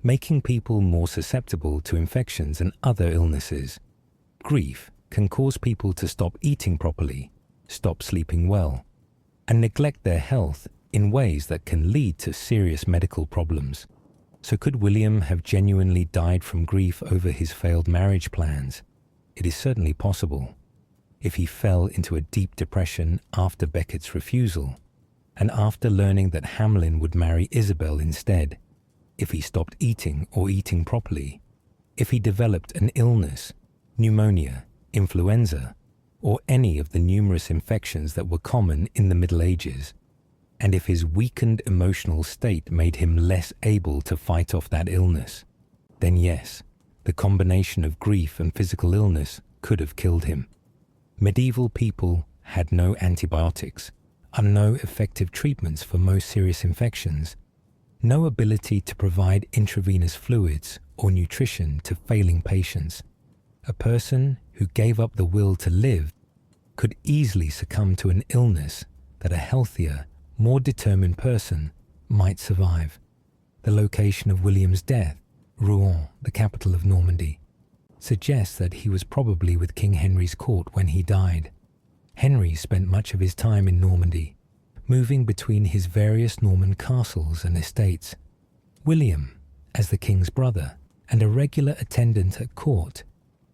making people more susceptible to infections and other illnesses. Grief can cause people to stop eating properly, stop sleeping well, and neglect their health in ways that can lead to serious medical problems. So could William have genuinely died from grief over his failed marriage plans? It is certainly possible. If he fell into a deep depression after Becket's refusal, and after learning that Hamlin would marry Isabel instead, if he stopped eating or eating properly, if he developed an illness, pneumonia, influenza, or any of the numerous infections that were common in the Middle Ages, and if his weakened emotional state made him less able to fight off that illness, then yes, the combination of grief and physical illness could have killed him. Medieval people had no antibiotics and no effective treatments for most serious infections, no ability to provide intravenous fluids or nutrition to failing patients. A person who gave up the will to live could easily succumb to an illness that a healthier, more determined person might survive. The location of William's death, Rouen, the capital of Normandy, suggests that he was probably with King Henry's court when he died. Henry spent much of his time in Normandy, moving between his various Norman castles and estates. William, as the king's brother and a regular attendant at court,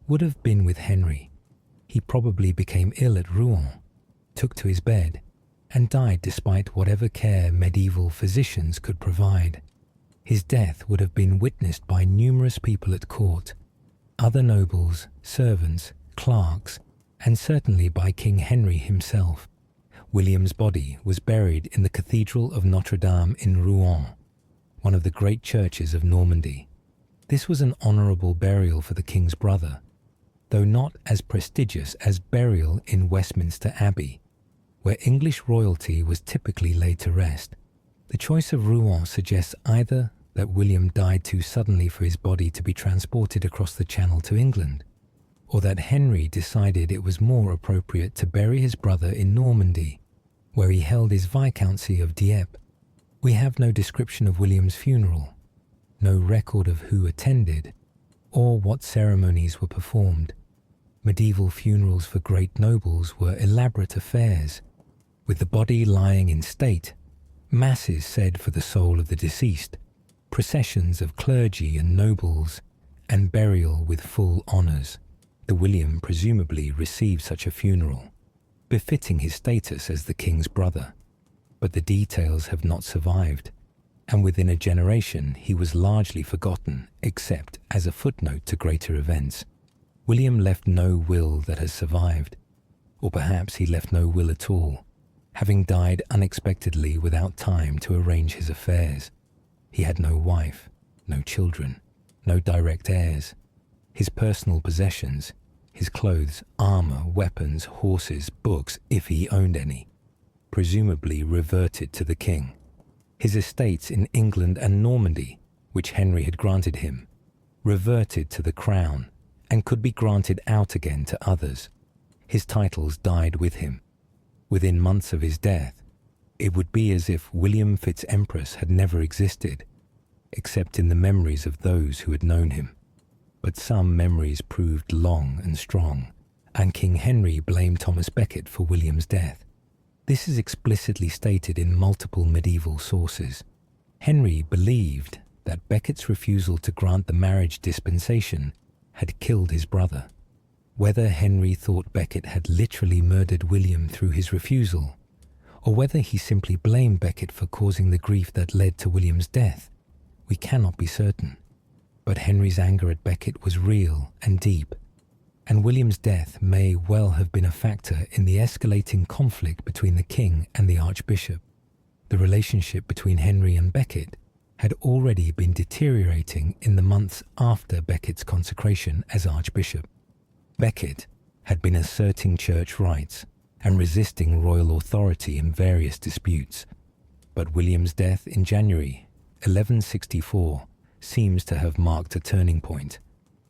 would have been with Henry. He probably became ill at Rouen, took to his bed, and died despite whatever care medieval physicians could provide. His death would have been witnessed by numerous people at court, other nobles, servants, clerks, and certainly by King Henry himself. William's body was buried in the Cathedral of Notre Dame in Rouen, one of the great churches of Normandy. This was an honourable burial for the king's brother, though not as prestigious as burial in Westminster Abbey, where English royalty was typically laid to rest. The choice of Rouen suggests either that William died too suddenly for his body to be transported across the Channel to England, or that Henry decided it was more appropriate to bury his brother in Normandy, where he held his viscountcy of Dieppe. We have no description of William's funeral, no record of who attended, or what ceremonies were performed. Medieval funerals for great nobles were elaborate affairs, with the body lying in state, masses said for the soul of the deceased, processions of clergy and nobles, and burial with full honours. The William presumably received such a funeral, befitting his status as the king's brother, but the details have not survived, and within a generation he was largely forgotten except as a footnote to greater events. William left no will that has survived, or perhaps he left no will at all, having died unexpectedly without time to arrange his affairs. He had no wife, no children, no direct heirs. His personal possessions, his clothes, armour, weapons, horses, books, if he owned any, presumably reverted to the king. His estates in England and Normandy, which Henry had granted him, reverted to the crown and could be granted out again to others. His titles died with him. Within months of his death, it would be as if William FitzEmpress had never existed, except in the memories of those who had known him. But some memories proved long and strong, and King Henry blamed Thomas Becket for William's death. This is explicitly stated in multiple medieval sources. Henry believed that Becket's refusal to grant the marriage dispensation had killed his brother. Whether Henry thought Becket had literally murdered William through his refusal, or whether he simply blamed Becket for causing the grief that led to William's death, we cannot be certain. But Henry's anger at Becket was real and deep, and William's death may well have been a factor in the escalating conflict between the king and the archbishop. The relationship between Henry and Becket had already been deteriorating in the months after Becket's consecration as archbishop. Becket had been asserting church rights and resisting royal authority in various disputes, but William's death in January 1164 seems to have marked a turning point.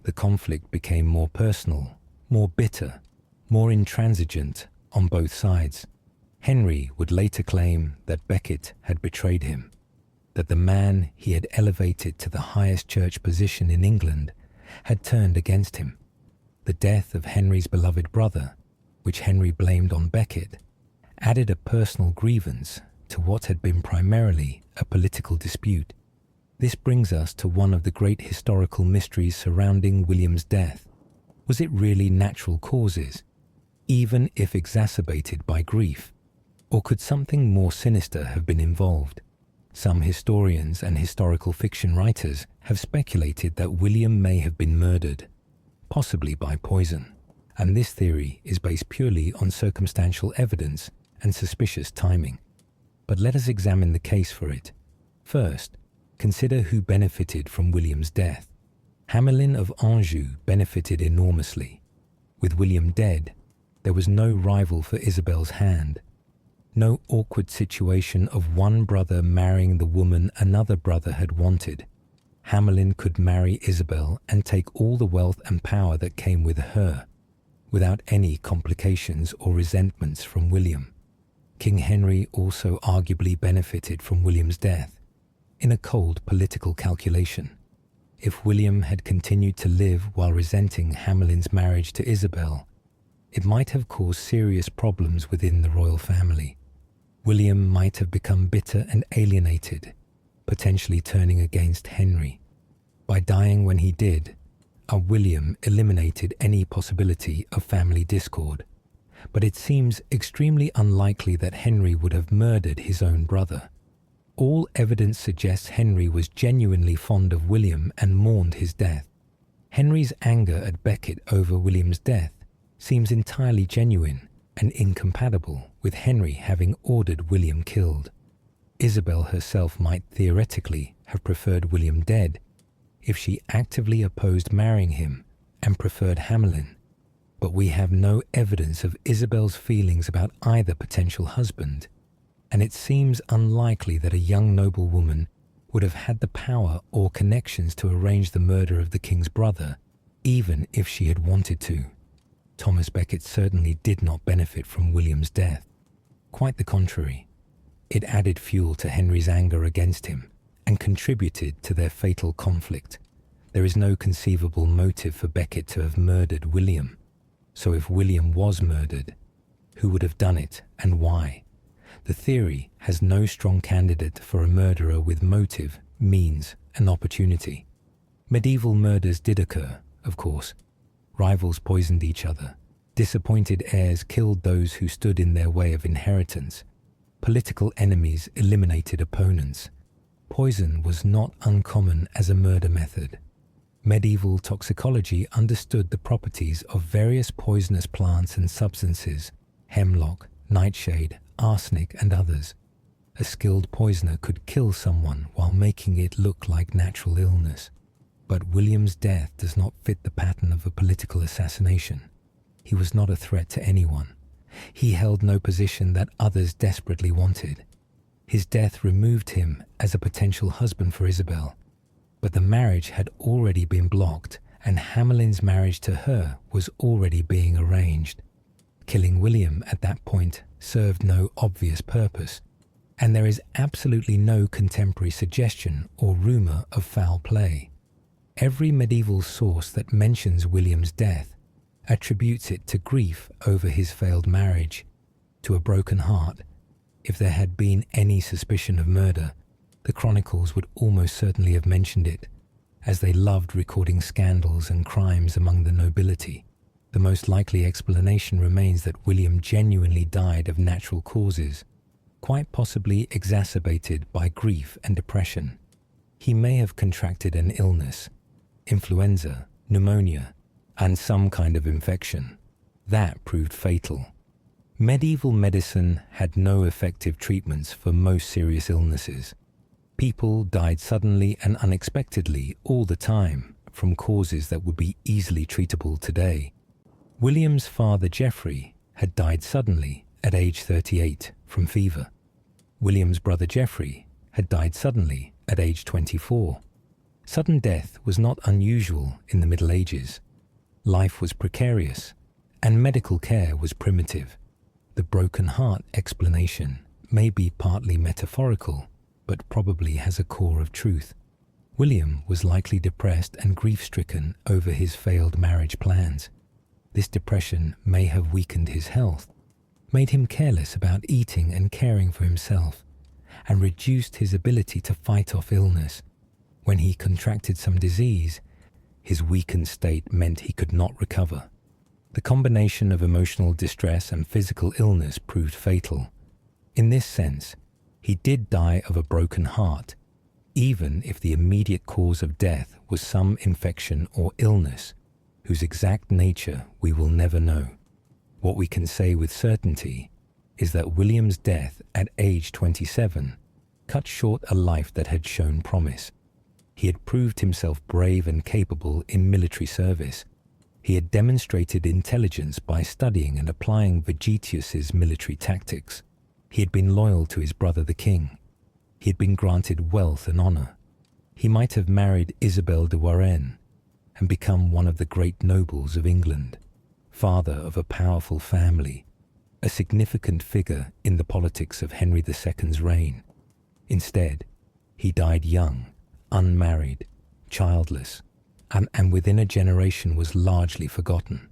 The conflict became more personal, more bitter, more intransigent on both sides. Henry would later claim that Becket had betrayed him, that the man he had elevated to the highest church position in England had turned against him. The death of Henry's beloved brother, which Henry blamed on Becket, added a personal grievance to what had been primarily a political dispute. This brings us to one of the great historical mysteries surrounding William's death. Was it really natural causes, even if exacerbated by grief? Or could something more sinister have been involved? Some historians and historical fiction writers have speculated that William may have been murdered, possibly by poison, and this theory is based purely on circumstantial evidence and suspicious timing. But let us examine the case for it. First, consider who benefited from William's death. Hamelin of Anjou benefited enormously. With William dead, there was no rival for Isabel's hand, no awkward situation of one brother marrying the woman another brother had wanted. Hamelin could marry Isabel and take all the wealth and power that came with her, without any complications or resentments from William. King Henry also arguably benefited from William's death, in a cold political calculation. If William had continued to live while resenting Hamelin's marriage to Isabel, it might have caused serious problems within the royal family. William might have become bitter and alienated, potentially turning against Henry. By dying when he did, William eliminated any possibility of family discord, but it seems extremely unlikely that Henry would have murdered his own brother. All evidence suggests Henry was genuinely fond of William and mourned his death. Henry's anger at Becket over William's death seems entirely genuine and incompatible with Henry having ordered William killed. Isabel herself might theoretically have preferred William dead if she actively opposed marrying him and preferred Hamelin, but we have no evidence of Isabel's feelings about either potential husband, and it seems unlikely that a young noblewoman would have had the power or connections to arrange the murder of the king's brother, even if she had wanted to. Thomas Becket certainly did not benefit from William's death. Quite the contrary. It added fuel to Henry's anger against him and contributed to their fatal conflict. There is no conceivable motive for Becket to have murdered William. So if William was murdered, who would have done it and why? The theory has no strong candidate for a murderer with motive, means, and opportunity. Medieval murders did occur, of course. Rivals poisoned each other. Disappointed heirs killed those who stood in their way of inheritance. Political enemies eliminated opponents. Poison was not uncommon as a murder method. Medieval toxicology understood the properties of various poisonous plants and substances, hemlock, nightshade, arsenic, and others. A skilled poisoner could kill someone while making it look like natural illness. But William's death does not fit the pattern of a political assassination. He was not a threat to anyone. He held no position that others desperately wanted. His death removed him as a potential husband for Isabel, but the marriage had already been blocked and Hamelin's marriage to her was already being arranged. Killing William at that point served no obvious purpose, and there is absolutely no contemporary suggestion or rumor of foul play. Every medieval source that mentions William's death attributes it to grief over his failed marriage, to a broken heart. If there had been any suspicion of murder, The chronicles would almost certainly have mentioned it, as they loved recording scandals and crimes among the nobility. The most likely explanation remains that William genuinely died of natural causes, quite possibly exacerbated by grief and depression. He may have contracted an illness, influenza, pneumonia, and some kind of infection. That proved fatal. Medieval medicine had no effective treatments for most serious illnesses. People died suddenly and unexpectedly all the time from causes that would be easily treatable today. William's father Geoffrey had died suddenly at age 38 from fever. William's brother Geoffrey had died suddenly at age 24. Sudden death was not unusual in the Middle Ages. Life was precarious, and medical care was primitive. The broken heart explanation may be partly metaphorical, but probably has a core of truth. William was likely depressed and grief-stricken over his failed marriage plans. This depression may have weakened his health, made him careless about eating and caring for himself, and reduced his ability to fight off illness. When he contracted some disease, his weakened state meant he could not recover. The combination of emotional distress and physical illness proved fatal. In this sense, he did die of a broken heart, even if the immediate cause of death was some infection or illness, whose exact nature we will never know. What we can say with certainty is that William's death at age 27 cut short a life that had shown promise. He had proved himself brave and capable in military service. He had demonstrated intelligence by studying and applying Vegetius's military tactics. He had been loyal to his brother the king. He had been granted wealth and honor. He might have married Isabel de Warenne and become one of the great nobles of England, father of a powerful family, a significant figure in the politics of Henry II's reign. Instead, he died young, unmarried, childless, and within a generation was largely forgotten.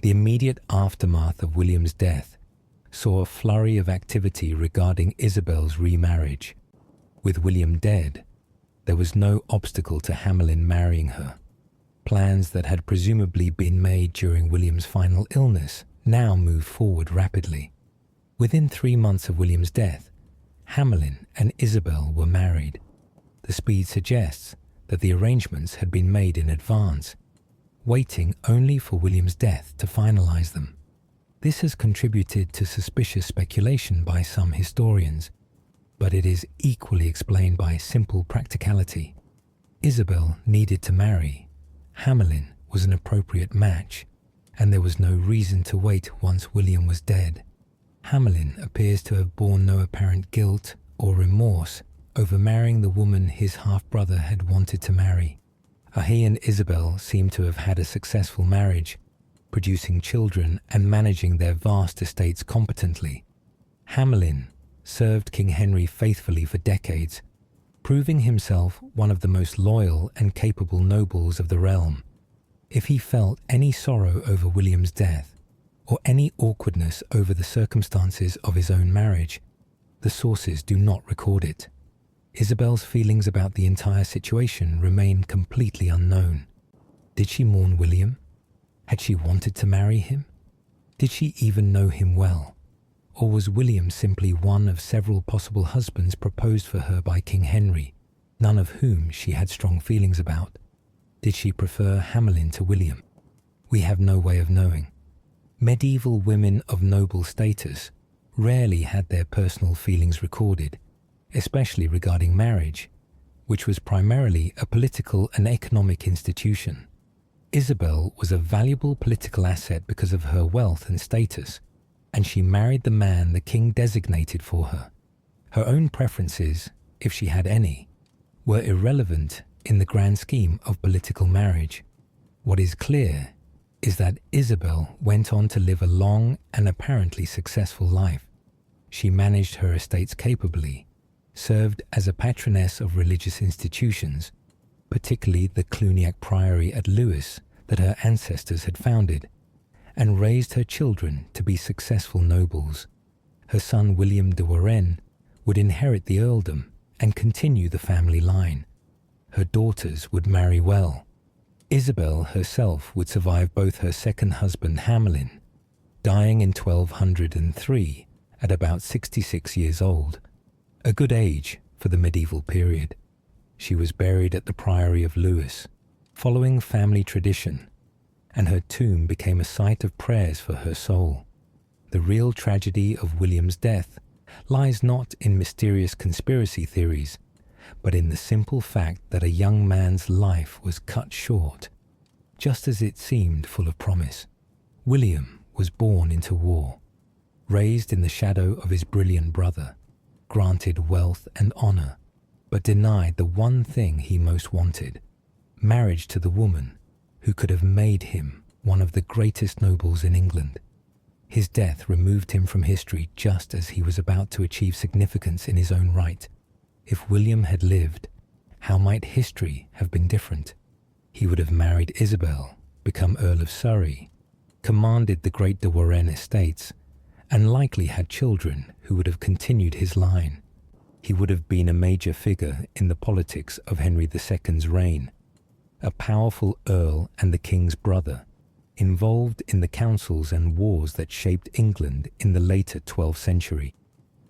The immediate aftermath of William's death saw a flurry of activity regarding Isabel's remarriage. With William dead, there was no obstacle to Hamelin marrying her. Plans that had presumably been made during William's final illness now moved forward rapidly. Within 3 months of William's death, Hamelin and Isabel were married. The speed suggests that the arrangements had been made in advance, waiting only for William's death to finalize them. This has contributed to suspicious speculation by some historians, but it is equally explained by simple practicality. Isabel needed to marry. Hamelin was an appropriate match, and there was no reason to wait once William was dead. Hamelin appears to have borne no apparent guilt or remorse over marrying the woman his half-brother had wanted to marry. He and Isabel seem to have had a successful marriage, producing children and managing their vast estates competently. Hamelin served King Henry faithfully for decades, proving himself one of the most loyal and capable nobles of the realm. If he felt any sorrow over William's death, or any awkwardness over the circumstances of his own marriage, the sources do not record it. Isabel's feelings about the entire situation remain completely unknown. Did she mourn William? Had she wanted to marry him? Did she even know him well? Or was William simply one of several possible husbands proposed for her by King Henry, none of whom she had strong feelings about? Did she prefer Hamelin to William? We have no way of knowing. Medieval women of noble status rarely had their personal feelings recorded, especially regarding marriage, which was primarily a political and economic institution. Isabel was a valuable political asset because of her wealth and status, and she married the man the king designated for her. Her own preferences, if she had any, were irrelevant in the grand scheme of political marriage. What is clear is that Isabel went on to live a long and apparently successful life. She managed her estates capably, served as a patroness of religious institutions, particularly the Cluniac Priory at Lewes that her ancestors had founded, and raised her children to be successful nobles. Her son William de Warenne would inherit the earldom and continue the family line. Her daughters would marry well. Isabel herself would survive both her second husband Hamelin, dying in 1203 at about 66 years old, a good age for the medieval period. She was buried at the Priory of Lewes, following family tradition, and her tomb became a site of prayers for her soul. The real tragedy of William's death lies not in mysterious conspiracy theories, but in the simple fact that a young man's life was cut short, just as it seemed full of promise. William was born into war, raised in the shadow of his brilliant brother, granted wealth and honor, but denied the one thing he most wanted, marriage to the woman who could have made him one of the greatest nobles in England. His death removed him from history just as he was about to achieve significance in his own right. If William had lived, how might history have been different? He would have married Isabel, become Earl of Surrey, commanded the great de Warenne estates, and likely had children who would have continued his line. He would have been a major figure in the politics of Henry II's reign, a powerful earl and the king's brother, involved in the councils and wars that shaped England in the later 12th century.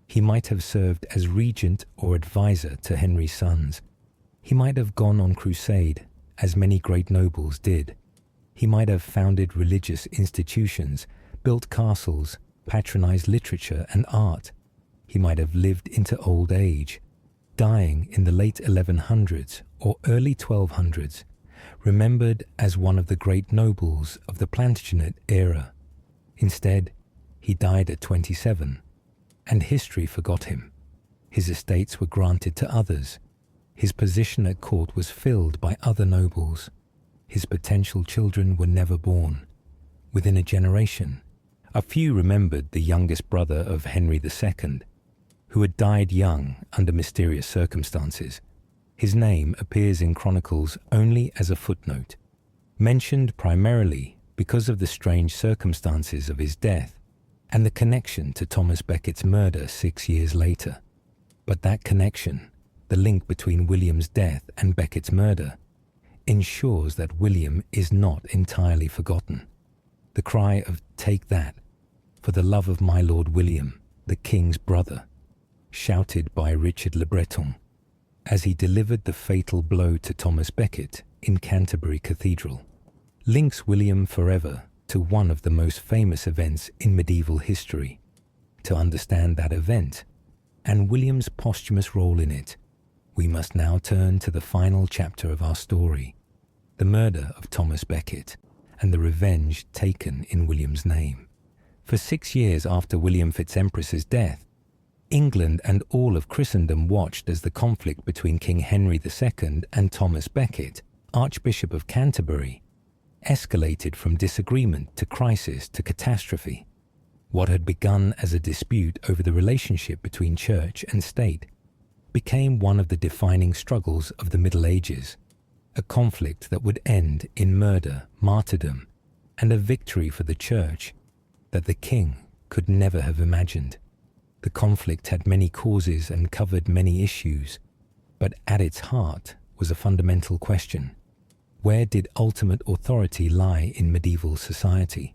He might have served as regent or advisor to Henry's sons. He might have gone on crusade, as many great nobles did. He might have founded religious institutions, built castles, patronized literature and art. He might have lived into old age, dying in the late 1100s or early 1200s, remembered as one of the great nobles of the Plantagenet era. Instead, he died at 27, and history forgot him. His estates were granted to others. His position at court was filled by other nobles. His potential children were never born. Within a generation, a few remembered the youngest brother of Henry II, who had died young under mysterious circumstances. His name appears in chronicles only as a footnote, mentioned primarily because of the strange circumstances of his death and the connection to Thomas Becket's murder 6 years later. But that connection, the link between William's death and Becket's murder, ensures that William is not entirely forgotten. The cry of "Take that, for the love of my Lord William, the King's brother," shouted by Richard Le Breton, as he delivered the fatal blow to Thomas Becket in Canterbury Cathedral, links William forever to one of the most famous events in medieval history. To understand that event, and William's posthumous role in it, we must now turn to the final chapter of our story, the murder of Thomas Becket and the revenge taken in William's name. For 6 years after William FitzEmpress's death, England and all of Christendom watched as the conflict between King Henry II and Thomas Becket, Archbishop of Canterbury, escalated from disagreement to crisis to catastrophe. What had begun as a dispute over the relationship between church and state became one of the defining struggles of the Middle Ages, a conflict that would end in murder, martyrdom, and a victory for the church that the king could never have imagined. The conflict had many causes and covered many issues, but at its heart was a fundamental question. Where did ultimate authority lie in medieval society?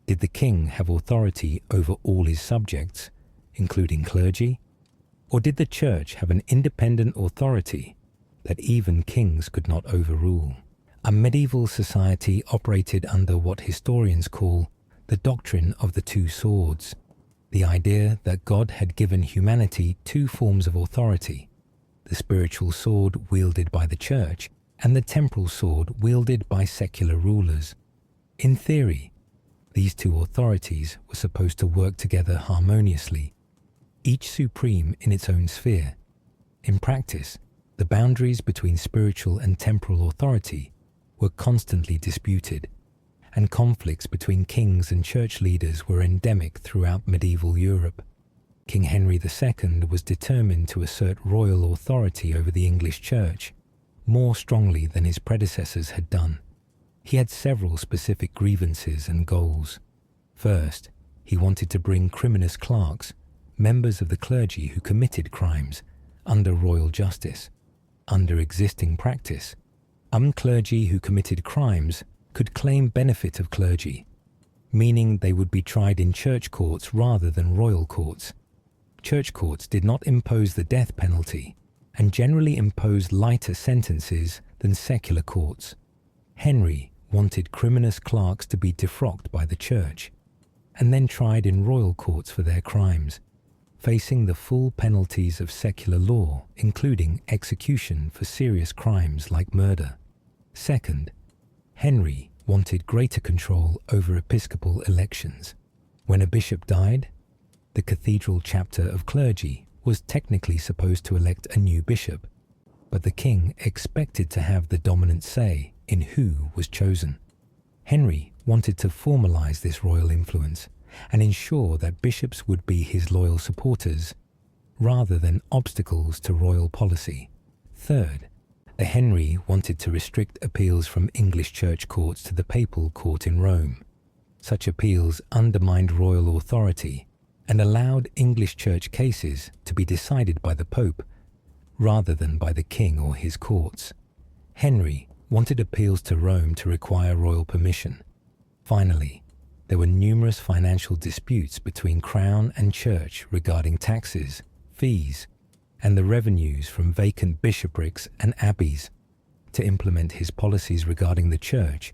Did the king have authority over all his subjects, including clergy? Or did the church have an independent authority that even kings could not overrule? A medieval society operated under what historians call the doctrine of the two swords, the idea that God had given humanity two forms of authority, the spiritual sword wielded by the church and the temporal sword wielded by secular rulers. In theory, these two authorities were supposed to work together harmoniously, each supreme in its own sphere. In practice, the boundaries between spiritual and temporal authority were constantly disputed, and conflicts between kings and church leaders were endemic throughout medieval Europe. King Henry II was determined to assert royal authority over the English church, more strongly than his predecessors had done. He had several specific grievances and goals. First, he wanted to bring criminous clerks, members of the clergy who committed crimes, under royal justice. Under existing practice, clergy who committed crimes could claim benefit of clergy, meaning they would be tried in church courts rather than royal courts. Church courts did not impose the death penalty and generally imposed lighter sentences than secular courts. Henry wanted criminous clerks to be defrocked by the church and then tried in royal courts for their crimes, facing the full penalties of secular law, including execution for serious crimes like murder. Second, Henry wanted greater control over episcopal elections. When a bishop died, the cathedral chapter of clergy was technically supposed to elect a new bishop, but the king expected to have the dominant say in who was chosen. Henry wanted to formalize this royal influence and ensure that bishops would be his loyal supporters rather than obstacles to royal policy. Third, Henry wanted to restrict appeals from English church courts to the papal court in Rome. Such appeals undermined royal authority and allowed English church cases to be decided by the Pope rather than by the king or his courts. Henry wanted appeals to Rome to require royal permission. Finally, there were numerous financial disputes between crown and church regarding taxes, fees, and the revenues from vacant bishoprics and abbeys. To implement his policies regarding the church,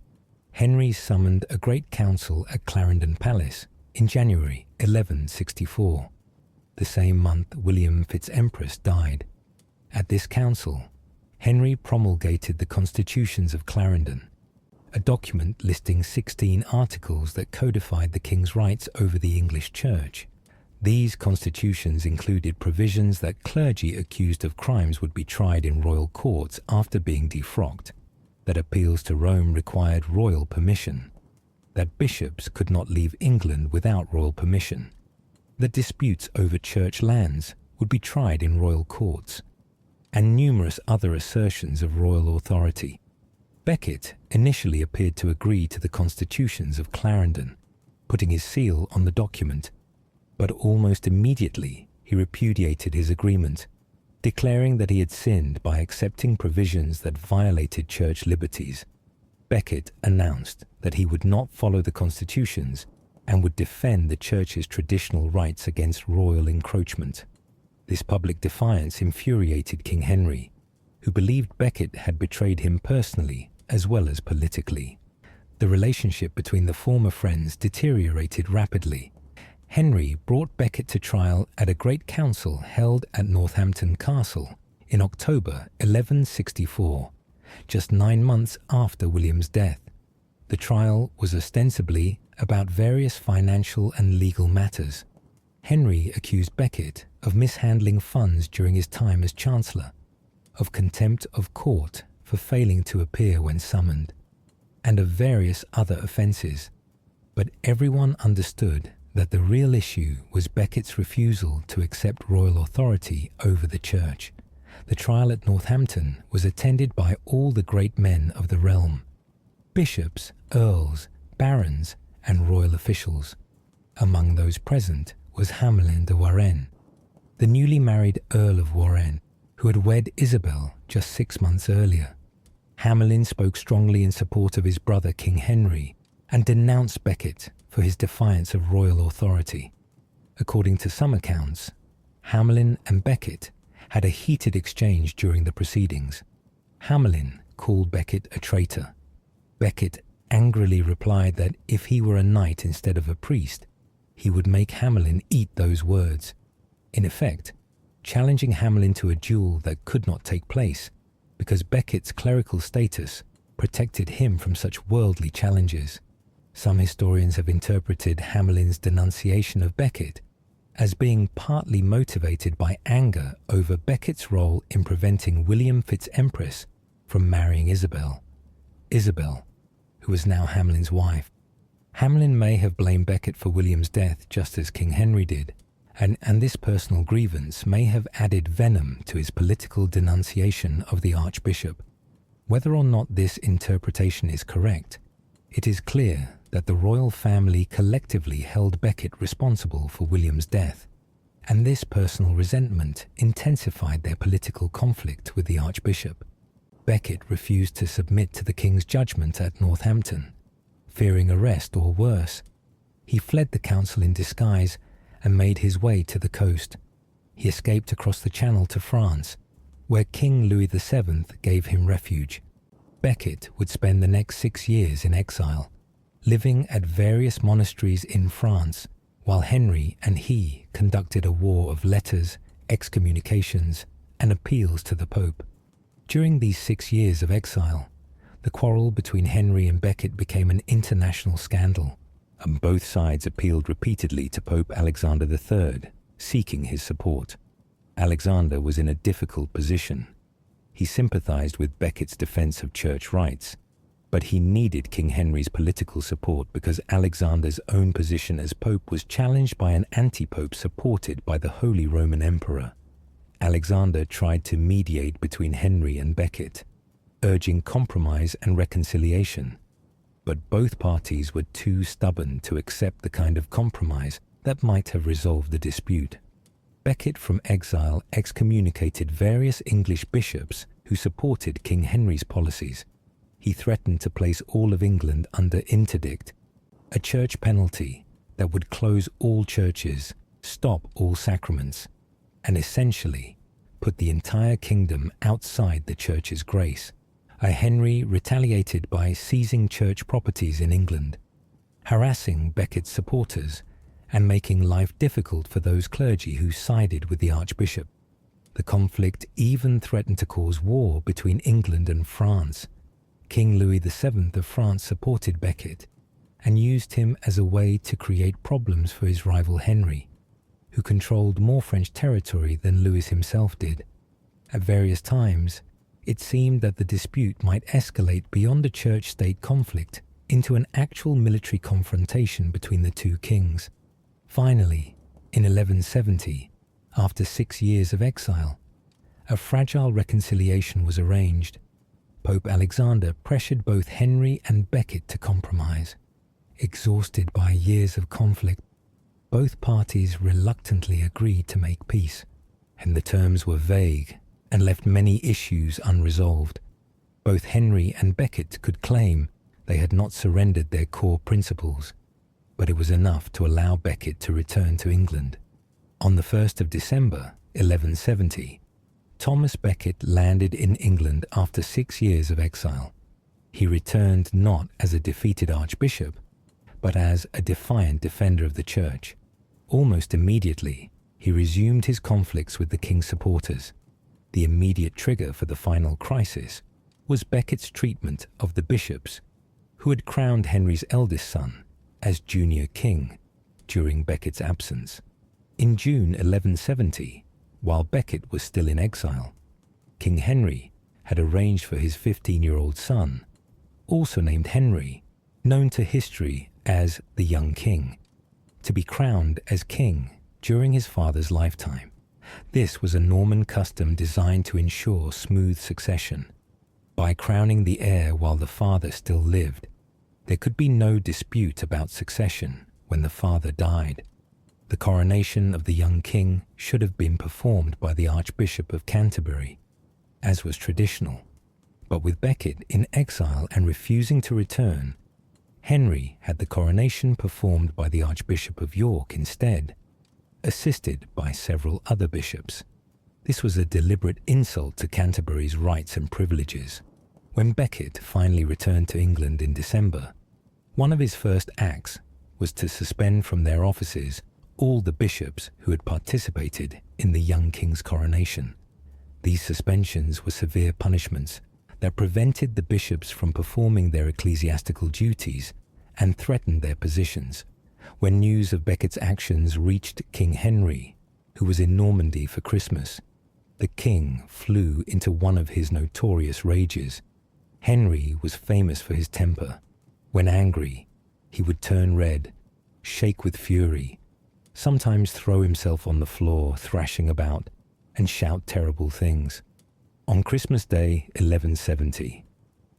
Henry summoned a great council at Clarendon Palace in January 1164. The same month William FitzEmpress died. At this council, Henry promulgated the Constitutions of Clarendon, a document listing 16 articles that codified the king's rights over the English church. These constitutions included provisions that clergy accused of crimes would be tried in royal courts after being defrocked, that appeals to Rome required royal permission, that bishops could not leave England without royal permission, that disputes over church lands would be tried in royal courts, and numerous other assertions of royal authority. Becket initially appeared to agree to the constitutions of Clarendon, putting his seal on the document, but almost immediately he repudiated his agreement, declaring that he had sinned by accepting provisions that violated church liberties. Becket announced that he would not follow the constitutions and would defend the church's traditional rights against royal encroachment. This public defiance infuriated King Henry, who believed Becket had betrayed him personally as well as politically. The relationship between the former friends deteriorated rapidly. Henry brought Becket to trial at a great council held at Northampton Castle in October 1164, just 9 months after William's death. The trial was ostensibly about various financial and legal matters. Henry accused Becket of mishandling funds during his time as Chancellor, of contempt of court for failing to appear when summoned, and of various other offences. But everyone understood that the real issue was Becket's refusal to accept royal authority over the church. The trial at Northampton was attended by all the great men of the realm: bishops, earls, barons, and royal officials. Among those present was Isabel de Warenne, the newly married Earl of Warenne, who had wed Isabel just 6 months earlier. Hamelin spoke strongly in support of his brother King Henry and denounced Becket for his defiance of royal authority. According to some accounts, Hamelin and Becket had a heated exchange during the proceedings. Hamelin called Becket a traitor. Becket angrily replied that if he were a knight instead of a priest, he would make Hamelin eat those words, in effect challenging Hamelin to a duel that could not take place because Becket's clerical status protected him from such worldly challenges. Some historians have interpreted Hamelin's denunciation of Becket as being partly motivated by anger over Becket's role in preventing William FitzEmpress from marrying Isabel, who was now Hamelin's wife. Hamelin may have blamed Becket for William's death just as King Henry did, and this personal grievance may have added venom to his political denunciation of the Archbishop. Whether or not this interpretation is correct, it is clear that the royal family collectively held Becket responsible for William's death, and this personal resentment intensified their political conflict with the Archbishop. Becket refused to submit to the king's judgment at Northampton. Fearing arrest or worse, he fled the council in disguise and made his way to the coast. He escaped across the Channel to France, where King Louis VII gave him refuge. Becket would spend the next 6 years in exile, living at various monasteries in France, while Henry and he conducted a war of letters, excommunications, and appeals to the Pope. During these 6 years of exile, the quarrel between Henry and Becket became an international scandal, and both sides appealed repeatedly to Pope Alexander III, seeking his support. Alexander was in a difficult position. He sympathized with Becket's defense of church rights, but he needed King Henry's political support because Alexander's own position as pope was challenged by an anti-pope supported by the Holy Roman Emperor. Alexander tried to mediate between Henry and Becket, urging compromise and reconciliation, but both parties were too stubborn to accept the kind of compromise that might have resolved the dispute. Becket from exile excommunicated various English bishops who supported King Henry's policies. He threatened to place all of England under interdict, a church penalty that would close all churches, stop all sacraments, and essentially put the entire kingdom outside the church's grace. Henry retaliated by seizing church properties in England, harassing Becket's supporters, and making life difficult for those clergy who sided with the Archbishop. The conflict even threatened to cause war between England and France. King Louis VII of France supported Becket and used him as a way to create problems for his rival Henry, who controlled more French territory than Louis himself did. At various times, it seemed that the dispute might escalate beyond a church-state conflict into an actual military confrontation between the two kings. Finally, in 1170, after 6 years of exile, a fragile reconciliation was arranged. Pope Alexander pressured both Henry and Becket to compromise. Exhausted by years of conflict, both parties reluctantly agreed to make peace, and the terms were vague and left many issues unresolved. Both Henry and Becket could claim they had not surrendered their core principles, but it was enough to allow Becket to return to England. On the 1st of December, 1170, Thomas Becket landed in England after 6 years of exile. He returned not as a defeated archbishop, but as a defiant defender of the church. Almost immediately, he resumed his conflicts with the king's supporters. The immediate trigger for the final crisis was Becket's treatment of the bishops, who had crowned Henry's eldest son as junior king during Becket's absence. In June 1170, while Becket was still in exile, King Henry had arranged for his 15-year-old son, also named Henry, known to history as the Young King, to be crowned as king during his father's lifetime. This was a Norman custom designed to ensure smooth succession. By crowning the heir while the father still lived, there could be no dispute about succession when the father died. The coronation of the young king should have been performed by the Archbishop of Canterbury, as was traditional. But with Becket in exile and refusing to return, Henry had the coronation performed by the Archbishop of York instead, assisted by several other bishops. This was a deliberate insult to Canterbury's rights and privileges. When Becket finally returned to England in December, one of his first acts was to suspend from their offices all the bishops who had participated in the young king's coronation. These suspensions were severe punishments that prevented the bishops from performing their ecclesiastical duties and threatened their positions. When news of Becket's actions reached King Henry, who was in Normandy for Christmas, the king flew into one of his notorious rages. Henry was famous for his temper. When angry, he would turn red, shake with fury, sometimes throw himself on the floor, thrashing about, and shout terrible things. On Christmas Day, 1170,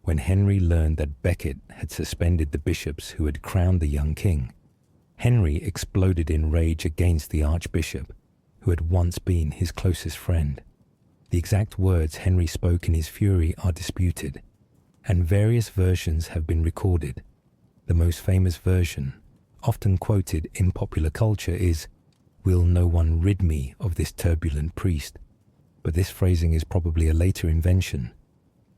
when Henry learned that Becket had suspended the bishops who had crowned the young king, Henry exploded in rage against the archbishop, who had once been his closest friend. The exact words Henry spoke in his fury are disputed, and various versions have been recorded. The most famous version, often quoted in popular culture, is, "Will no one rid me of this turbulent priest?" But this phrasing is probably a later invention,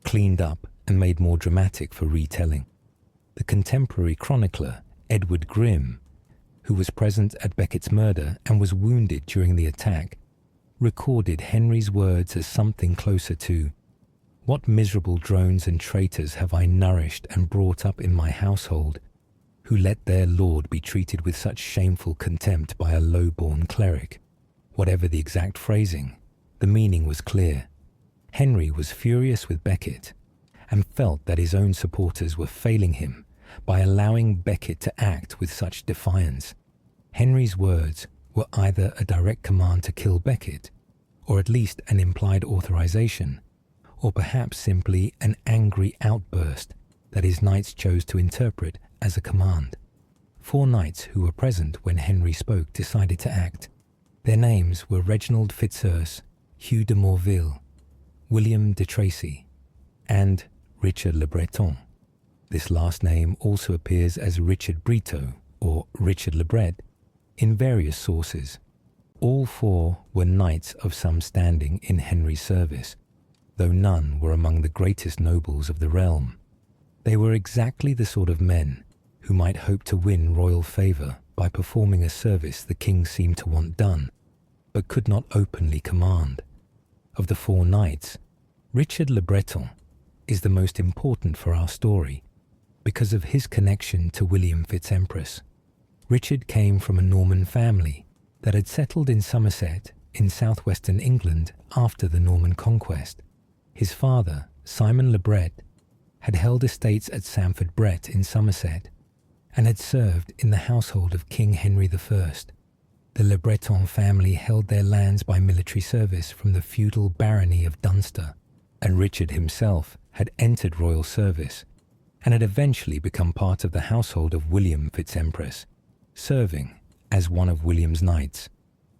cleaned up and made more dramatic for retelling. The contemporary chronicler, Edward Grimm, who was present at Becket's murder and was wounded during the attack, recorded Henry's words as something closer to, "What miserable drones and traitors have I nourished and brought up in my household, who let their lord be treated with such shameful contempt by a low-born cleric." Whatever the exact phrasing, the meaning was clear. Henry was furious with Becket and felt that his own supporters were failing him by allowing Becket to act with such defiance. Henry's words were either a direct command to kill Becket, or at least an implied authorization, or perhaps simply an angry outburst that his knights chose to interpret as a command. 4 knights who were present when Henry spoke decided to act. Their names were Reginald FitzEmpress, Hugh de Morville, William de Tracy, and Richard le Breton. This last name also appears as Richard Brito or Richard le Bret in various sources. All 4 were knights of some standing in Henry's service, though none were among the greatest nobles of the realm. They were exactly the sort of men who might hope to win royal favour by performing a service the king seemed to want done, but could not openly command. Of the 4 knights, Richard le Breton is the most important for our story because of his connection to William FitzEmpress. Richard came from a Norman family that had settled in Somerset in southwestern England after the Norman conquest. His father, Simon le Bret, had held estates at Stamford Brett in Somerset and had served in the household of King Henry I. The Le Breton family held their lands by military service from the feudal barony of Dunster, and Richard himself had entered royal service and had eventually become part of the household of William FitzEmpress, serving as one of William's knights.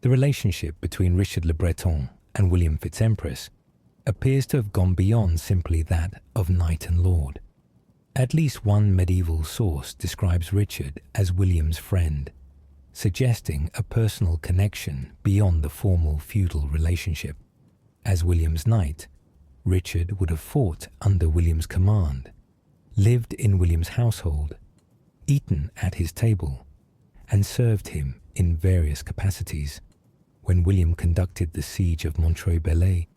The relationship between Richard le Breton and William FitzEmpress appears to have gone beyond simply that of knight and lord. At least one medieval source describes Richard as William's friend, suggesting a personal connection beyond the formal feudal relationship. As William's knight, Richard would have fought under William's command, lived in William's household, eaten at his table, and served him in various capacities. When William conducted the Siege of Montreuil-Bellay,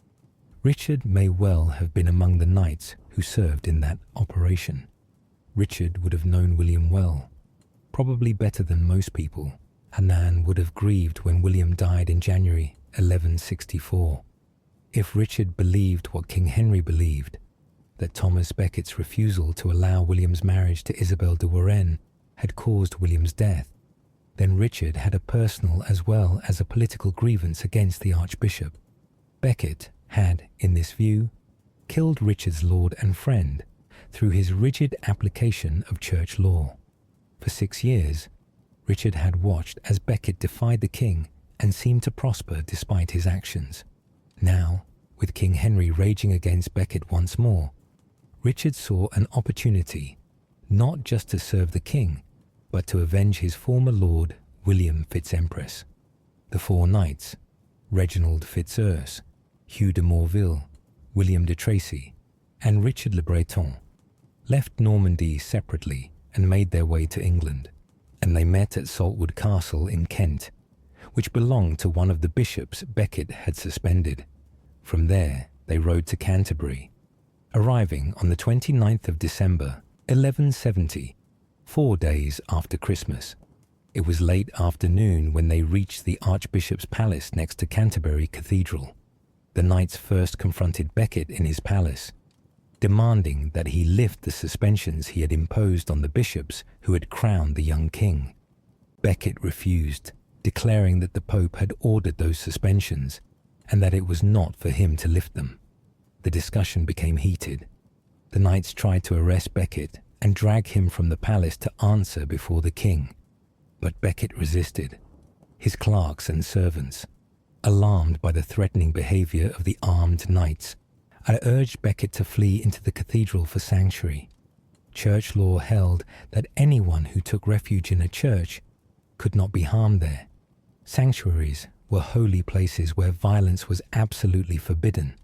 Richard may well have been among the knights who served in that operation. Richard would have known William well, probably better than most people, and Anne would have grieved when William died in January 1164. If Richard believed what King Henry believed, that Thomas Becket's refusal to allow William's marriage to Isabel de Warenne had caused William's death, then Richard had a personal as well as a political grievance against the Archbishop. Becket had, in this view, killed Richard's lord and friend through his rigid application of church law. For 6 years, Richard had watched as Becket defied the king and seemed to prosper despite his actions. Now, with King Henry raging against Becket once more, Richard saw an opportunity not just to serve the king, but to avenge his former lord, William FitzEmpress. The 4 knights, Reginald FitzEmpress, Hugh de Morville, William de Tracy, and Richard le Breton, left Normandy separately and made their way to England, and they met at Saltwood Castle in Kent, which belonged to one of the bishops Becket had suspended. From there, they rode to Canterbury, arriving on the 29th of December, 1170, 4 days after Christmas. It was late afternoon when they reached the Archbishop's palace next to Canterbury Cathedral. The knights first confronted Becket in his palace, demanding that he lift the suspensions he had imposed on the bishops who had crowned the young king. Becket refused, declaring that the Pope had ordered those suspensions and that it was not for him to lift them. The discussion became heated. The knights tried to arrest Becket and drag him from the palace to answer before the king, but Becket resisted. His clerks and servants, Alarmed by the threatening behaviour of the armed knights, I urged Becket to flee into the cathedral for sanctuary. Church law held that anyone who took refuge in a church could not be harmed there. Sanctuaries were holy places where violence was absolutely forbidden.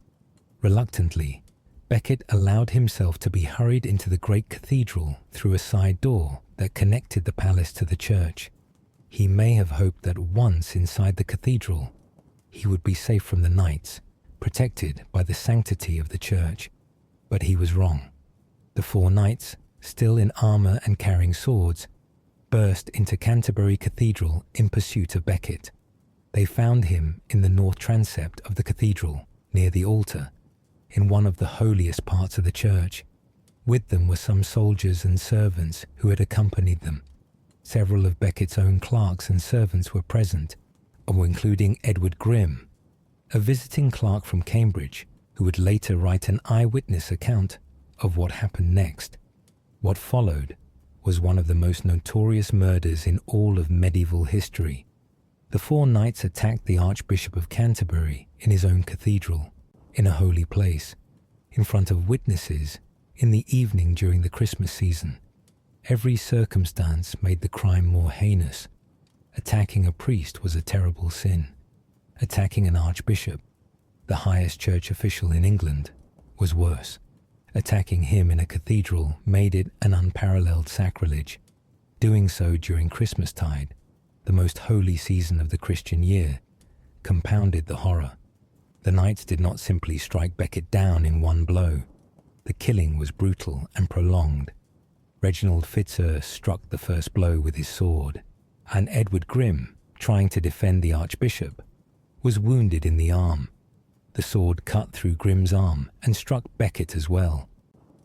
Reluctantly, Becket allowed himself to be hurried into the great cathedral through a side door that connected the palace to the church. He may have hoped that once inside the cathedral, he would be safe from the knights, protected by the sanctity of the church. But he was wrong. The 4 knights, still in armour and carrying swords, burst into Canterbury Cathedral in pursuit of Becket. They found him in the north transept of the cathedral, near the altar, in one of the holiest parts of the church. With them were some soldiers and servants who had accompanied them. Several of Becket's own clerks and servants were present, including Edward Grimm, a visiting clerk from Cambridge who would later write an eyewitness account of what happened next. What followed was one of the most notorious murders in all of medieval history. The 4 knights attacked the Archbishop of Canterbury in his own cathedral, in a holy place, in front of witnesses, in the evening during the Christmas season. Every circumstance made the crime more heinous. Attacking a priest was a terrible sin. Attacking an archbishop, the highest church official in England, was worse. Attacking him in a cathedral made it an unparalleled sacrilege. Doing so during Christmastide, the most holy season of the Christian year, compounded the horror. The knights did not simply strike Becket down in one blow. The killing was brutal and prolonged. Reginald FitzEmpress struck the first blow with his sword, and Edward Grimm, trying to defend the archbishop, was wounded in the arm. The sword cut through Grimm's arm and struck Becket as well.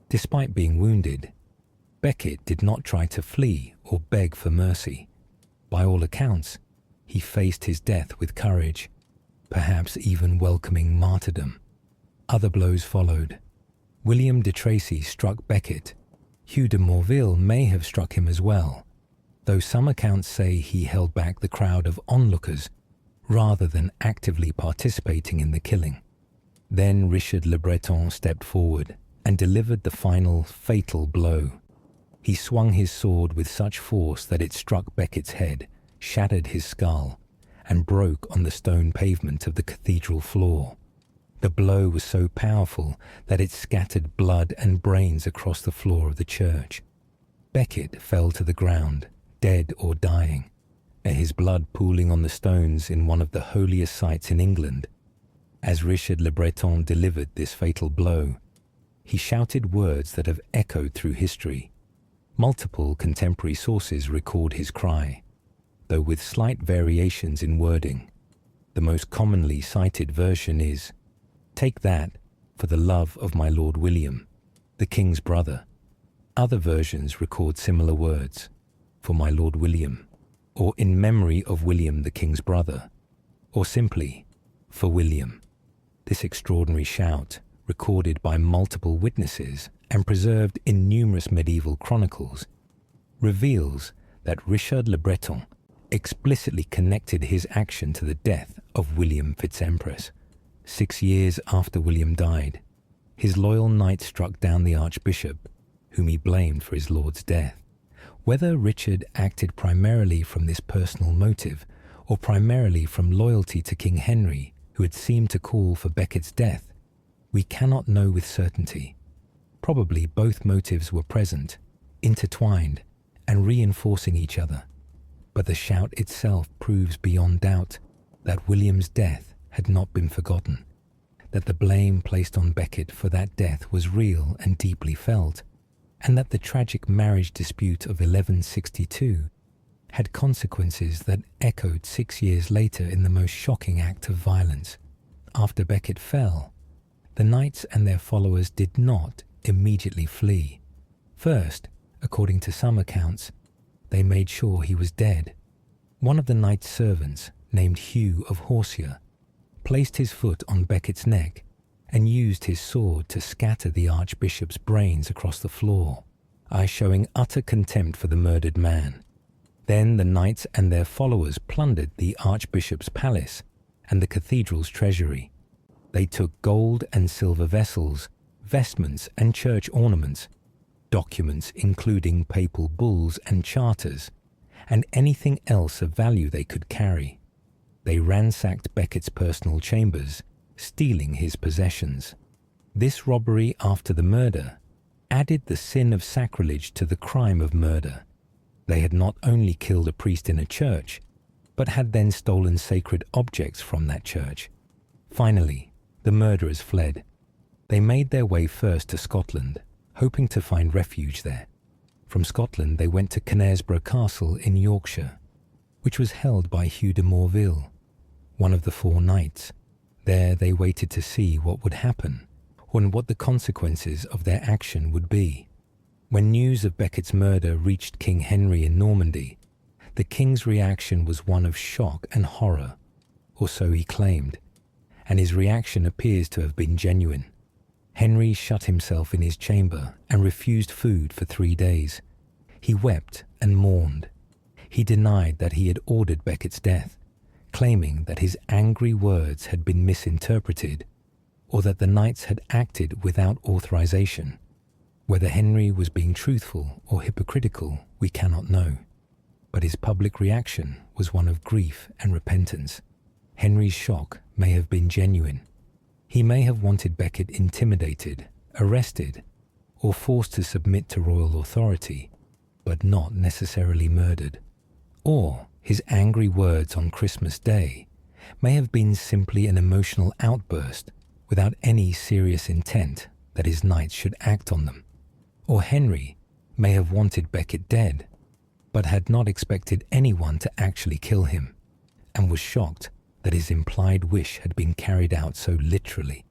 Despite being wounded, Becket did not try to flee or beg for mercy. By all accounts, he faced his death with courage, perhaps even welcoming martyrdom. Other blows followed. William de Tracy struck Becket. Hugh de Morville may have struck him as well, though some accounts say he held back the crowd of onlookers rather than actively participating in the killing. Then Richard le Breton stepped forward and delivered the final fatal blow. He swung his sword with such force that it struck Becket's head, shattered his skull, and broke on the stone pavement of the cathedral floor. The blow was so powerful that it scattered blood and brains across the floor of the church. Becket fell to the ground, dead or dying, his blood pooling on the stones in one of the holiest sites in England. As Richard le Breton delivered this fatal blow, he shouted words that have echoed through history. Multiple contemporary sources record his cry, though with slight variations in wording. The most commonly cited version is, "Take that for the love of my Lord William, the King's brother." Other versions record similar words, "For my Lord William," or "In memory of William, the King's brother," or simply, "For William." This extraordinary shout, recorded by multiple witnesses and preserved in numerous medieval chronicles, reveals that Richard le Breton explicitly connected his action to the death of William FitzEmpress. 6 years after William died, his loyal knight struck down the archbishop, whom he blamed for his lord's death. Whether Richard acted primarily from this personal motive, or primarily from loyalty to King Henry, who had seemed to call for Becket's death, we cannot know with certainty. Probably both motives were present, intertwined, and reinforcing each other. But the shout itself proves beyond doubt that William's death had not been forgotten, that the blame placed on Becket for that death was real and deeply felt, and that the tragic marriage dispute of 1162 had consequences that echoed 6 years later in the most shocking act of violence. After Becket fell, the knights and their followers did not immediately flee. First, according to some accounts, they made sure he was dead. One of the knight's servants, named Hugh of Horsia, placed his foot on Becket's neck and used his sword to scatter the archbishop's brains across the floor, showing utter contempt for the murdered man. Then the knights and their followers plundered the archbishop's palace and the cathedral's treasury. They took gold and silver vessels, vestments and church ornaments, documents including papal bulls and charters, and anything else of value they could carry. They ransacked Becket's personal chambers, stealing his possessions. This robbery after the murder added the sin of sacrilege to the crime of murder. They had not only killed a priest in a church, but had then stolen sacred objects from that church. Finally, the murderers fled. They made their way first to Scotland, hoping to find refuge there. From Scotland they went to Knaresborough Castle in Yorkshire, which was held by Hugh de Morville, one of the 4 knights. There they waited to see what would happen, and what the consequences of their action would be. When news of Becket's murder reached King Henry in Normandy, the king's reaction was one of shock and horror, or so he claimed, and his reaction appears to have been genuine. Henry shut himself in his chamber and refused food for 3 days. He wept and mourned. He denied that he had ordered Becket's death, claiming that his angry words had been misinterpreted, or that the knights had acted without authorization. Whether Henry was being truthful or hypocritical, we cannot know. But his public reaction was one of grief and repentance. Henry's shock may have been genuine. He may have wanted Becket intimidated, arrested, or forced to submit to royal authority, but not necessarily murdered. Or his angry words on Christmas Day may have been simply an emotional outburst without any serious intent that his knights should act on them. Or Henry may have wanted Becket dead, but had not expected anyone to actually kill him, and was shocked that his implied wish had been carried out so literally.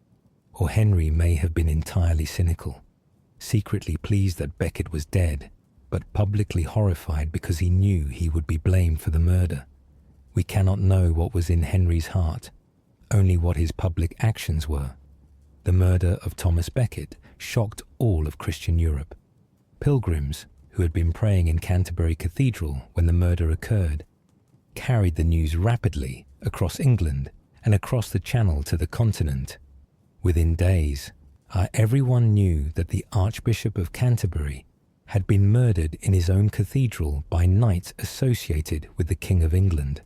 Or Henry may have been entirely cynical, secretly pleased that Becket was dead, but publicly horrified because he knew he would be blamed for the murder. We cannot know what was in Henry's heart, only what his public actions were. The murder of Thomas Becket shocked all of Christian Europe. Pilgrims, who had been praying in Canterbury Cathedral when the murder occurred, carried the news rapidly across England and across the Channel to the continent. Within days, everyone knew that the Archbishop of Canterbury had been murdered in his own cathedral by knights associated with the King of England.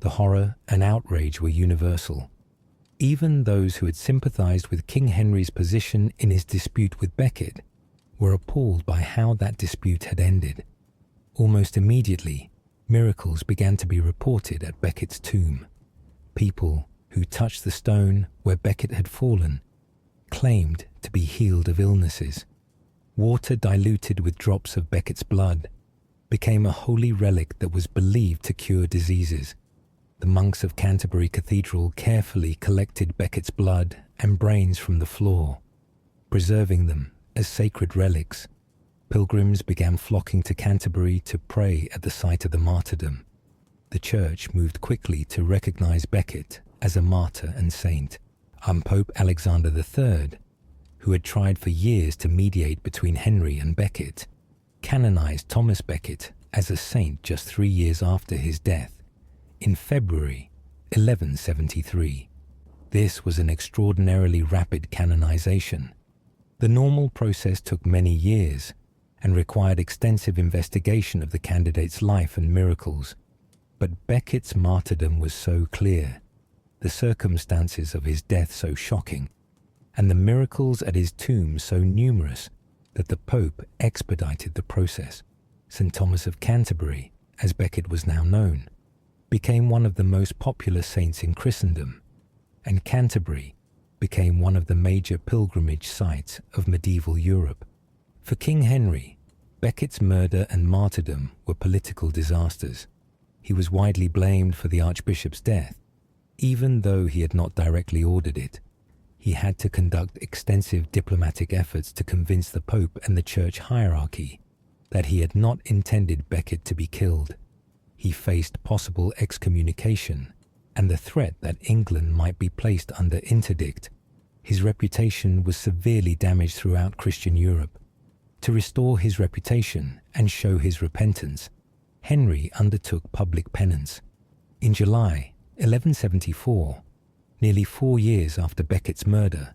The horror and outrage were universal. Even those who had sympathized with King Henry's position in his dispute with Becket were appalled by how that dispute had ended. Almost immediately, miracles began to be reported at Becket's tomb. People who touched the stone where Becket had fallen claimed to be healed of illnesses. Water diluted with drops of Becket's blood became a holy relic that was believed to cure diseases. The monks of Canterbury Cathedral carefully collected Becket's blood and brains from the floor, preserving them as sacred relics. Pilgrims began flocking to Canterbury to pray at the site of the martyrdom. The church moved quickly to recognize Becket as a martyr and saint. Pope Alexander III, who had tried for years to mediate between Henry and Becket, canonized Thomas Becket as a saint just 3 years after his death, in February 1173. This was an extraordinarily rapid canonization. The normal process took many years and required extensive investigation of the candidate's life and miracles. But Becket's martyrdom was so clear, the circumstances of his death so shocking, and the miracles at his tomb so numerous that the Pope expedited the process. St. Thomas of Canterbury, as Becket was now known, became one of the most popular saints in Christendom, and Canterbury became one of the major pilgrimage sites of medieval Europe. For King Henry, Becket's murder and martyrdom were political disasters. He was widely blamed for the Archbishop's death, even though he had not directly ordered it. He had to conduct extensive diplomatic efforts to convince the Pope and the church hierarchy that he had not intended Becket to be killed. He faced possible excommunication and the threat that England might be placed under interdict. His reputation was severely damaged throughout Christian Europe. To restore his reputation and show his repentance, Henry undertook public penance. In July 1174, nearly 4 years after Becket's murder,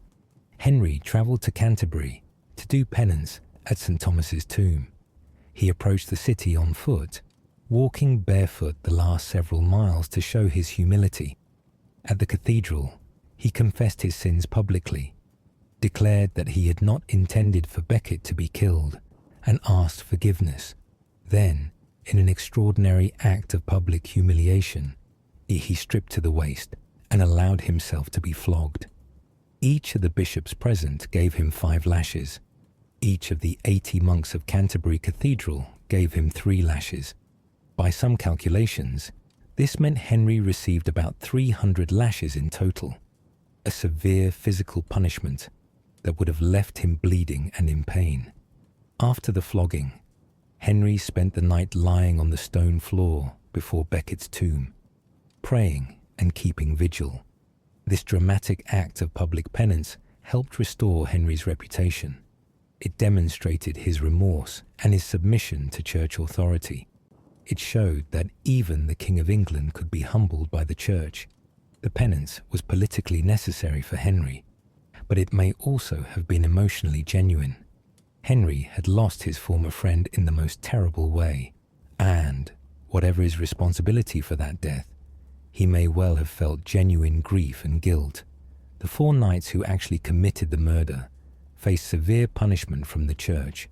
Henry travelled to Canterbury to do penance at St. Thomas's tomb. He approached the city on foot, walking barefoot the last several miles to show his humility. At the cathedral, he confessed his sins publicly, declared that he had not intended for Becket to be killed, and asked forgiveness. Then, in an extraordinary act of public humiliation, he stripped to the waist and allowed himself to be flogged. Each of the bishops present gave him 5 lashes. Each of the 80 monks of Canterbury Cathedral gave him 3 lashes. By some calculations, this meant Henry received about 300 lashes in total, a severe physical punishment that would have left him bleeding and in pain. After the flogging, Henry spent the night lying on the stone floor before Becket's tomb, praying and keeping vigil. This dramatic act of public penance helped restore Henry's reputation. It demonstrated his remorse and his submission to church authority. It showed that even the King of England could be humbled by the church. The penance was politically necessary for Henry, but it may also have been emotionally genuine. Henry had lost his former friend in the most terrible way, and, whatever his responsibility for that death, he may well have felt genuine grief and guilt. The 4 knights who actually committed the murder faced severe punishment from the church.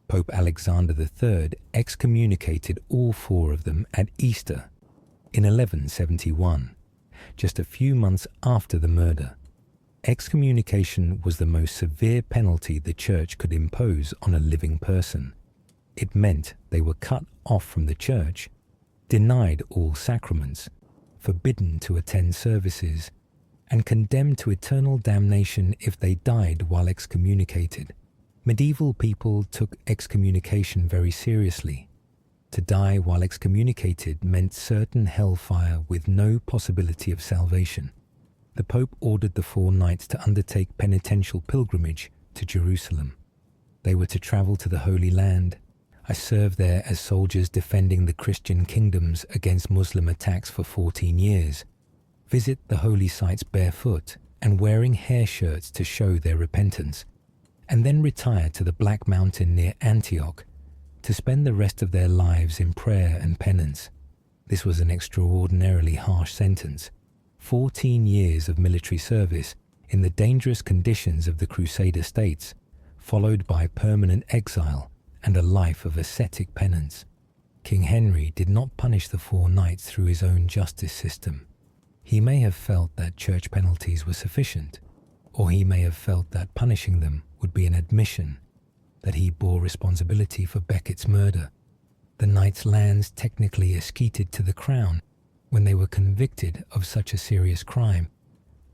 Pope Alexander III excommunicated all 4 of them at Easter in 1171, just a few months after the murder. Excommunication was the most severe penalty the church could impose on a living person. It meant they were cut off from the church, denied all sacraments, forbidden to attend services, and condemned to eternal damnation if they died while excommunicated. Medieval people took excommunication very seriously. To die while excommunicated meant certain hellfire with no possibility of salvation. The Pope ordered the 4 knights to undertake penitential pilgrimage to Jerusalem. They were to travel to the Holy Land. I served there as soldiers defending the Christian kingdoms against Muslim attacks for 14 years. Visit the holy sites barefoot and wearing hair shirts to show their repentance, and then retire to the Black Mountain near Antioch to spend the rest of their lives in prayer and penance. This was an extraordinarily harsh sentence. 14 years of military service in the dangerous conditions of the Crusader states, followed by permanent exile and a life of ascetic penance. King Henry did not punish the 4 knights through his own justice system. He may have felt that church penalties were sufficient, or he may have felt that punishing them would be an admission that he bore responsibility for Becket's murder. The knights' lands technically escheated to the crown when they were convicted of such a serious crime,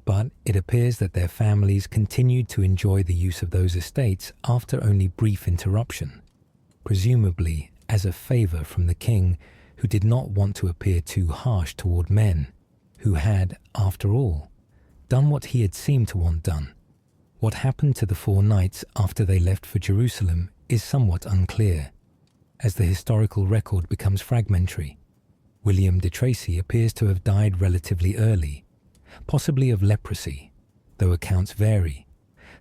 but it appears that their families continued to enjoy the use of those estates after only brief interruption, presumably as a favour from the king, who did not want to appear too harsh toward men who had, after all, done what he had seemed to want done. What happened to the 4 knights after they left for Jerusalem is somewhat unclear, as the historical record becomes fragmentary. William de Tracy appears to have died relatively early, possibly of leprosy, though accounts vary.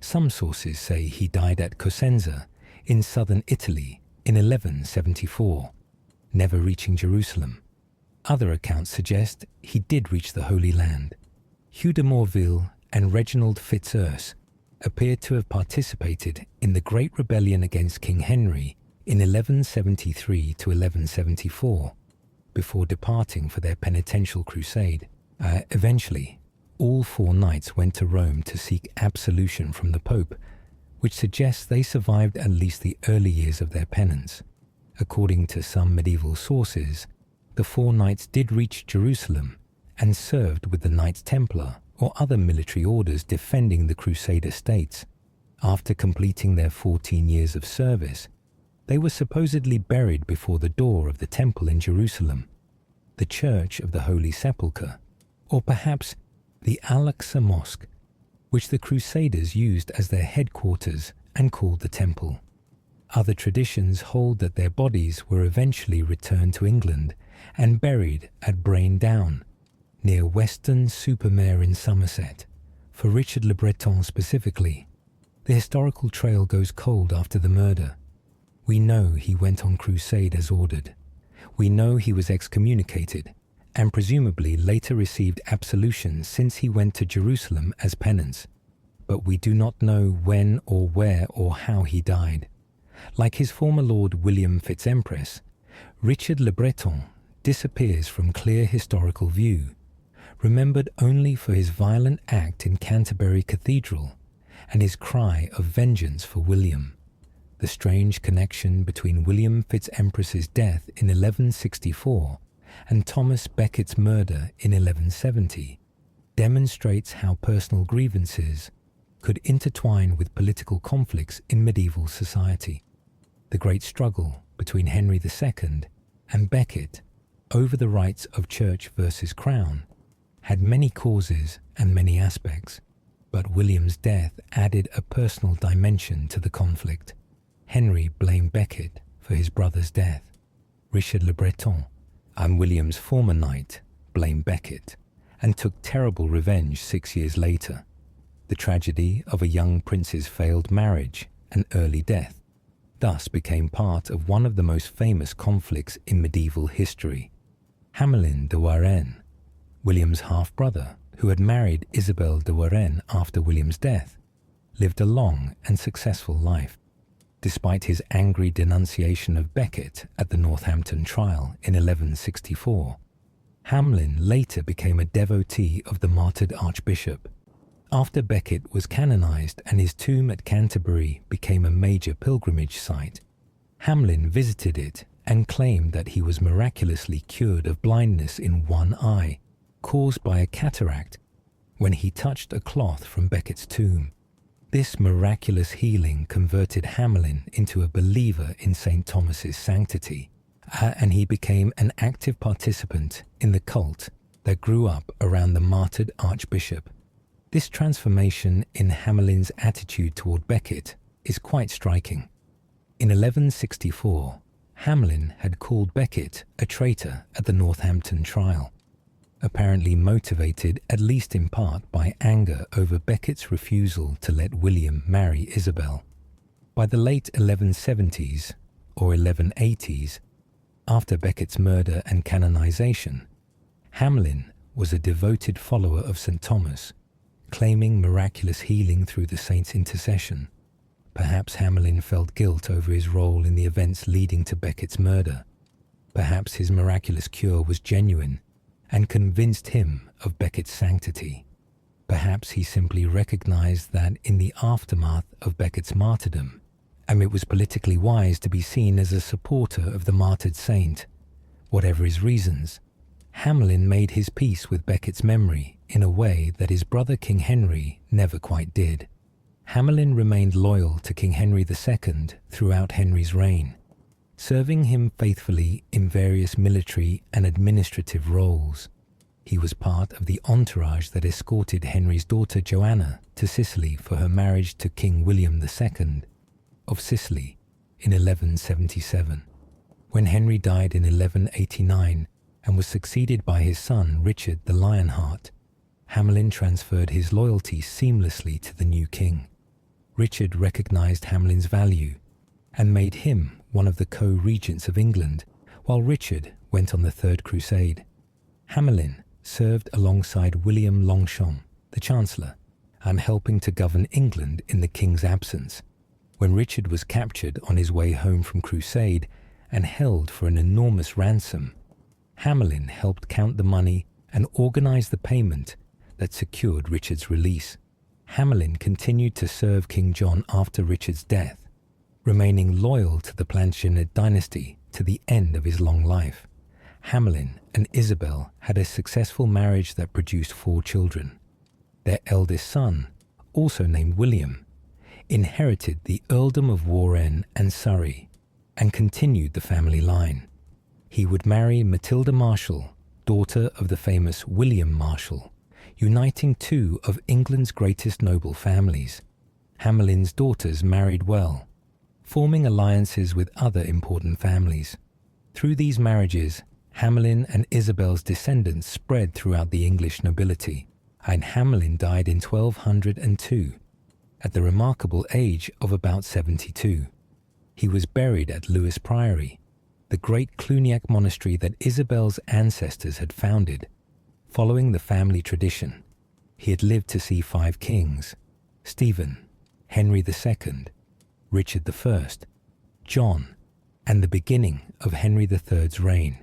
Some sources say he died at Cosenza in southern Italy in 1174, never reaching Jerusalem. Other accounts suggest he did reach the Holy Land. Hugh de Morville and Reginald FitzEmpress appeared to have participated in the Great Rebellion against King Henry in 1173 to 1174, before departing for their penitential crusade. Eventually, all 4 knights went to Rome to seek absolution from the Pope, which suggests they survived at least the early years of their penance. According to some medieval sources, the 4 knights did reach Jerusalem and served with the Knights Templar or other military orders defending the Crusader states. After completing their 14 years of service, they were supposedly buried before the door of the temple in Jerusalem, the Church of the Holy Sepulchre, or perhaps the Al-Aqsa Mosque, which the Crusaders used as their headquarters and called the Temple. Other traditions hold that their bodies were eventually returned to England and buried at Brain Down, near Weston-super-Mare in Somerset. For Richard le Breton specifically, the historical trail goes cold after the murder. We know he went on crusade as ordered. We know he was excommunicated and presumably later received absolution since he went to Jerusalem as penance. But we do not know when or where or how he died. Like his former lord William FitzEmpress, Richard le Breton disappears from clear historical view, remembered only for his violent act in Canterbury Cathedral and his cry of vengeance for William. The strange connection between William FitzEmpress's death in 1164 and Thomas Becket's murder in 1170 demonstrates how personal grievances could intertwine with political conflicts in medieval society. The great struggle between Henry II and Becket over the rights of church versus crown had many causes and many aspects, but William's death added a personal dimension to the conflict. Henry blamed Becket for his brother's death. Richard le Breton and William's former knight blamed Becket and took terrible revenge 6 years later. The tragedy of a young prince's failed marriage and early death thus became part of one of the most famous conflicts in medieval history. Isabel de Warenne, William's half-brother who had married Isabel de Warenne after William's death, lived a long and successful life. Despite his angry denunciation of Becket at the Northampton trial in 1164, Hamlin later became a devotee of the martyred archbishop. After Becket was canonized and his tomb at Canterbury became a major pilgrimage site, Hamlin visited it and claimed that he was miraculously cured of blindness in one eye, caused by a cataract, when he touched a cloth from Becket's tomb. This miraculous healing converted Hamlin into a believer in St. Thomas's sanctity, and he became an active participant in the cult that grew up around the martyred archbishop. This transformation in Hamlin's attitude toward Becket is quite striking. In 1164, Hamlin had called Becket a traitor at the Northampton trial, apparently motivated at least in part by anger over Becket's refusal to let William marry Isabel. By the late 1170s or 1180s, after Becket's murder and canonization, Hamlin was a devoted follower of St. Thomas, claiming miraculous healing through the saint's intercession. Perhaps Hamlin felt guilt over his role in the events leading to Becket's murder. Perhaps his miraculous cure was genuine and convinced him of Becket's sanctity. Perhaps he simply recognized that in the aftermath of Becket's martyrdom, it was politically wise to be seen as a supporter of the martyred saint. Whatever his reasons, Hamlin made his peace with Becket's memory in a way that his brother King Henry never quite did. Hamlin remained loyal to King Henry II throughout Henry's reign, serving him faithfully in various military and administrative roles. He was part of the entourage that escorted Henry's daughter Joanna to Sicily for her marriage to King William II of Sicily in 1177. When Henry died in 1189 and was succeeded by his son Richard the Lionheart, Hamlin transferred his loyalty seamlessly to the new king. Richard recognized Hamlin's value and made him one of the co-regents of England, while Richard went on the Third Crusade. Hamlin served alongside William Longchamp, the Chancellor, and helping to govern England in the king's absence. When Richard was captured on his way home from crusade and held for an enormous ransom, Hamlin helped count the money and organize the payment that secured Richard's release. Hamlin continued to serve King John after Richard's death, remaining loyal to the Plantagenet dynasty to the end of his long life. Hamlin and Isabel had a successful marriage that produced 4 children. Their eldest son, also named William, inherited the earldom of Warenne and Surrey and continued the family line. He would marry Matilda Marshall, daughter of the famous William Marshall, uniting 2 of England's greatest noble families. Hamlin's daughters married well, forming alliances with other important families. Through these marriages, Hamelin and Isabel's descendants spread throughout the English nobility, and Hamelin died in 1202, at the remarkable age of about 72. He was buried at Lewes Priory, the great Cluniac monastery that Isabel's ancestors had founded. Following the family tradition, he had lived to see 5 kings: Stephen, Henry II, Richard I, John, and the beginning of Henry III's reign.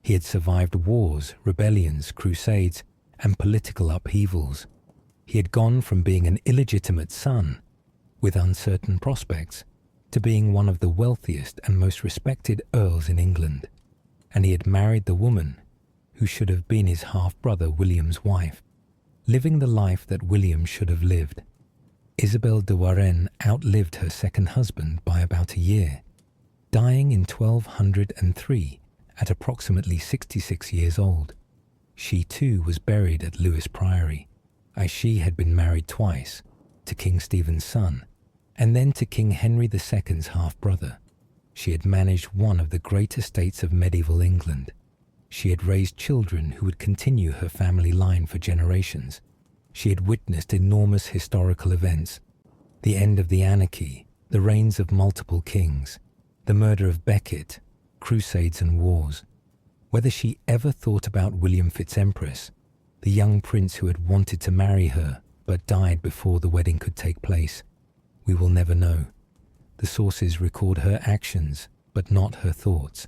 He had survived wars, rebellions, crusades, and political upheavals. He had gone from being an illegitimate son, with uncertain prospects, to being one of the wealthiest and most respected earls in England, and he had married the woman who should have been his half-brother William's wife, living the life that William should have lived. Isabel de Warenne outlived her second husband by about a year, dying in 1203 at approximately 66 years old. She too was buried at Lewes Priory, as she had been married twice, to King Stephen's son, and then to King Henry II's half-brother. She had managed one of the great estates of medieval England. She had raised children who would continue her family line for generations. She had witnessed enormous historical events: the end of the Anarchy, the reigns of multiple kings, the murder of Becket, crusades and wars. Whether she ever thought about William FitzEmpress, the young prince who had wanted to marry her but died before the wedding could take place, we will never know. The sources record her actions, but not her thoughts,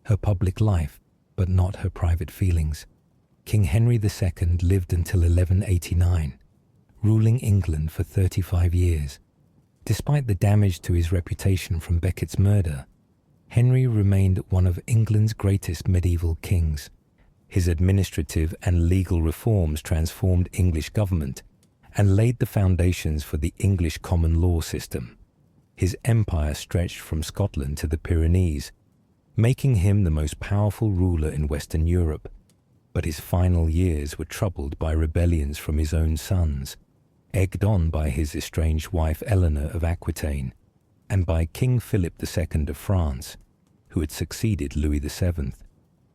her public life, but not her private feelings. King Henry II lived until 1189, ruling England for 35 years. Despite the damage to his reputation from Becket's murder, Henry remained one of England's greatest medieval kings. His administrative and legal reforms transformed English government and laid the foundations for the English common law system. His empire stretched from Scotland to the Pyrenees, making him the most powerful ruler in Western Europe. But his final years were troubled by rebellions from his own sons, egged on by his estranged wife Eleanor of Aquitaine, and by King Philip II of France, who had succeeded Louis VII.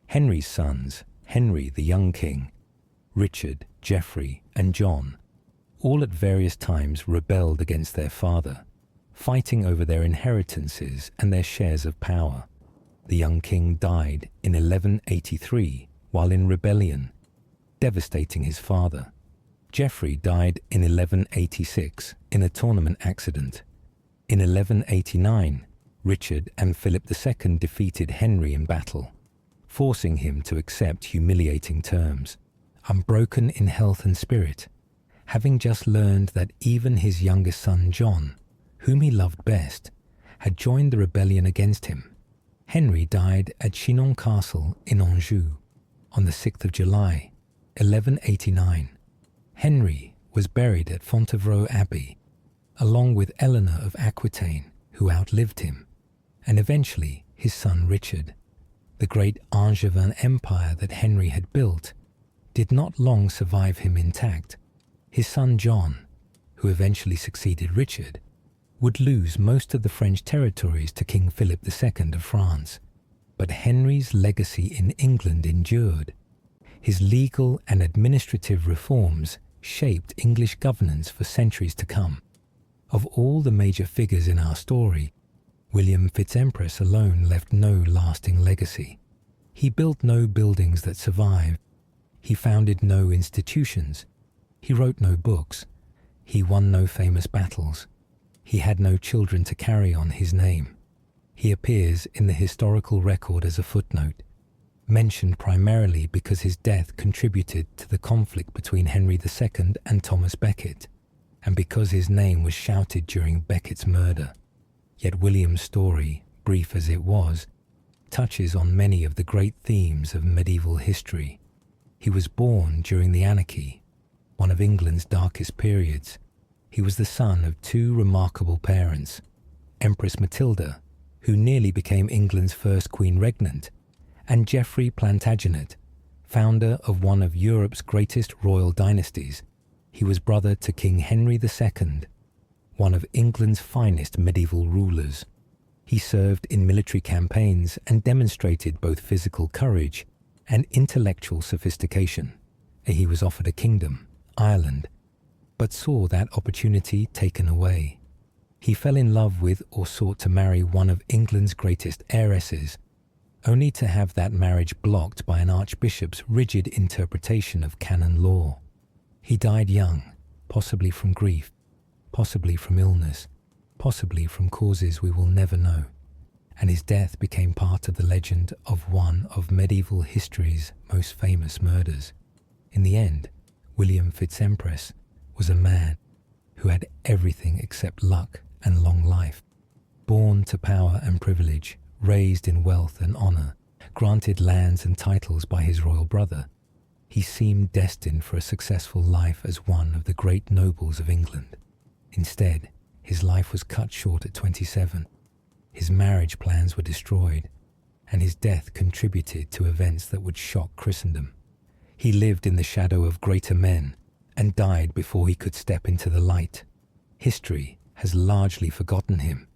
Henry's sons, Henry the young king, Richard, Geoffrey, and John, all at various times rebelled against their father, fighting over their inheritances and their shares of power. The young king died in 1183 while in rebellion, devastating his father. Geoffrey died in 1186 in a tournament accident. In 1189, Richard and Philip II defeated Henry in battle, forcing him to accept humiliating terms. Unbroken in health and spirit, having just learned that even his youngest son John, whom he loved best, had joined the rebellion against him, Henry died at Chinon Castle in Anjou on the 6th of July, 1189. Henry was buried at Fontevraud Abbey, along with Eleanor of Aquitaine, who outlived him, and eventually his son Richard. The great Angevin empire that Henry had built did not long survive him intact. His son John, who eventually succeeded Richard, would lose most of the French territories to King Philip II of France. But Henry's legacy in England endured. His legal and administrative reforms shaped English governance for centuries to come. Of all the major figures in our story, William FitzEmpress alone left no lasting legacy. He built no buildings that survived. He founded no institutions. He wrote no books. He won no famous battles. He had no children to carry on his name. He appears in the historical record as a footnote, mentioned primarily because his death contributed to the conflict between Henry II and Thomas Becket, and because his name was shouted during Becket's murder. Yet William's story, brief as it was, touches on many of the great themes of medieval history. He was born during the Anarchy, one of England's darkest periods. He was the son of two remarkable parents, Empress Matilda, who nearly became England's first queen regnant, and Geoffrey Plantagenet, founder of one of Europe's greatest royal dynasties. He was brother to King Henry II, one of England's finest medieval rulers. He served in military campaigns and demonstrated both physical courage and intellectual sophistication. He was offered a kingdom, Ireland, but saw that opportunity taken away. He fell in love with or sought to marry one of England's greatest heiresses, only to have that marriage blocked by an archbishop's rigid interpretation of canon law. He died young, possibly from grief, possibly from illness, possibly from causes we will never know, and his death became part of the legend of one of medieval history's most famous murders. In the end, William FitzEmpress was a man who had everything except luck and long life. Born to power and privilege, raised in wealth and honour, granted lands and titles by his royal brother, he seemed destined for a successful life as one of the great nobles of England. Instead, his life was cut short at 27. His marriage plans were destroyed, and his death contributed to events that would shock Christendom. He lived in the shadow of greater men and died before he could step into the light. History has largely forgotten him,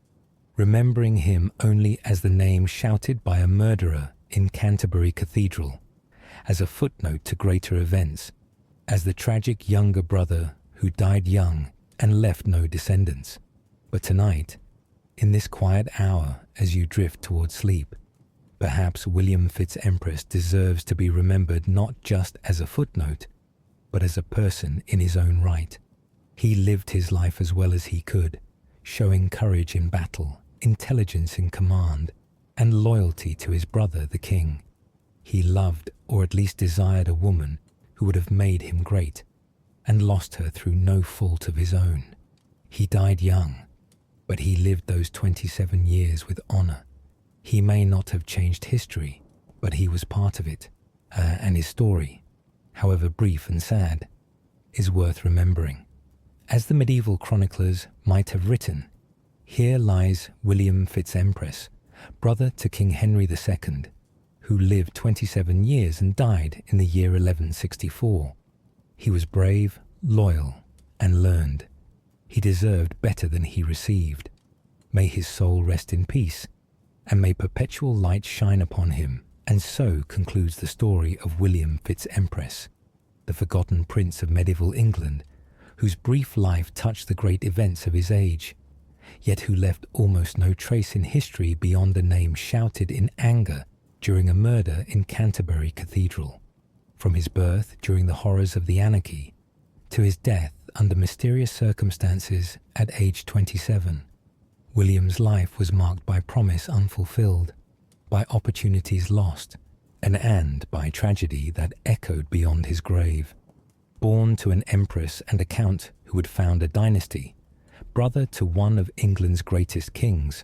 remembering him only as the name shouted by a murderer in Canterbury Cathedral, as a footnote to greater events, as the tragic younger brother who died young and left no descendants. But tonight, in this quiet hour as you drift towards sleep, perhaps William FitzEmpress deserves to be remembered not just as a footnote, but as a person in his own right. He lived his life as well as he could, showing courage in battle, intelligence in command, and loyalty to his brother, the king. He loved, or at least desired, a woman who would have made him great, and lost her through no fault of his own. He died young, but he lived those 27 years with honour. He may not have changed history, but he was part of it, and his story, however brief and sad, is worth remembering. As the medieval chroniclers might have written, here lies William FitzEmpress, brother to King Henry II, who lived 27 years and died in the year 1164. He was brave, loyal, and learned. He deserved better than he received. May his soul rest in peace, and may perpetual light shine upon him. And so concludes the story of William FitzEmpress, the forgotten prince of medieval England, whose brief life touched the great events of his age, yet who left almost no trace in history beyond a name shouted in anger during a murder in Canterbury Cathedral. From his birth during the horrors of the Anarchy, to his death under mysterious circumstances at age 27, William's life was marked by promise unfulfilled, by opportunities lost, and by tragedy that echoed beyond his grave. Born to an empress and a count who would found a dynasty, brother to one of England's greatest kings,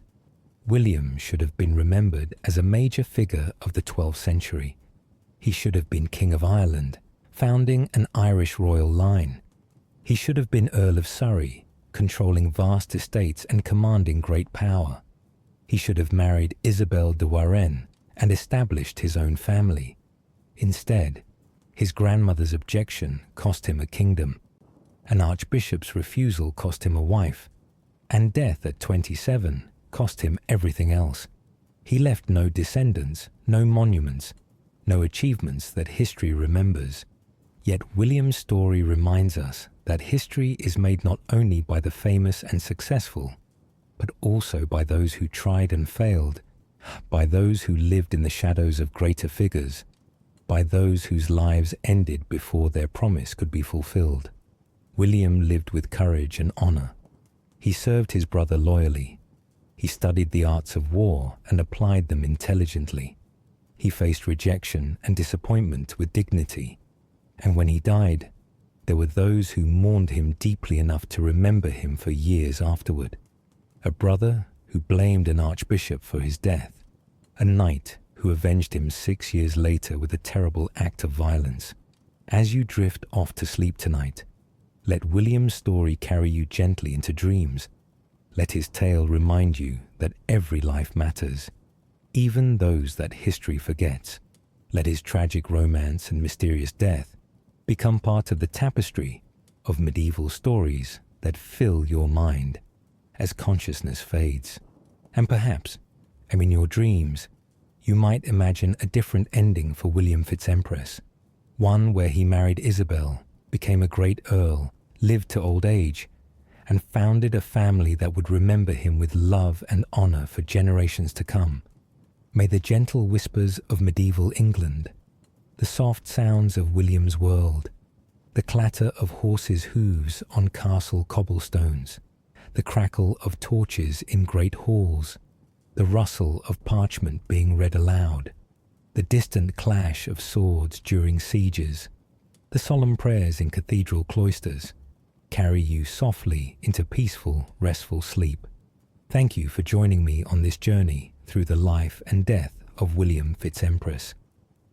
William should have been remembered as a major figure of the 12th century. He should have been King of Ireland, founding an Irish royal line. He should have been Earl of Surrey, controlling vast estates and commanding great power. He should have married Isabel de Warenne and established his own family. Instead, his grandmother's objection cost him a kingdom, an archbishop's refusal cost him a wife, and death at 27 cost him everything else. He left no descendants, no monuments, no achievements that history remembers. Yet William's story reminds us that history is made not only by the famous and successful, but also by those who tried and failed, by those who lived in the shadows of greater figures, by those whose lives ended before their promise could be fulfilled. William lived with courage and honour. He served his brother loyally. He studied the arts of war and applied them intelligently. He faced rejection and disappointment with dignity. And when he died, there were those who mourned him deeply enough to remember him for years afterward. A brother who blamed an archbishop for his death. A knight who avenged him 6 years later with a terrible act of violence. As you drift off to sleep tonight, let William's story carry you gently into dreams. Let his tale remind you that every life matters, even those that history forgets. Let his tragic romance and mysterious death become part of the tapestry of medieval stories that fill your mind as consciousness fades. And perhaps, in your dreams, you might imagine a different ending for William FitzEmpress, one where he married Isabel, became a great earl, lived to old age, and founded a family that would remember him with love and honor for generations to come. May the gentle whispers of medieval England, the soft sounds of William's world, the clatter of horses' hooves on castle cobblestones, the crackle of torches in great halls, the rustle of parchment being read aloud, the distant clash of swords during sieges, the solemn prayers in cathedral cloisters, carry you softly into peaceful, restful sleep. Thank you for joining me on this journey through the life and death of William FitzEmpress.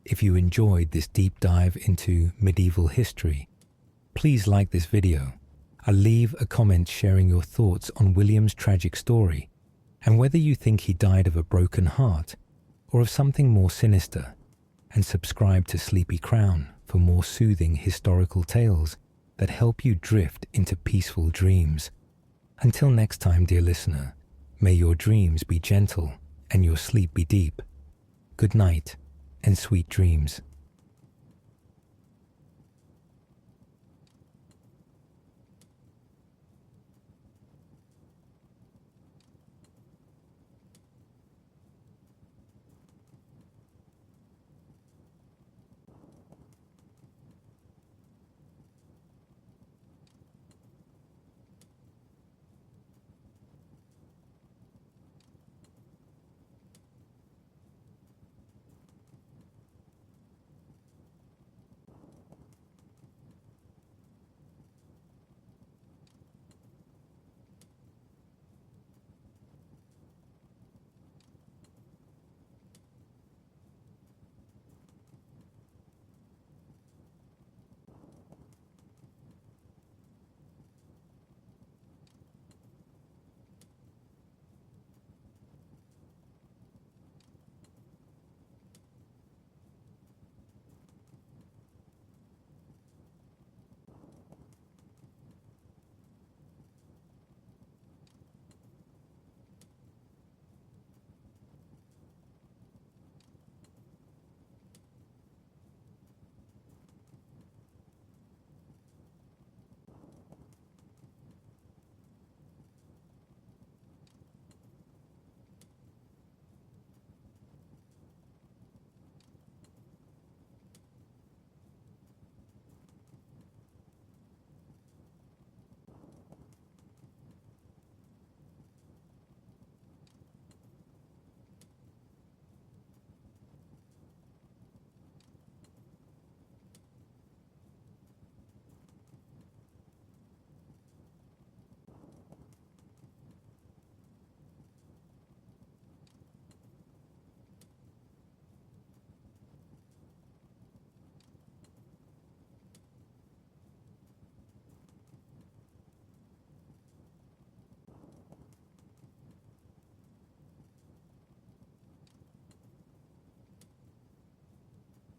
If you enjoyed this deep dive into medieval history, please like this video and leave a comment sharing your thoughts on William's tragic story and whether you think he died of a broken heart or of something more sinister, and subscribe to Sleepy Crown for more soothing historical tales that help you drift into peaceful dreams. Until next time, dear listener, may your dreams be gentle and your sleep be deep. Good night and sweet dreams.